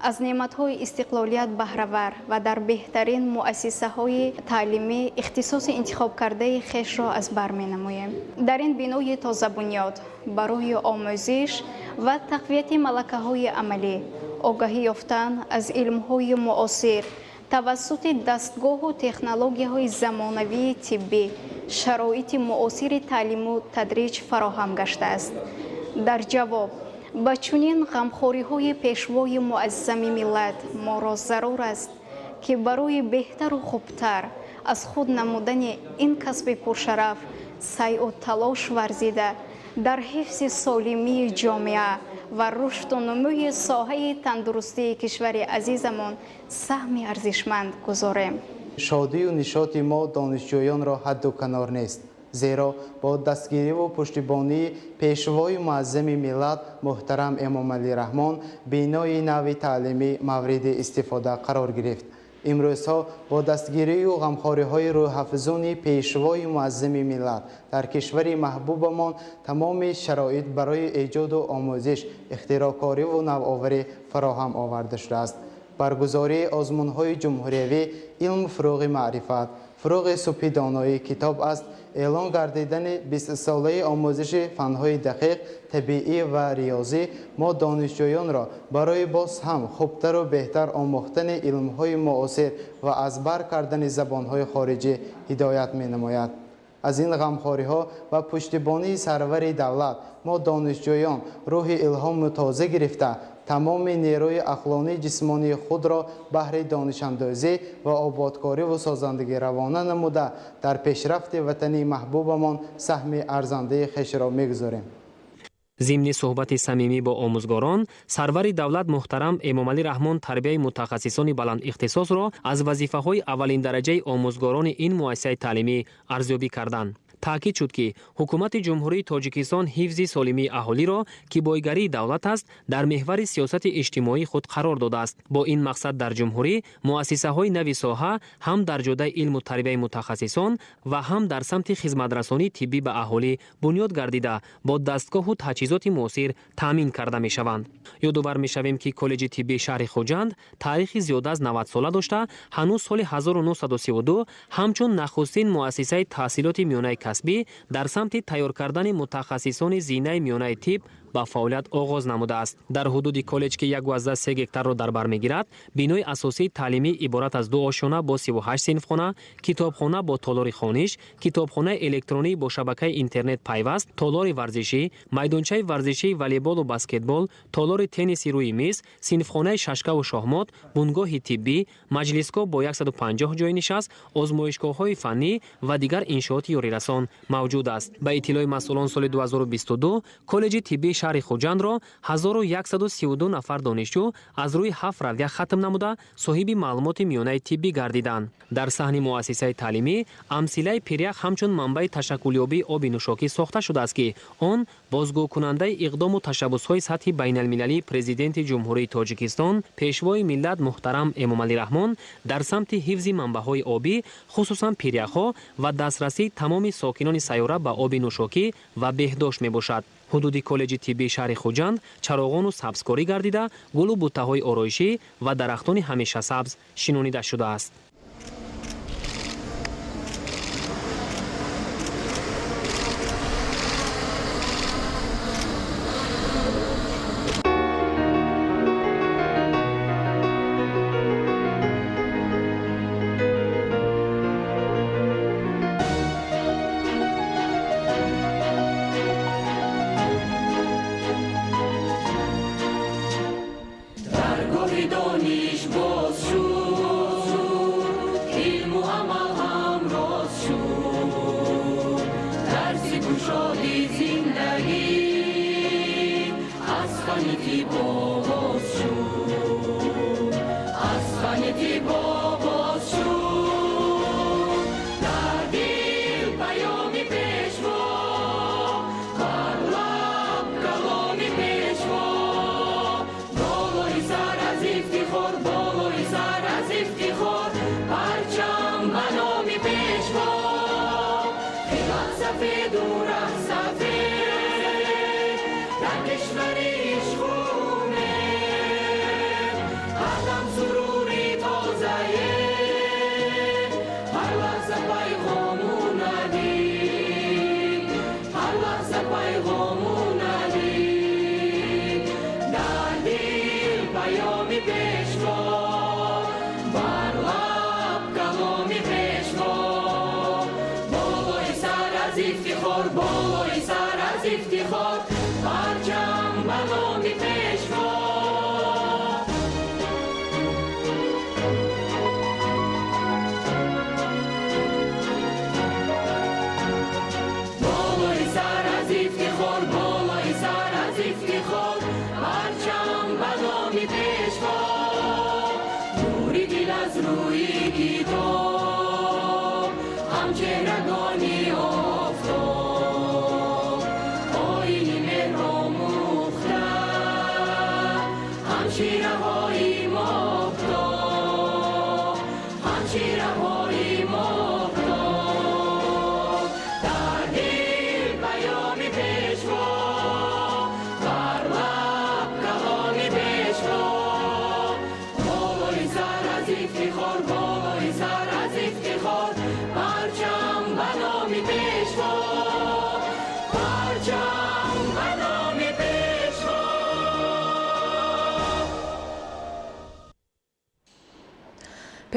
از نعمت‌های استقلالیت بهره‌ور و در بهترین مؤسسه‌های تعلیمی اختصاص انتخاب کرده خویش را از بر می‌نماییم. در این بینای تازه بنیاد برای آموزش و تقویت ملکه‌های عملی، آگاهی یافتن از علم‌های معاصر توسط دستگاه و تکنولوژی‌های زمانوی طبی، شرایط معاصر تعلیم و تدریج فراهم گشته است. در جواب با چنین غمخوری‌های پیشوای معظم ملت ما را ضرور است که برای بهتر و خوبتر از خود نمودن این کسب پرشرف سعی و تلاش ورزیده در حفظ سالمی جامعه و رشد و نموی ساحه تندرستی کشور عزیزمان سهم ارزشمند گذاریم. شادی و نشاط ما دانشجویان را حد و کنار نیست. زیرا با دستگیری و پشتیبانی پیشوای معظم ملت محترم امامعلی رحمان بینای نوی تعلیمی مورد استفاده قرار گرفت. امروزها با دستگیری و غمخوری‌های روح‌افزون پیشوای معظم ملت در کشور محبوبمان تمام شرایط برای ایجاد و آموزش، اختراع‌کاری و نوآوری فراهم آورده شده است. برگزاری آزمون‌های جمهوریوی علم فروغ معرفت، فروغ صبح دانایی کتاب است. اعلان گردیدن 20 ساله آموزش فن‌های دقیق، طبیعی و ریاضی ما دانشجویان را برای باز هم خوبتر و بهتر آموختن علم‌های معاصر و از بر کردن زبان‌های خارجی هدایت می‌نماید. از این غمخوری‌ها و پشتیبانی سرور دولت ما دانشجویان روح الهام تازه گرفته تمام نیروی عقلانی جسمانی خود را بهر دانش‌اندازی و آبادکاری و سازندگی روانه نموده در پیشرفت وطنی محبوبمان سهم ارزنده خویش را می‌گذاریم. ضمن صحبت صمیمی با آموزگاران، سرور دولت محترم امامعلی رحمان تربیت متخصصان بلند اختصاص را از وظیفه‌های اولین درجه آموزگاران این مؤسسه تعلیمی ارزیابی کردند. تاکید شد که حکومت جمهوری تاجیکستان حفظ سالمی اهالی را که بایگری دولت است در محور سیاست اجتماعی خود قرار داده است. با این مقصد در جمهوری مؤسسه‌های نوی ساحه هم در جوده علم و تربیت متخصصان و هم در سمت خدمترسانی طبی به اهالی بنیاد گردیده با دستگاه و تجهیزات معاصر تامین کرده می‌شوند. یادآور می‌شویم که کالج طبی شهر خوجند تاریخ زیاده از 90 ساله داشته هنوز سال 1932 همچون نخستین مؤسسه تحصیلات میانه کسبی در سمت تیار کردن متخصصان زینه میانه طب با فعالیت آغاز نموده است. در حدود کالج که 1.3 هکتار را در بر میگیرد، بینای اساسی تعلیمی عبارت از 2 آشیانه با 38 صنفخانه، کتابخانه با تالار خوانش، کتابخانه الکترونی با شبکه اینترنت پیوست، تالار ورزشی، میدانچه ورزشی والیبال و بسکتبال، تالار تنیسی روی میز، صنفخانه ششکه و شاهمات، بنگاه طبی، مجلسگاه با 150 جای نشست، آزمایشگاه‌های فنی و دیگر انشاءات یاری رسان موجود است. به اطلاع مسئولان سال 2022 کالج طبی шаҳри Хуҷанд ро 1132 нафар донишҷӯ аз рӯи 7 равия хатм намуда соҳиби маълумоти миёнаи тиббӣ гардиданд. Дар саҳни муассисаи таълимӣ амсилаи пиряк ҳамчун манбаи ташаккулёбии оби нӯшокӣ сохта шудааст ки он бозгӯкунандаи иқдому tashabbusҳои сатҳи байналмилалии президенти ҷумҳурии Тоҷикистон пешвои миллат муҳтарам Эмомалӣ Раҳмон дар самти ҳифзи манбаъҳои обӣ хусусан пирякҳо ва дастрасии тамоми сокинони сайёра ба оби нӯшокӣ ва беҳдошт мебошад. ҳудуди коллеҷи тиббии шаҳри Хуҷанд чароғону сабзкорӣ гардида гулу буттаҳои ороишӣ ва дарахтони ҳамешасабз шинонида шудааст.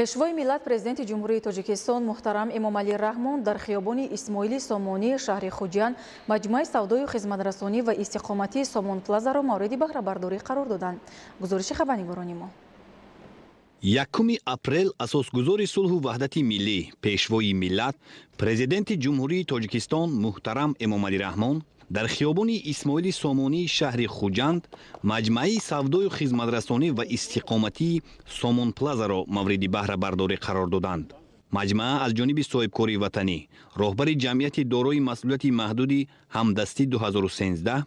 пешвои миллат президенти ҷумҳурии Тоҷикистон муҳтарам Эмомалӣ Раҳмон дар хиёбони Исмоили Сомонӣ шаҳри Хуҷанд маҷмӯаи савдою хизматрасонӣ ва истиқоматии Сомон Плазаро мавриди баҳрабардорӣ қарор доданд. гузориши хабарнигорони мо. 1 апрел асосгузори сулҳу ваҳдати миллӣ пешвои миллат президенти ҷумҳурии Тоҷикистон муҳтарам Эмомалӣ Раҳмон дар хиёбони Исмоили Сомонии шаҳри Хуҷанд маҷмӯаи савдою хизматрасонӣ ва истиқоматии Сомон Плазаро мавриди баҳрабардорӣ қарор доданд. маҷмӯа аз ҷониби соҳибкори ватанӣ роҳбари ҷамъияти дорои масъулияти маҳдуди ҳамдастӣ 2013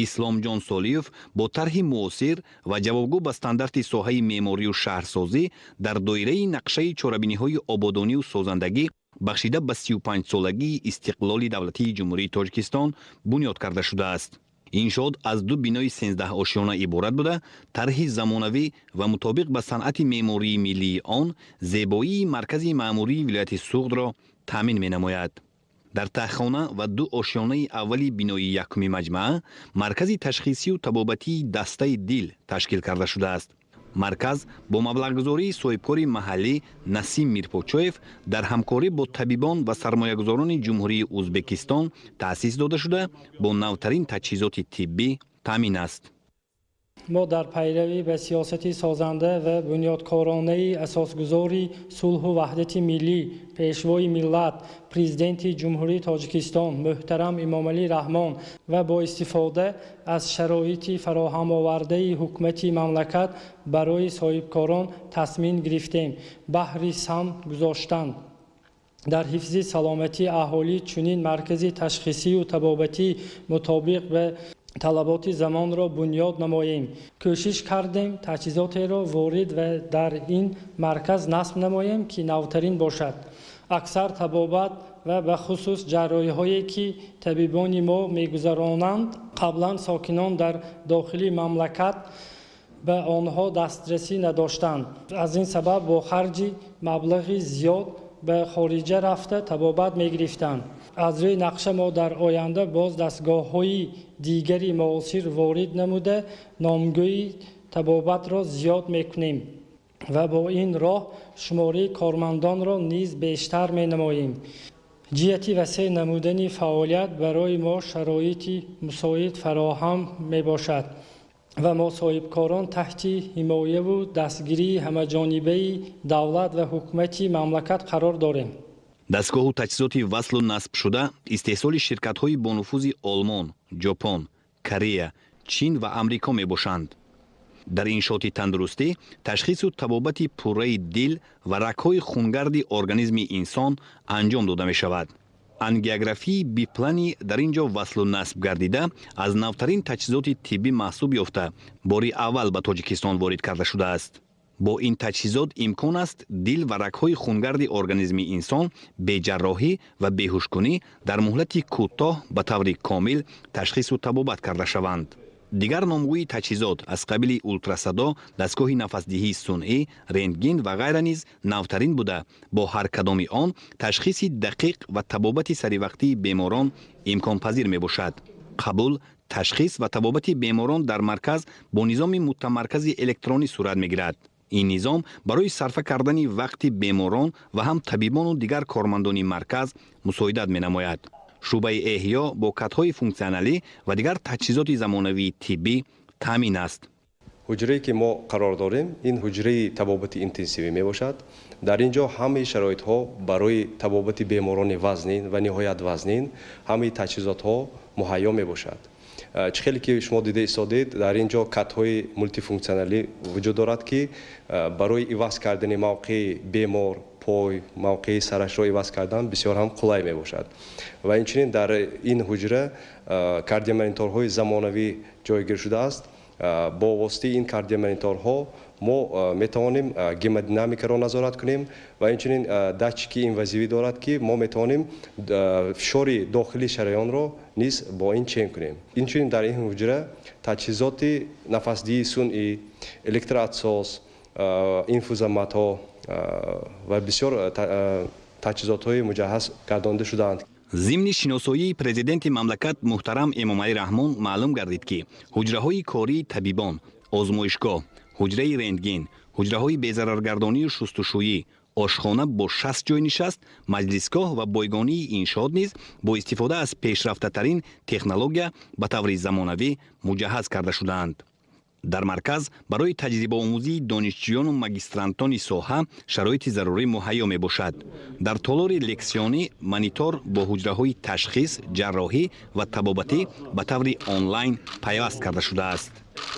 Исломҷон Солиев бо тарҳи муосир ва ҷавобгӯ ба стандарти соҳаи меъморию шаҳрсозӣ дар доираи нақшаи чорабиниҳои ободонию созандагӣ бахшида ба 35-солагии истиқлоли давлатии ҷумҳурии Тоҷикистон бунёд карда шудааст. иншоот аз 2 бинои 13 ошёна иборат буда, тарҳи замонавӣ ва мутобиқ ба санъати меъмории миллии он зебоии маркази маъмурии вилояти Суғдро таъмин менамояд. дар таҳхона ва 2 ошёнаи аввали бинои якуми маҷмӯа маркази ташхисию табобатии дастаи дил ташкил карда шудааст. марказ бо маблағгузории соҳибкори маҳаллӣ Насим Мирпочоев дар ҳамкорӣ бо табибон ва сармоягузорони ҷумҳурии Ӯзбекистон таъсис дода шуда бо навтарин таҷҳизоти тиббӣ таъмин аст. ما در پیروی به سیاست سازنده و بنیادکارانه اساسگذاری صلح و وحدت ملی پیشوای ملت پرزیدنت جمهوری تاجیکستان محترم امامعلی رحمان و با استفاده از شرایط فراهم آورده حکومت مملکت برای صاحبکاران تصمیم گرفتیم بهر سهم گذاشتن در حفظ سلامتی اهالی چنین مرکز تشخیصی و طبابتی مطابق به طلبات زمان را بنیاد نماییم. کوشش کردیم تجهیزات را وارد و در این مرکز نصب نماییم که نوترین باشد. اکثر طبابت و به خصوص جراحی هایی که طبیبان ما میگذرانند قبلا ساکنان در داخل مملکت به آنها دسترسی نداشتند. از این سبب با خرج مبلغ زیاد به خارجه رفته طبابت میگرفتند. از روی نقشه ما در آینده باز دستگاه های دیگری معاصر وارد نموده نامگوی طبابت را زیاد میکنیم و با این راه شماره کارمندان را نیز بیشتر می نماییم. جهت وسیع نمودن فعالیت برای ما شرایط مساعد فراهم می باشد و ما صاحبکاران تحت حمایه و دستگیری همه‌جانبه دولت و حکومت مملکت قرار داریم. دستگاه و تجهیزات وصل و نصب شده استحصال شرکت‌های با نفوذ آلمان، ژاپن، کره، چین و امریکا میباشند. در انشاط تندرستی، تشخیص و طبابت پوره دل و رگ‌های خونگرد ارگانیسم انسان انجام داده می شود. انگیوگرافی بیپلانی در اینجا وصل و نصب گردیده از نوترین تجهیزات طبی محسوب یافته باری اول به تاجیکستان وارد کرده شده است. با این تجهیزات امکان است دل و رگ‌های خونگرد ارگانیسم انسان به جراحی و بیهوش‌کنی در مهلت کوتاه به طور کامل تشخیص و طبابت کرده شوند. دیگر نامگوی تجهیزات از قبیل اولتراسادا، دستگاه نفسدهی صنعی، رنتگن و غیره نیز نوترین بوده. با هر کدام آن تشخیص دقیق و طبابت سریع بیماران امکان پذیر می باشد. قبول، تشخیص و طبابت بیماران در مرکز با نظام متمرکز الکترونی صورت می گیرد. این نظام برای صرف کردن وقت بیماران و هم طبیبان و دیگر کارمندان مرکز مساعدت می نماید. شعبه احیا با کت‌های فونکسیونالی و دیگر تجهیزات زمانوی طبی تامین است. حجره‌ای که ما قرار داریم این حجره طبابت اینتنسیوی می باشد. در اینجا همه شرایط ها برای طبابت بیماران وزنین و نهایت وزنین همه تجهیزات ها مهیا می باشد. خیلی که شما دیده ایستادید در اینجا کت‌های مولتی فونکسیونالی وجود دارد که برای عوض کردن موقع بیمار پای موقع سرش را عوض کردن بسیار هم قلای می باشد و اینچنین در این حجره کاردیومانیتورهای زمانوی جایگیر شده است. با واسطه این کاردیومانیتورها ما می توانیم گیمودینامیک را نظارت کنیم و اینچنین داتچیک اینوازیوی دارد که ما می توانیم فشار داخلی شریان را نیز با این چین کنیم. اینچنین در این حجره تجهیزات نفسدهی صنعی، الکترودساز، اینفوزامات‌ها و بسیار تجهیزات های مجهز گردانده شدند. ضمن شناسایی پرزیدنت مملکت محترم امامعلی رحمان معلوم گردید که حجره های کاری طبیبان، آزمایشگاه، حجره رنتگن، حجره های بی‌ضررگردانی و شستشویی، آشخانه با 60 جای نشست، مجلسگاه و بایگانی انشاءات نیز با استفاده از پیشرفته ترین تکنولوژی به طور زمانوی مجهز کرده شدند. در مرکز برای تجربه آموزی دانشجویان و ماگیسترانتان ساحه شرایط ضروری مهیا می باشد. در تالار لکسیونی مانیتور با حجره های تشخیص، جراحی و طبابتی به طور آنلاین پیوست کرده شده است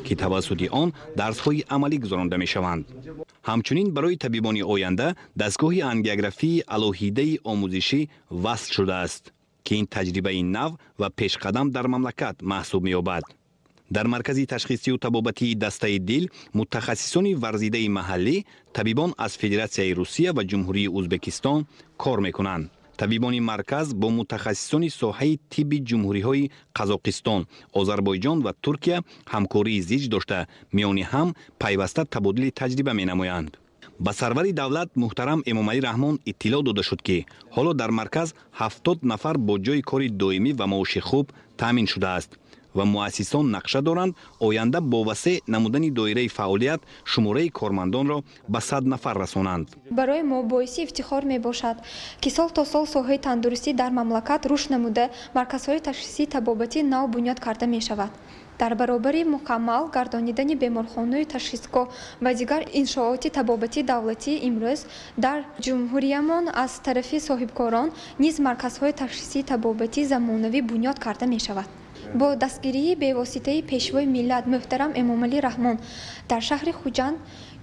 که توسط آن درس های عملی گذرانده می شوند. همچنین برای طبیبان آینده دستگاه انگیوگرافی الوهیده آموزشی وصل شده است که این تجربه نو و پیشقدم در مملکت محسوب می یابد. در مرکز تشخیصی و طبابتی دسته دل متخصصان ورزیده محلی طبیبان از فدراسیون روسیه و جمهوری ازبکستان کار میکنند. طبیبان مرکز با متخصصان ساحه طب جمهوری‌های قزاقستان، آذربایجان و ترکیه همکاری زیج داشته میان هم پیوسته تبادل تجربه مینمایند. با سرور دولت محترم امامعلی رحمان اطلاع داده شد که حالا در مرکز 70 نفر با جای کار دائمی و معاش خوب تامین شده است و مؤسسان نقشه دارند آینده با وسع نمودن دایره فعالیت شماره کارمندان را به 100 نفر رسانند. برای ما باعث افتخار می باشد که سال تا سال ساحه تندرستی در مملکت رشد نموده، مرکزهای تشخیصی طبابتی نو بنیاد کرده می شود. дар баробари мукаммал гардонидани беморхонаи ташхисгоҳ ва дигар иншооти табобати давлатӣ имрӯз дар ҷумҳуриямон аз тарафи соҳибкорон низ марказҳои ташхисии табобатӣ замонавӣ бунёд карда мешавад. бо дастгирии бевоситаи пешвои миллат муҳтарам Эмомалӣ Раҳмон дар шаҳри Хуҷанд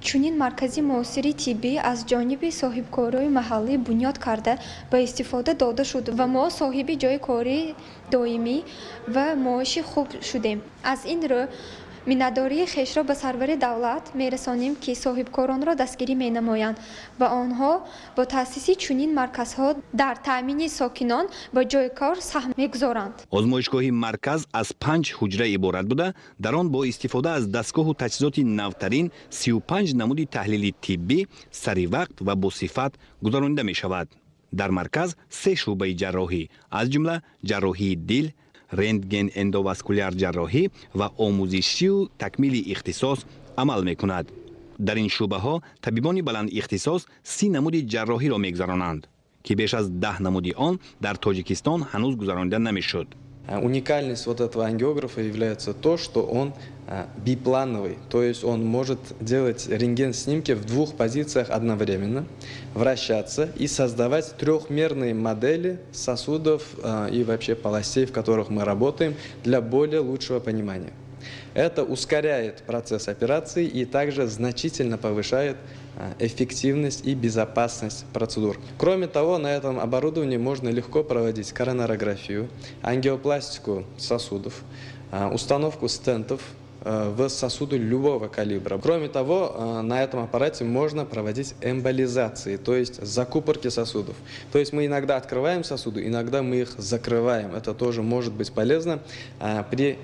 чунин маркази муосири тиббӣ аз ҷониби соҳибкорои маҳаллӣ бунёд карда ба истифода дода шуд ва мо соҳиби ҷойи кори доимӣ ва маоши хуб шудем. Аз ин рӯ миннатдории хешро ба сарвари давлат мерасонем, ки соҳибкоронро дастгирӣ менамоянд ва онҳо бо таъсиси чунин марказҳо дар таъмини сокинон ба ҷойи кор саҳм мегузоранд. озмоишгоҳи марказ аз 5 ҳуҷра иборат буда, дар он бо истифода аз дастгоҳу таҷҳизоти навтарин 35 намуди таҳлили тиббӣ саривақт ва босифат гузаронида мешавад. дар марказ 3 шуъбаи ҷарроҳӣ, аз ҷумла ҷарроҳии дил, рентген эндоваскуляр ҷарроҳӣ ва омӯзишию такмили ихтисос амал мекунад. дар ин шуъбаҳо табибони баландихтисос 30 намуди ҷарроҳиро мегузаронанд, ки беш аз 10 намуди он дар Тоҷикистон ҳанӯз гузаронида намешуд. Уникальность вот этого ангиографа является то, что он биплановый, то есть он может делать рентген-снимки в 2 позициях одновременно, вращаться и создавать трехмерные модели сосудов и вообще полостей, в которых мы работаем, для более лучшего понимания. Это ускоряет процесс операции и также значительно повышает эффективность и безопасность процедур. Кроме того, на этом оборудовании можно легко проводить коронарографию, ангиопластику сосудов, установку стентов в сосуды любого калибра. Кроме того, на этом аппарате можно проводить эмболизации, то есть закупорки сосудов. То есть мы иногда открываем сосуды, иногда мы их закрываем. Это тоже может быть полезно при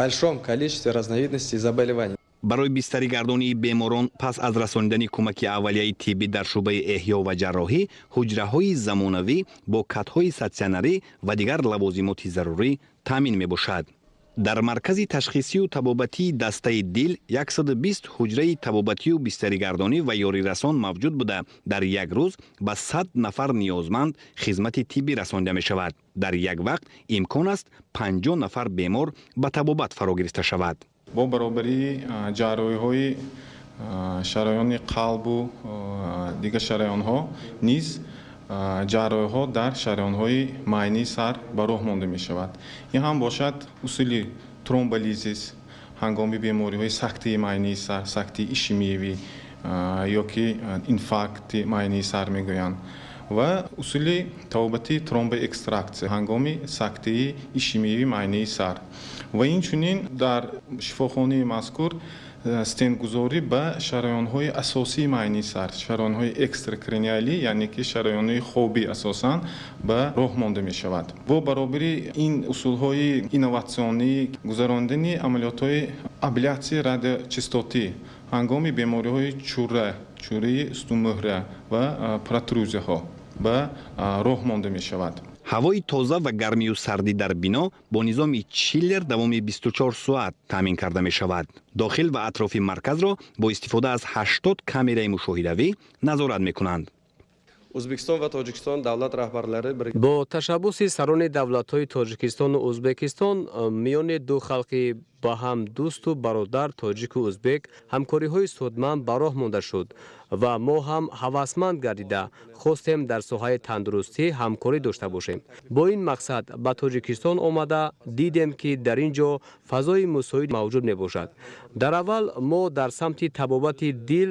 большом количестве разновидностей заболеваний. барои бистаригардонии беморон пас аз расонидани кӯмаки аввалияи тиббӣ дар шуъбаи эҳё ва ҷарроҳӣ ҳуҷраҳои замонавӣ бо катҳои статсионарӣ ва дигар лавозимоти зарурӣ таъмин мебошад. дар маркази ташхисию табобатии дастаи дил 120 ҳуҷраи табобатию бистаригардонӣ ва ёрирасон мавҷуд буда, дар як рӯз ба 100 нафар ниёзманд хизмати тиббӣ расонида мешавад. дар як вақт имкон аст 50 нафар бемор ба табобат фаро гирифта шавад. бо баробарии ҷарроҳиҳои шараёни қалбу дигар шараёнҳо низ ҷарроҳиҳо дар шараёнҳои майнии сар ба роҳ монда мешавад. ин ҳам бошад усули тромболизис ҳангоми бемориҳои сактии майнии сар, сактии ишемиявӣ ё ки инфаркти майнии сар мегӯянд ва усули табобати тромбоэкстраксия ҳангоми сактии ишемиявии майнии сар ва инчунин дар шифохонаи мазкур стентгузорӣ ба шараёнҳои асосии майнии сар, шараёнҳои экстракраниалӣ, яъне ки шараёнҳои хобӣ асосан ба роҳ монда мешавад. бо баробари ин усулҳои инноватсионӣ гузарондани амалиётҳои аблясияи радиочастотӣ ҳангоми бемориҳои чӯраи устумӯҳра ва протрузияҳо ба роҳ монда мешавад. ҳавои тоза ва гармию сардӣ дар бино бо низоми чиллер давоми 24 соат таъмин карда мешавад. дохил ва атрофи марказро бо истифода аз 80 камераи мушоҳидавӣ назорат мекунанд. O'zbekiston va Tojikiston davlat rahbarlari бо ташаббуси сарони давлатҳои Тоҷикистону Ӯзбекистон миёни ду халқи ба ҳам дӯсту бародар тоҷику ӯзбек ҳамкориҳои судманд ба роҳ монда шуд ва мо ҳам ҳавасманд гардида хостем дар соҳаи тандурустӣ ҳамкорӣ дошта бошем. бо ин мақсад ба Тоҷикистон омада дидем, ки дар ин ҷо фазои мусоид мавҷуд мебошад. дар аввал мо дар самти табобати дил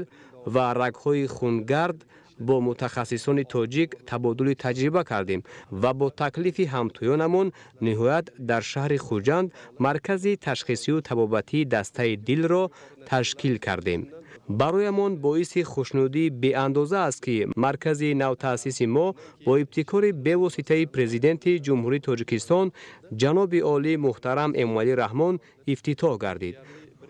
ва рагҳои хунгард бо мутахассисони тоҷик табодули таҷриба кардем ва бо таклифи ҳамтоёнамон ниҳоят дар шаҳри Хуҷанд маркази ташхисию табобатии дастаи дилро ташкил кардем. бароямон боиси хушнудӣ беандоза аст, ки маркази навтаъсиси мо бо ибтикори бевоситаи президенти ҷумҳурии Тоҷикистон ҷаноби олӣ муҳтарам Эмомалӣ Раҳмон ифтитоҳ гардид.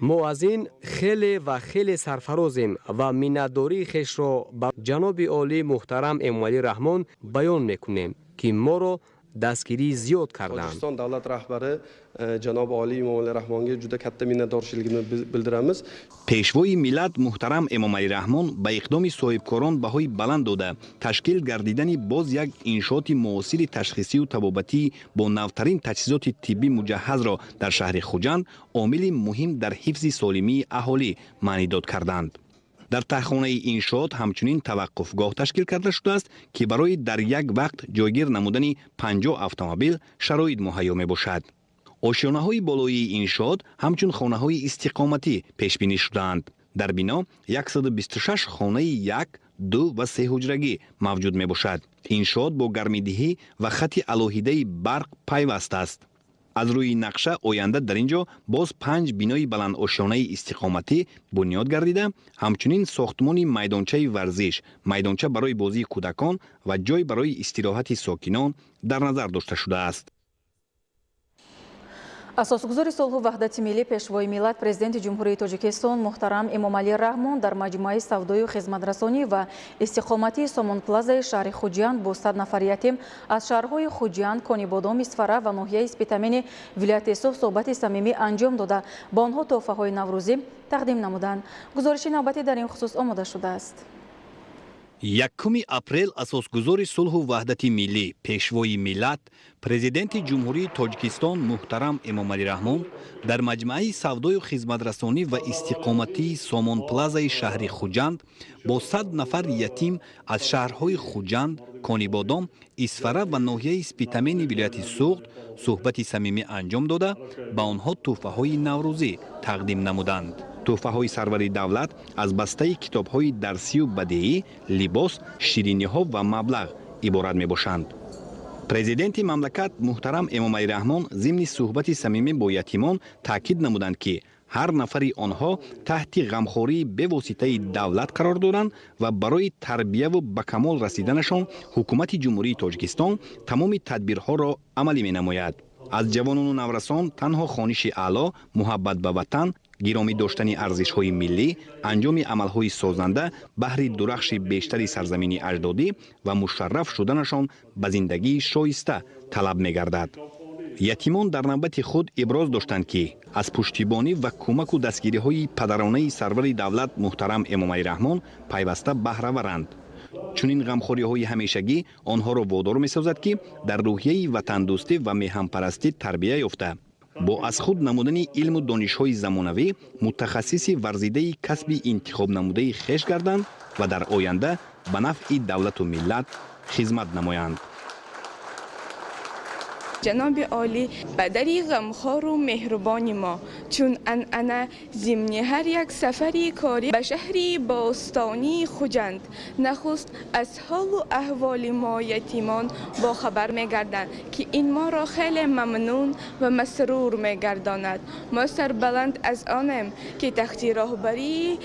мо аз ин хеле ва хеле сарфарозем ва миннатдории хешро ба ҷаноби олӣ муҳтарам Эмомалӣ Раҳмон баён мекунем, ки моро دستگیری زیاد کردند. Tojikiston davlat rahbari janob Oliy Emomali Rahmonga juda katta minnatdorchiligimizni bildiramiz. пешвои миллат муҳтарам Эмомалӣ Раҳмон ба иқдоми соҳибкорон баҳои баланд дода ташкил гардидани боз як иншооти муосири ташхисию табобатӣ бо навтарин таҷҳизоти тиббӣ муҷаҳҳазро дар шаҳри Хуҷанд омили муҳим дар ҳифзи солимии аҳолӣ маънидод карданд. дар таҳхонаи иншоот ҳамчунин таваққуфгоҳ ташкил карда шудааст ки барои дар як вақт ҷойгир намудани 50 автомобил шароит муҳайё мебошад. ошёнаҳои болоии иншоот ҳамчун хонаҳои истиқоматӣ пешбинӣ шудаанд. дар бино 126 хонаи 1, 2 ва 3 ҳуҷрагӣ мавҷуд мебошад. иншоот бо гармидиҳӣ ва хати алоҳидаи барқ пайваст аст. аз рӯи нақша оянда дар ин ҷо боз 5 бинои баландошёнаи истиқоматӣ бунёд гардида, ҳамчунин сохтмони майдончаи варзиш, майдонча барои бозии кӯдакон ва ҷой барои истироҳати сокинон дар назар дошта шудааст. асосгузори сулҳу ваҳдати миллӣ пешвои миллат президенти ҷумҳурии Тоҷикистон муҳтарам Эмомалӣ Раҳмон дар маҷмӯаи савдою хизматрасонӣ ва истиқоматии Сомон Плазаи шаҳри Хуҷанд бо 100 нафари ятим аз шаҳрҳои Хуҷанд, Конибодом, Исфара ва ноҳияи Спитамени вилояти Суғ суҳбати самимӣ анҷом дода ба онҳо тӯҳфаҳои наврӯзӣ тақдим намуданд. гузориши навбатӣ дар ин хусус омода шудааст. 1 апрел асосгузори сулҳу ваҳдати миллӣ пешвои миллат президенти ҷумҳурии Тоҷикистон муҳтарам Эмомалӣ Раҳмон дар маҷмӯаи савдою хизматрасонӣ ва истиқоматии Сомон Плазаи шаҳри Хуҷанд бо 100 нафар ятим аз шаҳрҳои Хуҷанд, Конибодом, Исфара ва ноҳияи Спитамени вилояти Суғд суҳбати самимӣ анҷом дода ба онҳо тӯҳфаҳои наврӯзӣ тақдим намуданд. тӯҳфаҳои сарвари давлат аз бастаи китобҳои дарсию бадеӣ, либос, шириниҳо ва маблағ иборат мебошанд. президенти мамлакат муҳтарам Эмомалӣ Раҳмон зимни суҳбати самимӣ бо ятимон таъкид намуданд ки ҳар нафари онҳо таҳти ғамхории бевоситаи давлат қарор доранд ва барои тарбияву ба камол расиданашон ҳукумати ҷумҳурии Тоҷикистон тамоми тадбирҳоро амалӣ менамояд. аз ҷавонону наврасон танҳо хониши аъло, муҳаббат ба ватан, гиромӣ доштани арзишҳои миллӣ, анҷоми амалҳои созанда баҳри дурахши бештари сарзамини аҷдодӣ ва мушарраф шуданашон ба зиндагии шоиста талаб мегардад. ятимон дар навбати худ иброз доштанд ки аз пуштибонӣ ва кӯмаку дастгириҳои падаронаи сарвари давлат муҳтарам Эмомалӣ Раҳмон пайваста баҳраваранд. чунин ғамхориҳои ҳамешагӣ онҳоро водор месозад ки дар рӯҳияи ватандӯстӣ ва меҳанпарастӣ тарбия ёфта, бо аз худ намудани илму донишҳои замонавӣ мутахассиси варзидаи касби интихоб намудаи хеш гарданд ва дар оянда ба нафъи давлату миллат хизмат намоянд. ҷаноби олӣ падари ғамхору меҳрубони мо, чун анъана зимни ҳар як сафари корӣ ба шаҳри бостонии Хуҷанд нахуст аз ҳолу аҳволи мо ятимон бохабар мегарданд ки ин моро хеле мамнун ва масрур мегардонад. мо сарбаланд аз онем ки таҳти роҳбарии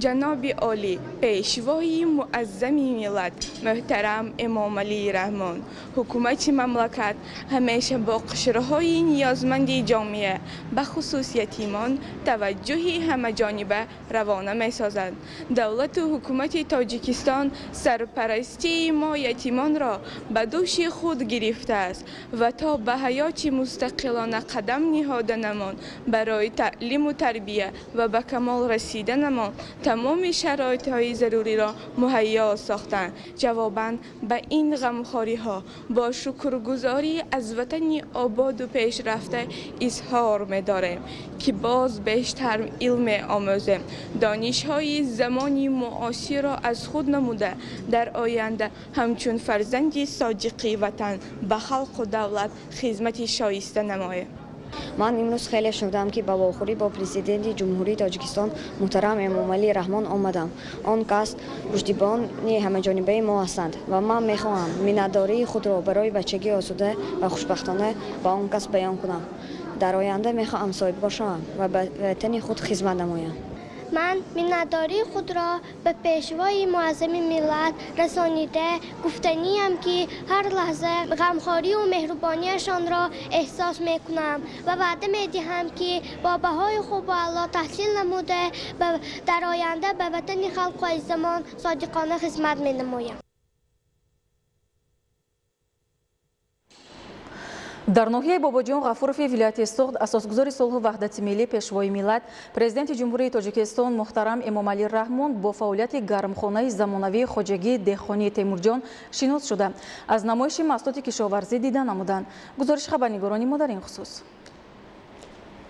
ҷаноби олӣ пешвои муаззами миллат муҳтарам Эмомалӣ Раҳмон ҳукумати мамлакат ҳамеша با قشرهای نیازمندی جامعه به خصوص یتیمان توجهی همه جانبه روانه می سازد. دولت و حکومت تاجیکستان سرپرستی ما یتیمان را به دوش خود گرفته است و تا به حیات مستقلانه قدم نهادنمان برای تعلیم و تربیه و به کمال رسیدنمان تمام شرایط های ضروری را مهیا ساختند. جواباً به این غمخواری ها با شکرگزاری از وطن آباد و پیشرفته اظهار می‌داریم که باز بیشتر علم آموزیم، دانش‌های زمانی معاصر را از خود نموده در آینده همچون فرزندی صادقی وطن به خلق و دولت خدمت شایسته نماییم. من امروز خیلی شدم که با واخوری با پرزیدنت جمهوری تاجیکستان محترم امامعلی رحمان آمدم. آن کس پشتیبانی همه جانبه ما هستند و من میخواهم مینتداری خود را برای بچگی آسوده و خوشبختانه با آن کس بیان کنم. در آینده میخواهم صاحب باشم و به وطن خود خدمت نمایم. من مینتداری خود را به پیشوای معظم ملت رسانیده گفتنیم که هر لحظه غمخواری و مهربانیشان را احساس میکنم و وعده میدهم که با بهای خوب و الله تحصیل نموده در آینده به وطن خلق و عزیزمان صادقانه خدمت مینمایم. در ناحیه باباجان غفورف ولایت سوخت اساسگزار صلح و وحدت ملی پیشوای ملت پرزیدنت جمهوری تاجیکستان محترم امامعلی رحمون با فعالیت گرمخانه زمانوی خواجگی دهقانی تیمورجان شناس شده. از نمایش محصولات کشاورزی دیدن نمودند. گزارش خبرنگاران ما در این خصوص.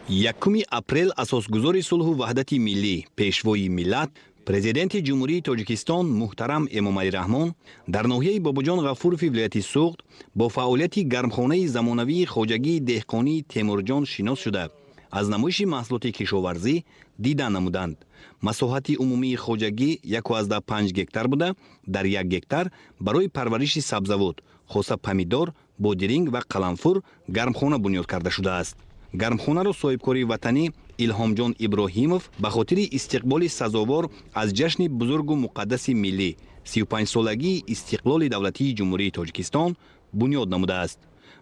1 اپریل اساسگزار صلح و وحدت ملی پیشوای ملت پرزیدنت جمهوری تاجیکستان محترم امامعلی رحمون در ناحیه باباجان غفورف ولایت سوخت با فعالیت گرمخانه زمانوی خواجگی دهقانی تیمورجان شناس شده. از نمایش محصولات کشاورزی دیدن نمودند. مساحت عمومی خواجگی 1.5 گکتار بوده. در 1 گکتار برای پرورش سبزیجات خاصه پمیدار، بادرنگ و قلنفر گرمخانه بنیاد کرده شده است. گرمخانه را صاحبکاری وطنی الهامجان ابراهیمов به خاطر استقبال سزاوار از جشن بزرگ و مقدس ملی 35 سالگی استقلال دولتی جمهوری تاجیکستان بنیاد نموده است.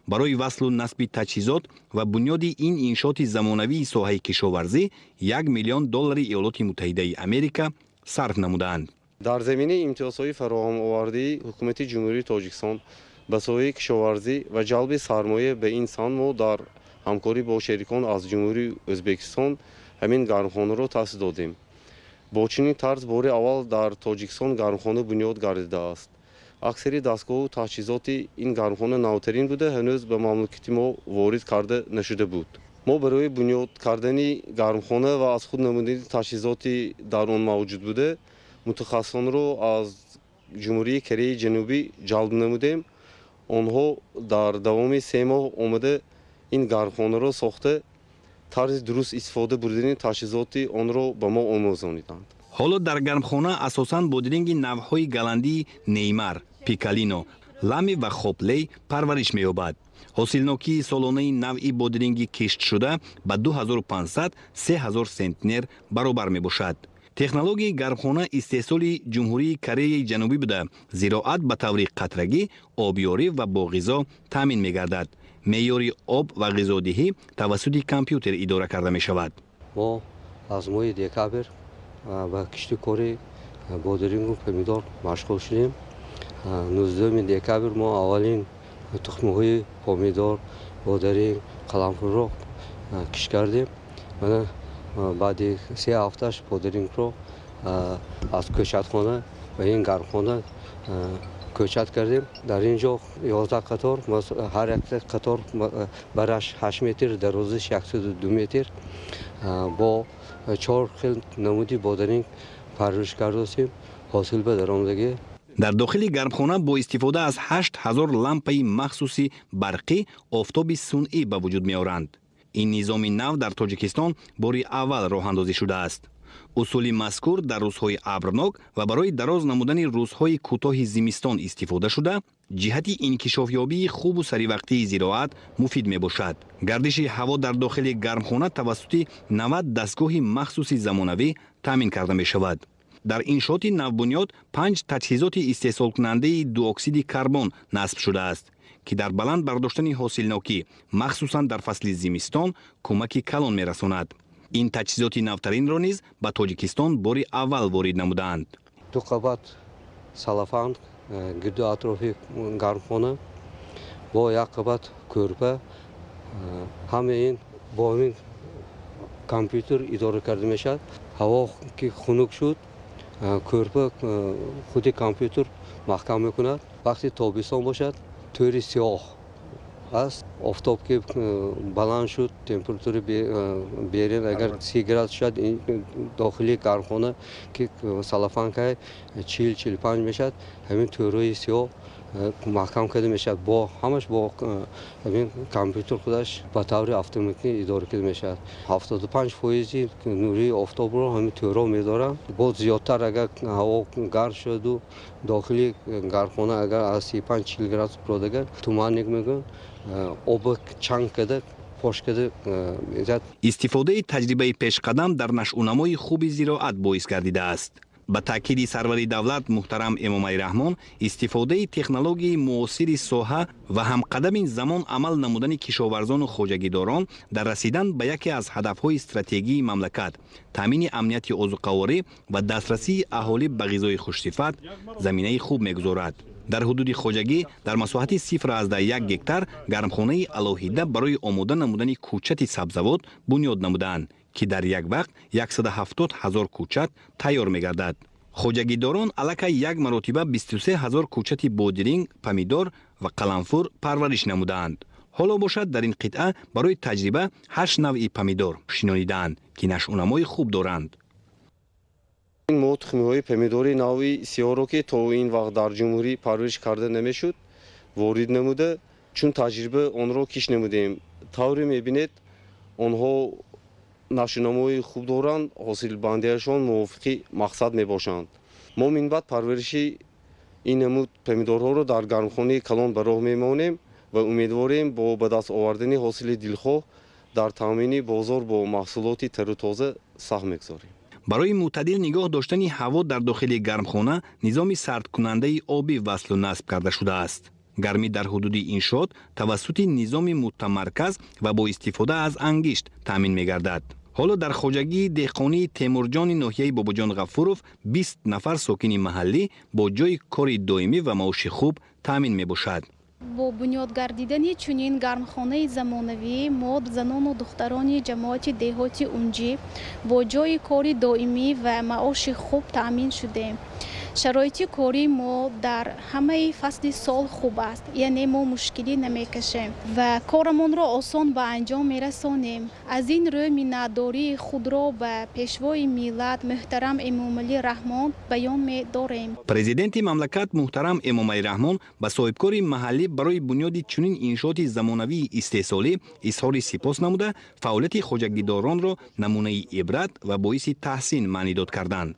برای وصل و نصب تجهیزات و بنیاد این انشاءات زمانوی ساحه کشاورزی $1 میلیون ایالات متحده امریکا صرف نمودند. در زمینه امتیازهای فراهم آورده حکومت جمهوری تاجیکستان به ساحه کشاورزی و جلب سرمایه به انسان ما در همکاری با شریکان از جمهوری ازبکستان همین گرمخانه را تأسیس دادیم. با چنین طرز بار اول در تاجیکستان گرمخانه بنیاد گردیده است. اکثر دستگاه و تجهیزات این گرمخانه نوترین بوده، هنوز به مملکت ما وارد کرده نشده بود. ما برای بنیاد کردن گرمخانه و از خود نمودن تجهیزاتی در آن موجود بوده متخصصان را از جمهوری کره جنوبی جلب نمودیم. آنها در دوام 3 ماه آمده این گرمخانه را ساخته، طرز درست استفاده بردن تجهیزات آن را به ما آموزانیدند. حالا در گرمخانه اساساً بادرنگ نوع‌های گلندی نیمر، پیکالینو، لامی و خوپلی پرورش می‌یابد. حاصلناکی سالانه نوع بادرنگ کشت شده به 2500-3000 سنتنر برابر میباشد. تکنولوژی گرمخانه استحصال جمهوری کره جنوبی بوده. زراعت به طور قطرگی، آبیاری و با غذا تامین می‌گردد. معیار آب و غذادهی توسط کامپیوتر اداره کرده می شود. ما از ماه دکامبر با کشت کاری بادرنگ و پمیدار مشغول شدیم. 19 دکامبر ما اولین تخم‌های پمیدار، بادرنگ، قلنفر را کشت کردیم. بعد 3 هفتهش بادرنگ را از کوچتخانه به این گرمخانه کوچت کردیم. در اینجا 11 قطار، هر یک قطار برش 8 متر، درازش 102 متر با 4 خیل نمودی بادرنگ پرورش کردیم. حاصل به درآمدگی در داخل گرمخانه با استفاده از 8000 لامپه مخصوصی برقی آفتاب صنعی به وجود می آورند. این نظام نو در تاجیکستان بار اول راه اندازی شده است. اصول مذکور در روزهای ابرناک و برای دراز نمودن روزهای کوتاه زمستان استفاده شده، جهت انکشافیابی خوب و سری وقتی زراعت مفید می باشد. گردش هوا در داخل گرمخانه توسط 90 دستگاه مخصوص زمانوی تامین کرده می شود. در انشاءات نوبنیاد 5 تجهیزات استحصال کننده دو اکسید کربن نصب شده است که در بلند برداشتن حاصلناکی مخصوصا در فصل زمستان کمک کلان می رساند. این تجهیزات نوترین را نیز به تاجیکستان بار اول وارد نمودند. 2 قبط سلفان گرد اطراف گرمخانه با 1 قبط کورپه، همه این با این کامپیوتر اداره کرده می شود. هوا که خنک شد، کورپه خود کامپیوتر محکم می کند. وقتی تابستان باشد طوری سیاه است. آفتاب که بلند شد، تمپراتور بیرون اگر 30 گراد شد، این داخلی گرمخانه که سلفان که 40-45 میشد، همین طوری سیاه محکم کرده میشد. با همش با همین کامپیوتر خودش به طور اتوماتیک اداره کرده میشد. 75% نوری آفتاب رو همین طورا میدارن. باز زیادتر اگر هوا گرم شد و داخلی گرمخانه اگر از 35-40 گراد برادر تومانیک میگن، آب چنگ کرده پاش کرده میزد. استفاده تجربه پیش قدم در نشأونمای خوب زراعت باعث گردیده است. ба таъкиди сарвари давлат муҳтарам эмомалӣ раҳмон истифодаи технологияи муосири соҳа ва ҳамқадами замон амал намудани кишоварзону хоҷагидорон дар расидан ба яке аз ҳадафҳои стратегии мамлакат таъмини амнияти озуқаворӣ ва дастрасии аҳолӣ ба ғизои хушсифат заминаи хуб мегузорад. дар ҳудуди хоҷагӣ дар масоҳати 0,1 гектар гармхонаи алоҳида барои омода намудани кӯчати сабзавот бунёд намудаанд ки дар як вақт 170 000 кӯчат тайёр мегардад. хоҷагидорон аллакай як маротиба 23 000 кӯчати бодиринг, помидор ва қаламфур парвариш намудаанд. ҳоло бошад дар ин қитъа барои таҷриба 8 навъи помидор шинонидаанд ки нашъунамои хуб доранд. мо тухмиҳои помидори навъи сиёҳро ки то ин вақт дар ҷумҳурӣ парвариш карда намешуд ворид намуда, чун таҷриба онро киш намудем. тавре мебинед онҳо нашъунамои хуб доранд, ҳосилбандиашон мувофиқи мақсад мебошанд. мо минбаъд парвариши ин намуд помидорҳоро дар гармхонаи калон ба роҳ мемонем ва умедворем бо ба даст овардани ҳосили дилхоҳ дар таъмини бозор бо маҳсулоти тару тоза саҳм мегузорем. барои мӯътадил нигоҳ доштани ҳаво дар дохили гармхона низоми сардкунандаи обӣ васлу насб карда шудааст. гармӣ дар ҳудуди иншоот тавассути низоми мутамарказ ва бо истифода аз ангишт таъмин мегардад. ҳоло дар хоҷагии деҳқонии Темурҷони ноҳияи Бобоҷон Ғафуров 20 нафар сокини маҳаллӣ бо ҷойи кори доимӣ ва маоши хуб таъмин мебошад. бо бунёд гардидани чунин гармхонаи замонавӣ мо занону духтарони ҷамоати деҳоти унҷӣ бо ҷойи кори доимӣ ва маоши хуб таъмин шудем. шароити кори мо дар ҳамаи фасли сол хуб аст, яъне мо мушкилӣ намекашем ва корамонро осон ба анҷом мерасонем. аз ин рӯ миннатдории худро ба пешвои миллат муҳтарам эмомалӣ раҳмон баён медорем. президенти мамлакат муҳтарам эмомалӣ раҳмон ба соҳибкори маҳаллӣ барои бунёди чунин иншооти замонавии истеҳсолӣ изҳори сипос намуда фаъолияти хоҷагидоронро намунаи ибрат ва боиси таҳсин маънидод карданд.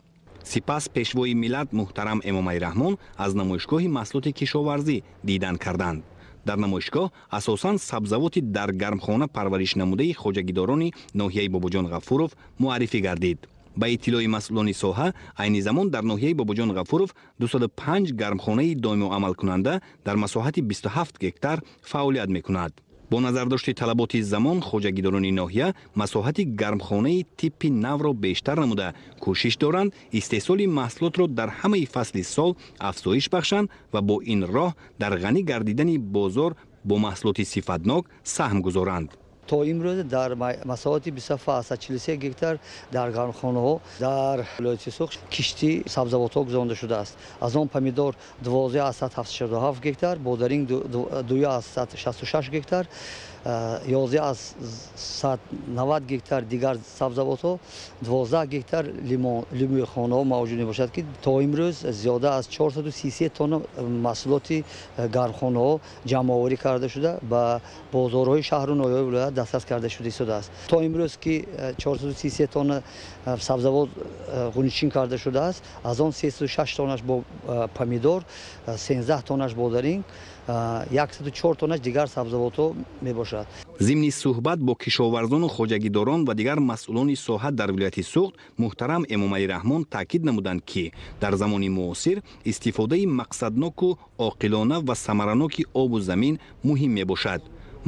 сипас пешвои миллат муҳтарам эмомалӣ раҳмон аз намоишгоҳи маҳсулоти кишоварзӣ дидан карданд. дар намоишгоҳ асосан сабзавоти дар гармхона парвариш намудаи хоҷагидорони ноҳияи Бобоҷон Ғафуров муаррифӣ гардид. ба иттилои масъулони соҳа айни замон дар ноҳияи Бобоҷон Ғафуров 205 гармхонаи доимуамалкунанда дар масоҳати 27 гектар фаъолият мекунад. бо назардошти талаботи замон хоҷагидорони ноҳия масоҳати гармхонаи типпи навро бештар намуда кӯшиш доранд истеҳсоли маҳсулотро дар ҳамаи фасли сол афзоиш бахшанд ва бо ин роҳ дар ғанӣ гардидани бозор бо маҳсулоти сифатнок саҳм гузоранд. то имрӯз дар масоҳати 27 гектар дар гармхонаҳо дар вилояти Суғд кишти сабзавотҳо гузаронда шудааст. аз он помидор 12,77 гектар, бодаринг 2,66 гектар, 11,190 гектар дигар сабзавотҳо, 12 гектар лимӯи хонаҳо мавҷуд мебошад ки то имрӯз зиёда аз 433 тонна маҳсулоти гармхонаҳо ҷамъоварӣ карда шуда ба бозорҳои шаҳру ноҳияҳои вилоят дастрас карда шуда истодааст. то имрӯз ки 433 тонна сабзавот ғуничин карда шудааст, аз он 36 тоннаш бо помидор, 13 тоннаш бодаринг, 104 тоннаш дигар сабзавотҳо мебошад. зимни суҳбат бо кишоварзону хоҷагидорон ва дигар масъулони соҳа дар вилояти Суғд муҳтарам эмомалӣ раҳмон таъкид намуданд ки дар замони муосир истифодаи мақсадноку оқилона ва самараноки обу замин муҳим мебошад.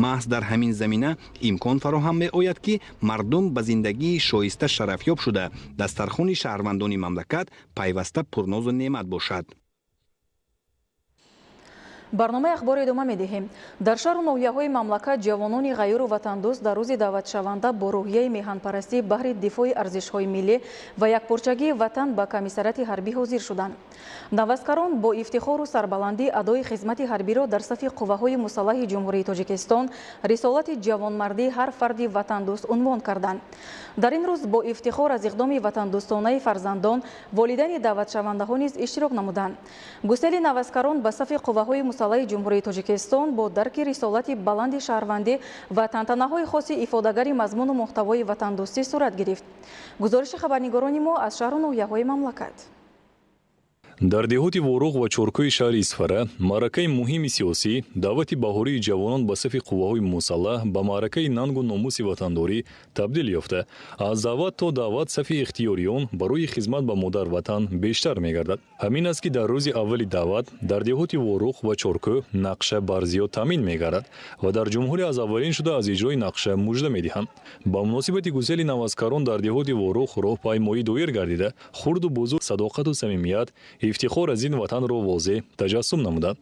маҳз дар ҳамин замина имкон фароҳам меояд ки мардум ба зиндагии шоиста шарафёб шуда дастархони шаҳрвандони мамлакат пайваста пурнозу неъмат бошад. барномаи ахбори идома медиҳем. дар шаҳру ноҳияҳои мамлакат ҷавонони ғайру ватандӯст дар рӯзи даъватшаванда бо рӯҳияи меҳанпарастӣ баҳри дифои арзишҳои миллӣ ва якпорчагии ватан ба комиссарияти ҳарбӣ ҳозир шуданд. навазкарон бо ифтихору сарбаландӣ адои хизмати ҳарбиро дар сафи қувваҳои мусаллаҳи ҷумҳурии Тоҷикистон рисолати ҷавонмардии ҳар фарди ватандӯст унвон карданд. дар ин рӯз бо ифтихор аз иқдоми ватандӯстонаи фарзандон волидайни даъватшавандаҳо низ иштирок намуданд. гусели навазкарон ба сафи қувваҳои мусаллаҳи ҷумҳурии Тоҷикистон бо дарки рисолати баланди шаҳрвандӣ ва тантанаҳои хоси ифодагари мазмуну муҳтавои ватандӯстӣ сурат гирифт. гузориши хабарнигорони мо аз шаҳру ноҳияҳои мамлакат. дар деҳоти воруғ ва чоркӯи шаҳри Исфара маъракаи муҳими сиёсӣ даъвати баҳории ҷавонон ба сафи қувваҳои мусаллаҳ ба маъракаи нангу номуси ватандорӣ табдил ёфта, аз даъват то даъват сафи ихтиёриён барои хизмат ба модар ватан бештар мегардад. ҳамин аст ки дар рӯзи аввали даъват дар деҳоти воруғ ва чоркӯ нақша барзиёд таъмин мегардад ва дар ҷумҳуре аз аввалин шуда аз иҷрои нақша мужда медиҳанд. ба муносибати гузели навазкарон дар деҳоти воруғ роҳпаймоӣ доир гардида, хурду бузург садоқату самимият ифтихор аз ин ватанро возеҳ таҷассум намуданд.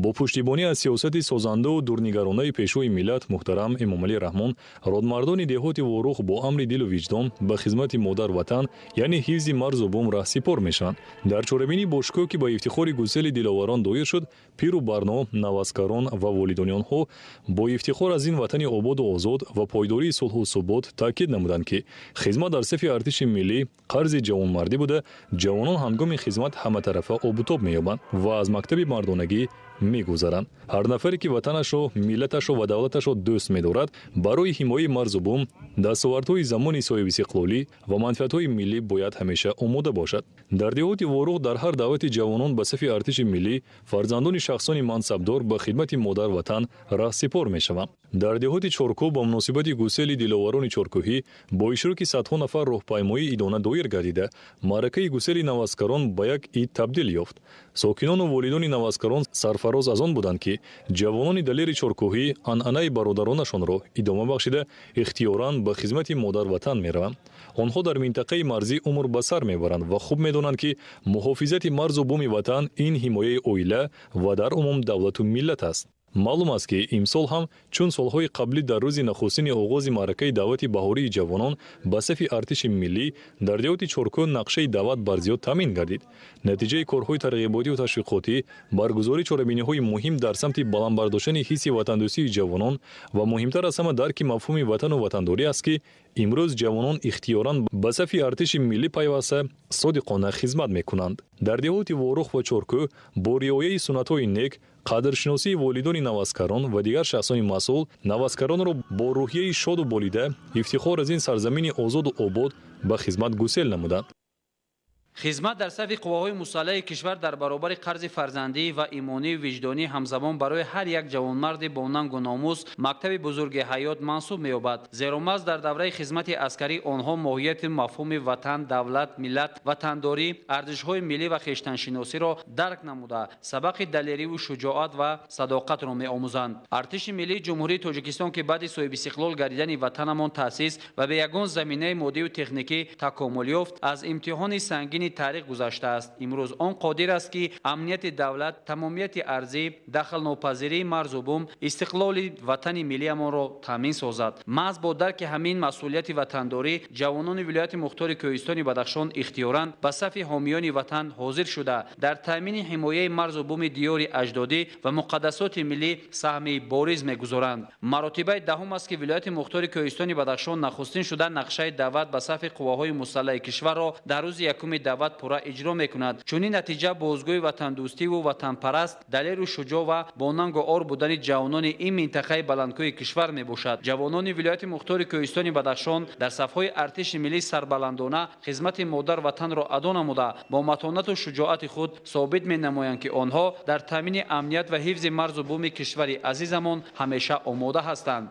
бо пуштибонӣ аз сиёсати созандау дурнигаронаи пешвои миллат муҳтарам Эмомалӣ Раҳмон, родмардони деҳоти воруғ бо амри дилу виҷдон ба хизмати модар ватан, яъне ҳифзи марзу бум раҳсипор мешаванд. дар чорабинии бошгоҳ ки ба ифтихори гусели диловарон доир шуд, пиру барно, навазкарон ва волидони онҳо бо ифтихор аз ин ватани ободу озод ва пойдории сулҳу субот таъкид намуданд ки хизмат дар сафи артиши миллӣ қарзи ҷавонмардӣ буда, ҷавонон ҳангоми хизмат ҳаматарафа обутоб меёбанд ва аз мактаби мардонагӣ мегузаранд. ҳар нафаре ки ватанашро, миллаташро ва давлаташро дӯст медорад, барои ҳимояи марзу бум, дастовардҳои замони соҳибистиқлолӣ ва манфиатҳои миллӣ бояд ҳамеша омода бошад. дар деҳоти воруғ дар ҳар даъвати ҷавонон ба сафи артиши миллӣ фарзандони шахсони мансабдор ба хидмати модар ватан раҳсипор мешаванд. дар деҳоти чоркӯ ба муносибати гусели диловарони чоркӯҳӣ бо иштироки садҳо нафар роҳпаймоии идона доир гардида, маъракаи гусели навазкарон ба як ид табдил ёфт. сокинону волидони навазкарон сарфароз аз он буданд ки ҷавонони далери чоркӯҳӣ анъанаи бародаронашонро идома бахшида ихтиёран ба хизмати модар ватан мераванд. онҳо дар минтақаи марзӣ умр ба сар мебаранд ва хуб медонанд ки муҳофизати марзу буми ватан ин ҳимояи оила ва дар умум давлату миллат аст. маълум аст ки имсол ҳам чун солҳои қаблӣ дар рӯзи нахустини оғози маъракаи даъвати баҳории ҷавонон ба сафи артиши миллӣ дар деҳоти чоркӯ нақшаи даъват барзиёд таъмин гардид. натиҷаи корҳои тарғиботиву ташвиқотӣ, баргузории чорабиниҳои муҳим дар самти баландбардоштани ҳисси ватандӯстии ҷавонон ва муҳимтар аз ҳама дарки мафҳуми ватану ватандорӣ аст ки имрӯз ҷавонон ихтиёран ба сафи артиши миллӣ пайваста содиқона хизмат мекунанд. дар деҳоти воруғ ва чоркӯ бо риояи суннатҳои нек, қадршиносии волидони навазкарон ва дигар шахсони масъул, навазкаронро бо рӯҳияи шоду болида ифтихор аз ин сарзамини озоду обод ба хизмат гусел намуданд. хизмат дар сафи қувваҳои мусаллаҳи кишвар дар баробари қарзи фарзандӣ ва имонию виҷдонӣ ҳамзамон барои ҳар як ҷавонмарди бо нангу номус мактаби бузурги ҳаёт маҳсуб меёбад. зеро маҳз дар давраи хизмати аскарӣ онҳо моҳияти мафҳуми ватан, давлат, миллат, ватандорӣ, арзишҳои миллӣ ва хештаншиносиро дарк намуда, сабақи далериву шуҷоат ва садоқатро меомӯзанд. артиши миллии ҷумҳурии Тоҷикистон ки баъди соҳибистиқлол гардидани ватанамон таъсис ва бе ягон заминаи моддию техникӣ такомул ёфт, аз имтиҳони сангини таърих гузаштааст. имрӯз он қодир аст ки амнияти давлат, тамомияти арзӣ, дахлнопазирии марзу бум, истиқлоли ватани миллиямонро таъмин созад. маҳз бо дарки ҳамин масъулияти ватандорӣ, ҷавонони вилояти мухтори Кӯҳистони Бадахшон ихтиёран ба сафи ҳомиёни ватан ҳозир шуда, дар таъмини ҳимояи марзу буми диёри аҷдодӣ ва муқаддасоти миллӣ саҳми бориз мегузоранд. маротибаи даҳум аст ки вилояти мухтори Кӯҳистони Бадахшон нахустин шуда нақшаи даъват ба сафи қувваҳои мусаллаҳи кишварро дар рӯзи якуми даъват пурра иҷро мекунад. чунин натиҷа бозгӯи ватандӯстиву ватанпараст, далеру шуҷоъ ва бо нангу ор будани ҷавонони ин минтақаи баландкӯҳи кишвар мебошад. ҷавонони вилояти мухтори Кӯҳистони Бадахшон дар сафҳои артиши миллӣ сарбаландона хизмати модар ватанро адо намуда, бо матонату шуҷоати худ собит менамоянд ки онҳо дар таъмини амният ва ҳифзи марзу буми кишвари азизамон ҳамеша омода ҳастанд.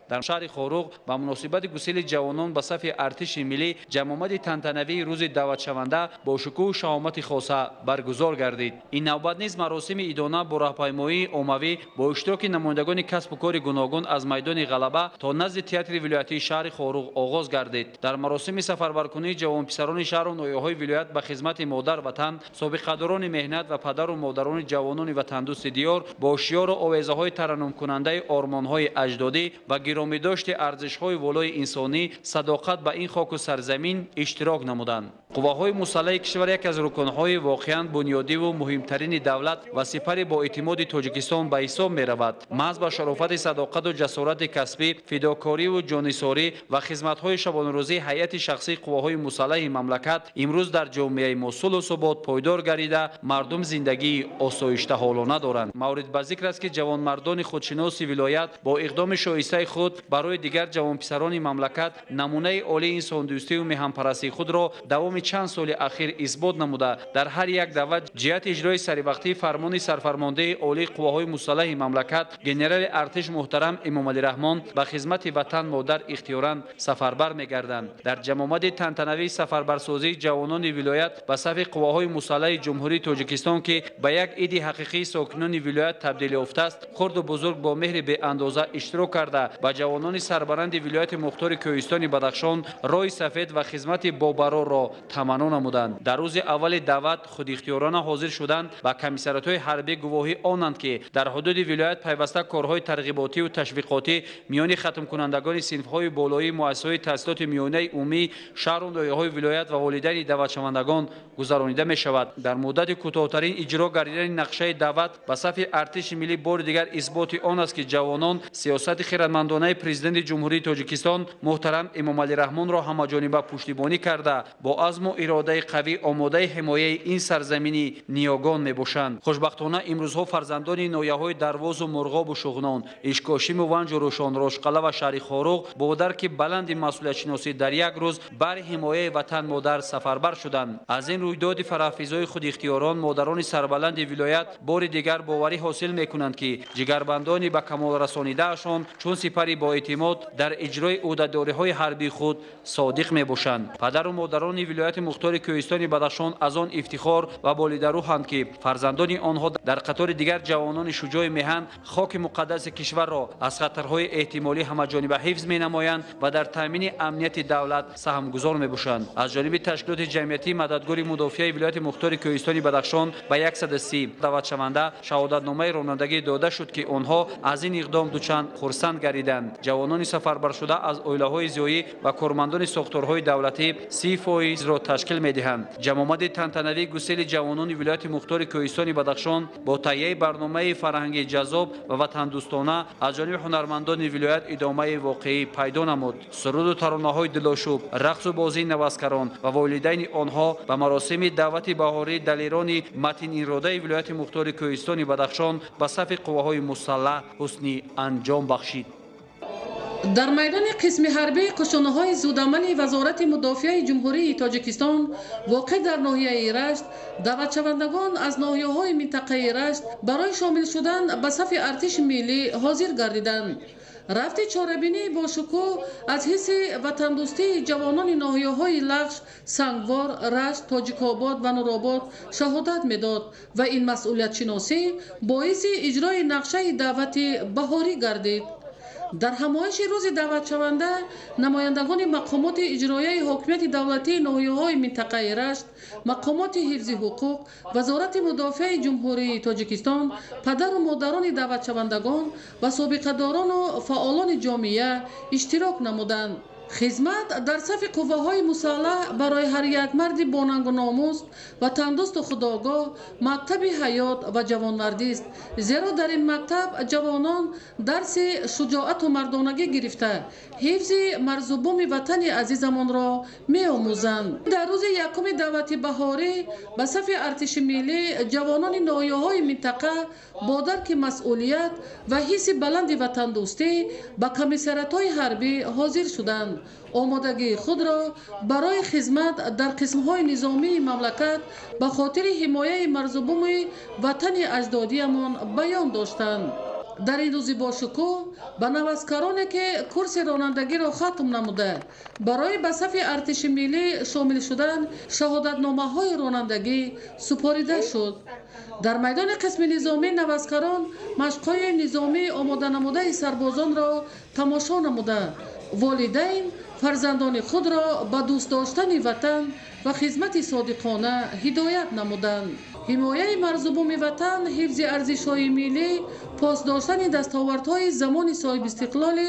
дар шаҳри Хоруғ ба муносибати гусели ҷавонон ба сафи артиши миллӣ ҷамъомади тантанавии рӯзи даъватшаванда бо шукӯҳу шаҳомати хоса баргузор гардид. ин навбат низ маросими идона бо раҳпаймоии оммавӣ бо иштироки намояндагони касбу кори гуногун аз майдони Ғалаба то назди театри вилоятии шаҳри Хоруғ оғоз гардид. дар маросими сафарбаркунии ҷавонписарони шаҳру ноҳияҳои вилоят ба хизмати модар ватан, собиқадорони меҳнат ва падару модарони ҷавонони ватандӯсти диёр бо шиёру овезаҳои тараннумкунандаи ормонҳои аҷдодӣ ва гиромидошти арзишҳои волои инсонӣ, садоқат ба ин хоку сарзамин иштирок намуданд. قواهای مسلح کشور یک از رکنهای واقعا بنیادی و مهمترین دولت و سپر با اعتماد تاجیکستان به حساب می رود. محض با شرافت صداقت و جسارت کسبی، فداکاری و جانساری و خدمت‌های شبانه‌روزی هیئت شخصی قواهای مسلح مملکت امروز در جامعه ما صلح و ثبات پایدار گردیده مردم زندگی آسایشته حالانه دارند. مورد به ذکر است که جوانمردان خودشناس ولایت با اقدام شایسته خود برای دیگر جوانپسران مملکت نمونه عالی انسان دوستی و میهن‌پرستی خود را دوام چند سال اخیر اثبات نموده در هر یک دعوت جهت اجرای سریوقتی فرمان سرفرمانده عالی قواهای مسلح مملکت گنرال ارتش محترم امامعلی رحمان به خدمت وطن مادر اختیاراً سفربر می‌گردند. در جمامت تنتنوی سفربرسازی جوانان ولایت به صف قواهای مسلح جمهوری تاجیکستان که به یک عید حقیقی ساکنان ولایت تبدیل یافته است، خرد و بزرگ با مهر به اندازه اشتراک کرده و جوانان سربلند ولایت مختار کوهستان بدخشان رای سفید و خدمت بابرا را تمنا نمودند. در روز اول دعوت خود اختیارانه حاضر شدند و کمیسریات‌های حربی گواهی آنند که در حدود ولایت پیوسته کارهای ترغیباتی و تشویقاتی میان ختم کنندگان صنف‌های بالایی مؤسسات تحصیلات میانه عمومی شهر و ناحیه‌های ولایت و والدین دعوتشوندگان گذرانیده می شود. در مدت کوتاه‌ترین اجرا گردیدن نقشه دعوت به صف ارتش ملی بار دیگر اثبات آن است که جوانان سیاست خردمندانه پرزیدنت جمهوری تاجیکستان محترم امامعلی رحمان را همه‌جانبه پشتیبانی کرده با عزم و اراده قوی آماده حمایت این سرزمینی نیاگان میباشند. خوشبختانه امروزها فرزندان ناحیه‌های درواز و مرغاب و شغنان، اشکاشیم و ونج و روشن راشقله و شهر خاروق با درک بلند مسئولیت شناسی در یک روز بر حمایت وطن مادر سفربر شدند. از این رویداد فرافیزای خود اختیاران مادران سربلند ولایت بار دیگر باوری حاصل میکنند که جگربندان به کمال رسانیدهشان چون سپری با اعتماد در اجرای عهدهداری‌های حربی خود صادق میباشند. پدر و مادران ولایت مختار کوهستان بدخشان از آن افتخار و بالیدروحند که فرزندان آنها در قطار دیگر جوانان شجاع میهن خاک مقدس کشور را از خطرهای احتمالی همه‌جانبه حفظ می‌نمایند و در تامین امنیت دولت سهمگزار میباشند. از جانب تشکیلات جمعیتی مددگار مدافع ولایت مختار کوهستان بدخشان به 130 دعوتشونده شهادتنامه رانندگی داده شد که آنها از این اقدام دوچند خرسند گردیدند. جوانان سفربر شده از عائله‌های زیایی و کارمندان ساختارهای دولتی 30% را تشکیل می‌دهند. جمامت تنتنوی گسیل جوانان ولایت مختار کوهستان بدخشان با تهیه برنامه فرهنگی جذاب و وطن دوستانه از جانب هنرمندان ولایت ادامه واقعی پیدا نمود. سرود و ترانه‌های دلاشوب، رقص و بازی نوازکران و والدین آنها به مراسم دعوت بهاری دلیران متین اراده ولایت مختار کوهستان بدخشان به صف قواهای مسلح حسنی انجام بخشید. در میدان قسم حربی قشانه‌های زودعمل وزارت مدافع جمهوری تاجیکستان واقع در ناحیه رشت دعوتشوندگان از ناحیه‌های منطقه رشت برای شامل شدن به صف ارتش ملی حاضر گردیدند. رفت چاره‌بینی با شکوه از حس وطن دوستی جوانان ناحیه‌های لغش، سنگوار، رشت، تاجیک‌آباد و نورآباد شهادت می‌داد و این مسئولیت شناسی باعث اجرای نقشه دعوت بهاری گردید. در همایش روز دعوت شونده نمایندگان مقامات اجرایی حاکمیت دولتی ناحیه‌های منطقه رشت، مقامات حفظ حقوق، وزارت مدافع جمهوری تاجیکستان، پدر و مادران دعوت شوندگان و سابقه‌داران و فعالان جامعه اشتراک نمودند. خدمت در صف قواهای مسلح برای هر یک مرد با ننگ و ناموس و تندرست و خودآگاه مکتب حیات و جوانمردی است، زیرا در این مکتب جوانان درس شجاعت و مردانگی گرفته حفظ مرز و بوم وطن عزیزمان را می‌آموزند. در روز یکم دعوت بهاری به صف ارتش ملی جوانان ناحیه‌های منطقه با درک مسئولیت و حس بلند وطن دوستی به کمیسریات‌های حربی حاضر شدند. آمادگی خود را برای خدمت در قسم‌های نظامی مملکت به خاطر حمایت مرز و بوم وطن اجدادیمان بیان داشتند. در این روز با شکوه به نوازکارانی که کورس رانندگی را ختم نموده برای به صف ارتش ملی شامل شدن شهادتنامه‌های رانندگی سپاریده شد. در میدان قسم نظامی نوازکاران مشق‌های نظامی آماده نموده سربازان را تماشا نموده والدین فرزندان خود را به دوست داشتن وطن و خدمت صادقانه هدایت نمودند. حمایت مرز و بوم وطن، حفظ ارزش‌های ملی، پاس داشتن دستاوردهای زمان صاحب استقلال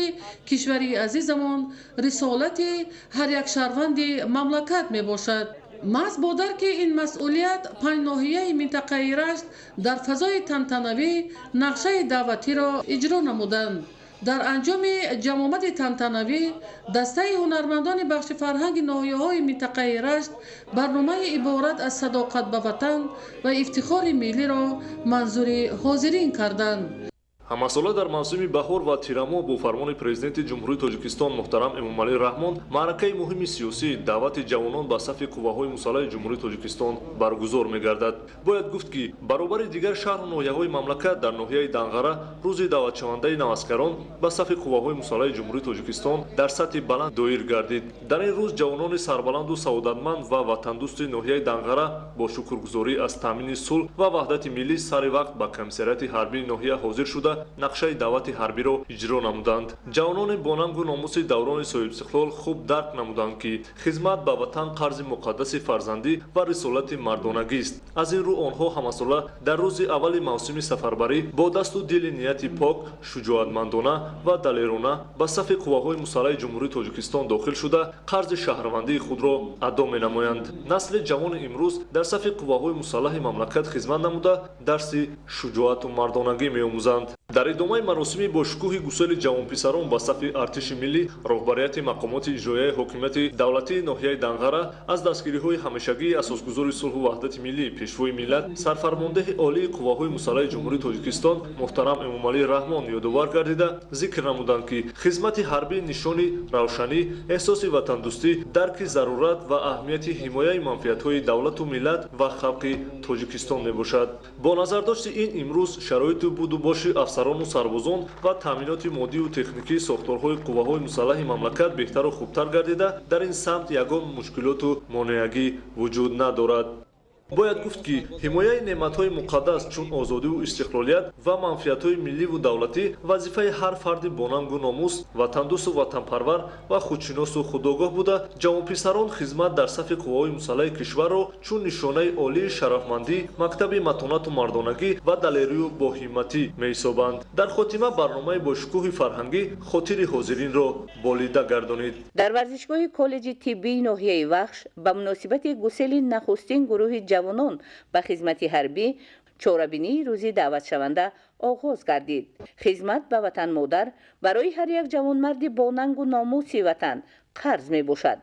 کشوری عزیزمان رسالت هر یک شهروند مملکت می باشد. محض با درک این مسئولیت 5 ناحیه منطقه رشت در فضای تنتنوی نقشه دعوتی را اجرا نمودند. در انجام جمع‌آمد تنتنوی دسته هنرمندان بخش فرهنگ ناحیه‌های منطقه رشت برنامه عبارت از صداقت به وطن و افتخار ملی را منظور حاضرین کردند. ҳамасола дар мавсими баҳор ва тирамо бо фармони президенти ҷумҳурии Тоҷикистон муҳтарам Эмомалӣ Раҳмон маъракаи муҳими сиёсӣ давати ҷавонон ба сафи қувваҳои мусаллаҳи ҷумҳурии Тоҷикистон баргузор мегардад. Бояд гуфт ки баробари дигар шаҳру ноҳияҳои мамлакат дар ноҳияи Данғара рӯзи даъватшавандаи наваскарон ба сафи қувваҳои мусаллаҳи ҷумҳурии Тоҷикистон дар сатҳи баланд доир гардид. Дар ин рӯз ҷавонони сарбаланду саодатманд ва ватандӯсти ноҳияи Данғара бо шукргузорӣ аз таъмини сулҳ ва ваҳдати миллӣ сари вақт ба комиссарияти ҳарбии ноҳия ҳозир шуда нақшаи даъвати ҳарбиро иҷро намуданд. ҷавонони бо нангу номуси даврони соҳибистиқлол хуб дарк намуданд ки хизмат ба ватан қарзи муқаддаси фарзандӣ ва рисолати мардонагист. аз ин рӯ онҳо ҳамасола дар рӯзи аввали мавсими сафарбарӣ бо дасту дили нияти пок, шуҷоатмандона ва далерона ба сафи қувваҳои мусаллаҳи ҷумҳурии Тоҷикистон дохил шуда қарзи шаҳрвандии худро адо менамоянд. насли ҷавони имрӯз дар сафи қувваҳои мусаллаҳи мамлакат хизмат намуда дарси шуҷоату мардонагӣ меомӯзанд. дар идомаи маросими бо шукӯҳи гусели ҷавонписарон ба сафи артиши миллӣ роҳбарияти мақомоти иҷроияи ҳокимияти давлатии ноҳияи Данғара аз дастгириҳои ҳамешагии асосгузори сулҳу ваҳдати миллӣ пешвои миллат сарфармондаи олии қувваҳои мусаллаҳи ҷумҳурии Тоҷикистон муҳтарам Эмомалӣ Раҳмон ёдовар гардида зикр намуданд ки хизмати ҳарбӣ нишони равшанӣ, эҳсоси ватандӯстӣ, дарки зарурат ва аҳамияти ҳимояи манфиатҳои давлату миллат ва халқи Тоҷикистон мебошад. бо назардошти ин имрӯз шароити буду боши афсарону сарбозон ва таъминоти моддию техникии сохторҳои қувваҳои мусаллаҳи мамлакат беҳтару хубтар гардида дар ин самт ягон мушкилоту монеагӣ вуҷуд надорад. бояд гуфт ки ҳимояи неъматҳои муқаддас чун озодиву истиқлолият ва манфиатҳои милливу давлатӣ вазифаи ҳар фарди бонангу номус, ватандӯсту ватанпарвар ва худшиносу худогоҳ буда ҷавонписарон хизмат дар сафи қувваҳои мусаллаҳи кишварро чун нишонаи олии шарафмандӣ, мактаби матонату мардонагӣ ва далерию боҳимматӣ меҳисобанд. дар хотима барномаи бошукӯҳи фарҳангӣ хотири ҳозиринро болида гардонид. дар варзишгоҳи коллеҷи тиббии ноҳияи Вахш ба муносибати гусели нахустин гурӯҳи ҷавонон ба хизмати ҳарбӣ чорабинии рӯзи даъватшаванда оғоз гардид. хизмат ба ватан модар барои ҳар як ҷавонмарди бо нангу номуси ватан қарз мебошад.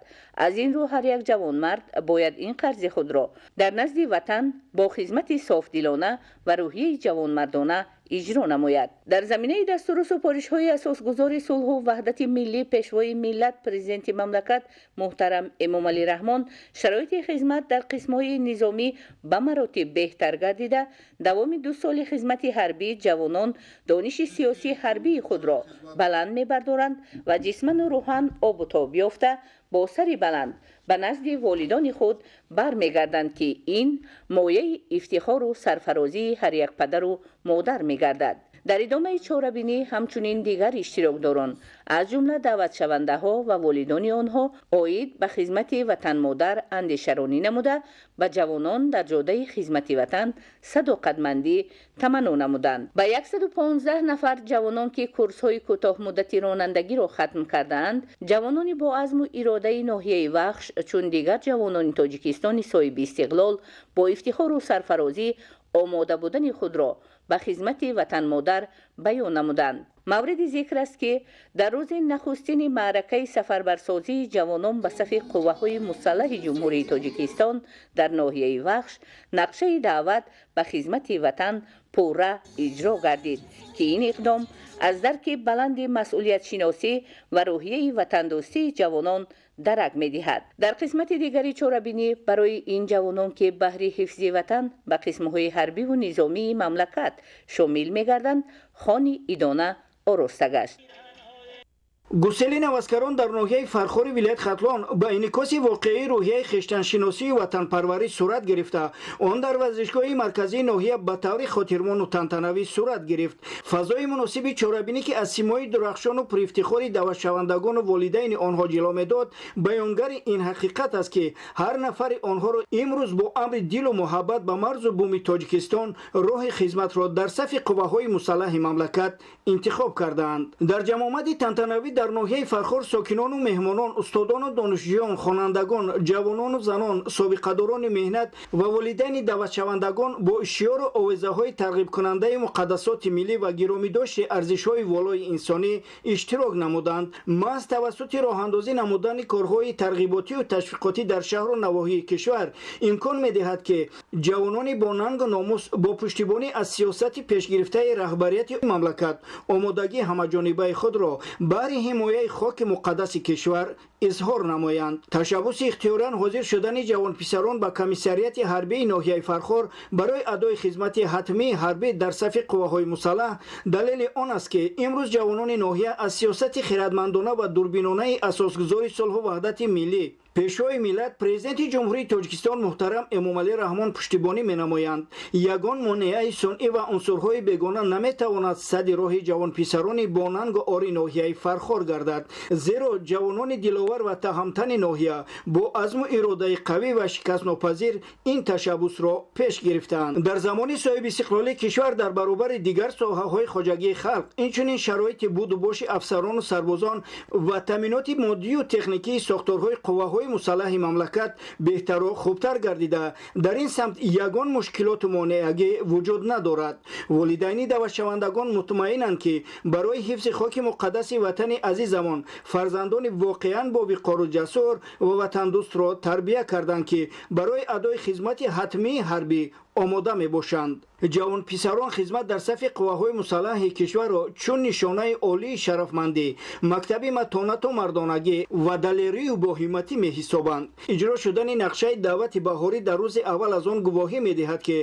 аз ин рӯ ҳар як ҷавонмард бояд ин қарзи худро дар назди ватан бо хизмати софдилона ва рӯҳияи ҷавонмардона иҷро намояд. дар заминаи дастуру супоришҳои асосгузори сулҳу ваҳдати миллӣ пешвои миллат президенти мамлакат муҳтарам Эмомалӣ Раҳмон шароити хизмат дар қисмҳои низомӣ ба маротиб беҳтар гардида давоми 2 соли хизмати ҳарбӣ ҷавонон дониши сиёсии ҳарбии худро баланд мебардоранд ва ҷисману рӯҳан обу тоб ёфта бо сари баланд ба назди волидони худ бармегарданд ки ин мояи ифтихору сарфарозии ҳар як падару модар мегардад. дар идомаи чорабинӣ ҳамчунин дигар иштирокдорон аз ҷумла даъватшавандаҳо ва волидони онҳо оид ба хизмати ватанмодар андешаронӣ намуда ба ҷавонон дар ҷодаи хизмати ватан садоқатмандӣ таманнӯ намуданд. ба 115 нафар ҷавонон ки курсҳои кӯтоҳмуддати ронандагиро хатм кардаанд, ҷавонони бо азму иродаи ноҳияи Вахш чун дигар ҷавонони Тоҷикистони соҳиби истиқлол бо ифтихору сарфарозӣ омода будани худро ба хизмати ватанмодар баён намуданд. мавриди зикр аст ки дар рӯзи нахустини маъракаи сафарбарсозии ҷавонон ба сафи қувваҳои мусаллаҳи ҷумҳурии Тоҷикистон дар ноҳияи Вахш нақшаи даъват ба хизмати ватан пурра иҷро гардид ки ин иқдом аз дарки баланди масъулиятшиносӣ ва рӯҳияи ватандӯстии ҷавонон дарак медиҳад. дар қисмати дигари чорабинӣ барои ин ҷавонон ки баҳри ҳифзи ватан ба қисмҳои ҳарбиву низомии мамлакат шомил мегарданд хони идона ороста гашт. гусели наваскарон дар ноҳияи фархори вилоят Хатлон ба инъикоси воқеаи рӯҳияи хештаншиносии ватанпарварӣ сурат гирифта, он дар варзишгоҳи марказии ноҳия ба таври хотирмону тантанавӣ сурат гирифт. фазои муносиби чорабинӣ ки аз симои дурахшону пурифтихори даъватшавандагону волидайни онҳо ҷило медод, баёнгари ин ҳақиқат аст ки ҳар нафари онҳоро имрӯз бо амри дилу муҳаббат ба марзу буми Тоҷикистон роҳи хизматро дар сафи қувваҳои мусаллаҳи мамлакат интихоб кардаанд. дар ҷамъомади тантанавӣ дар ноҳияи Фархор сокинону меҳмонон, устодону донишҷӯён, хонандагон, ҷавонону занон, собиқадорони меҳнат ва волидайни даъватшавандагон бо ишъору овезаҳои тарғибкунандаи муқаддасоти миллӣ ва гиромидошти арзишҳои волои инсонӣ иштирок намуданд. маҳз тавассути роҳандозӣ намудани корҳои тарғиботию ташвиқотӣ дар шаҳру навоҳии кишвар имкон медиҳад ки ҷавонони бо нангу номус бо пуштибонӣ аз сиёсати пешгирифтаи раҳбарияти мамлакат омодагии ҳамаҷонибаи худро баҳри ҳимояи хоки муқаддаси кишвар изҳор намоянд. Ташаббуси ихтиёран ҳозир шудани ҷавонписарон ба комиссарияти ҳарбии ноҳияи Фархор барои адои хизмати ҳатмии ҳарбӣ дар сафи қувваҳои мусаллаҳ далели он аст ки имрӯз ҷавонони ноҳия аз сиёсати хиратмандона ва дурбинонаи асосгузори сулҳу ваҳдати миллӣ пешвои миллат президенти ҷумҳурии Тоҷикистон муҳтарам Эмомалӣ Раҳмон пуштибонӣ менамоянд. Ягон монеаи сунъӣ ва унсурҳои бегона наметавонад садди роҳи ҷавонписарони бонангу ори ноҳияи Фархор гардад, зеро ҷавонони диловар ва таҳамтани ноҳия бо азму иродаи қавӣ ва шикастнопазир ин ташаббусро пеш гирифтаанд. Дар замони соҳиби истиқлолии кишвар дар баробари дигар соҳаҳои хоҷагии халқ, инчунин шароити буду боши афсарону сарбозон ва таъминоти моддию техникии сохторҳои қувваҳои мусаллаҳи мамлакат беҳтару хубтар гардида, дар ин самт ягон мушкилоту монеагӣ вуҷуд надорад. Волидайни даъватшавандагон мутмаинанд ки барои ҳифзи хоки муқаддаси ватани азизамон фарзандони воқеан бо виқору ҷасур ва ватандӯстро тарбия карданд ки барои адои хизмати ҳатмии ҳарбӣ омода мебошанд. ҷавонписарон хизмат дар сафи қувваҳои мусаллаҳи кишварро чун нишонаи олии шарафмандӣ, мактаби матонату мардонагӣ ва далерию боҳиматӣ меҳисобанд. иҷро шудани нақшаи даъвати баҳорӣ дар рӯзи аввал аз он гувоҳӣ медиҳад ки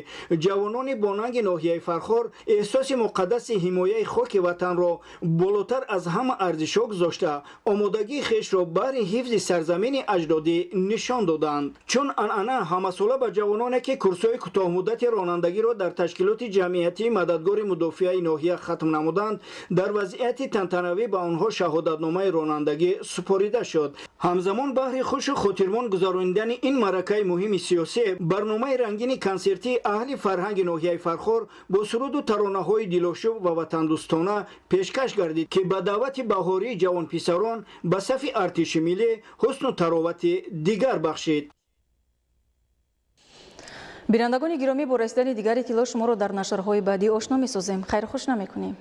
ҷавонони бонанги ноҳияи Фархор эҳсоси муқаддаси ҳимояи хоки ватанро болотар аз ҳама арзишҳо гузошта, омодагии хешро баҳри ҳифзи сарзамини аҷдодӣ нишон доданд. Чун анъана ҳамасола ба ҷавононе ки курсҳои кӯтоҳмуддати ронандагиро дар ташкилоти ҷамъиятии мададгори мудофиаи ноҳия хатм намуданд, дар вазъияти тантанавӣ ба онҳо шаҳодатномаи ронандагӣ супорида шуд. ҳамзамон баҳри хушу хотирмон гузарондани ин маъракаи муҳими сиёсӣ, барномаи рангини консертии аҳли фарҳанги ноҳияи Фархор бо суруду таронаҳои дилошӯб ва ватандӯстона пешкаш гардид ки ба даъвати баҳории ҷавонписарон ба сафи артиши миллӣ ҳусну таровати дигар бахшид. бинандагони гиромӣ, бо расидани дигари иттилоъ шуморо дар нашрҳои баъдӣ ошно месозем. хайру хушна мекунем.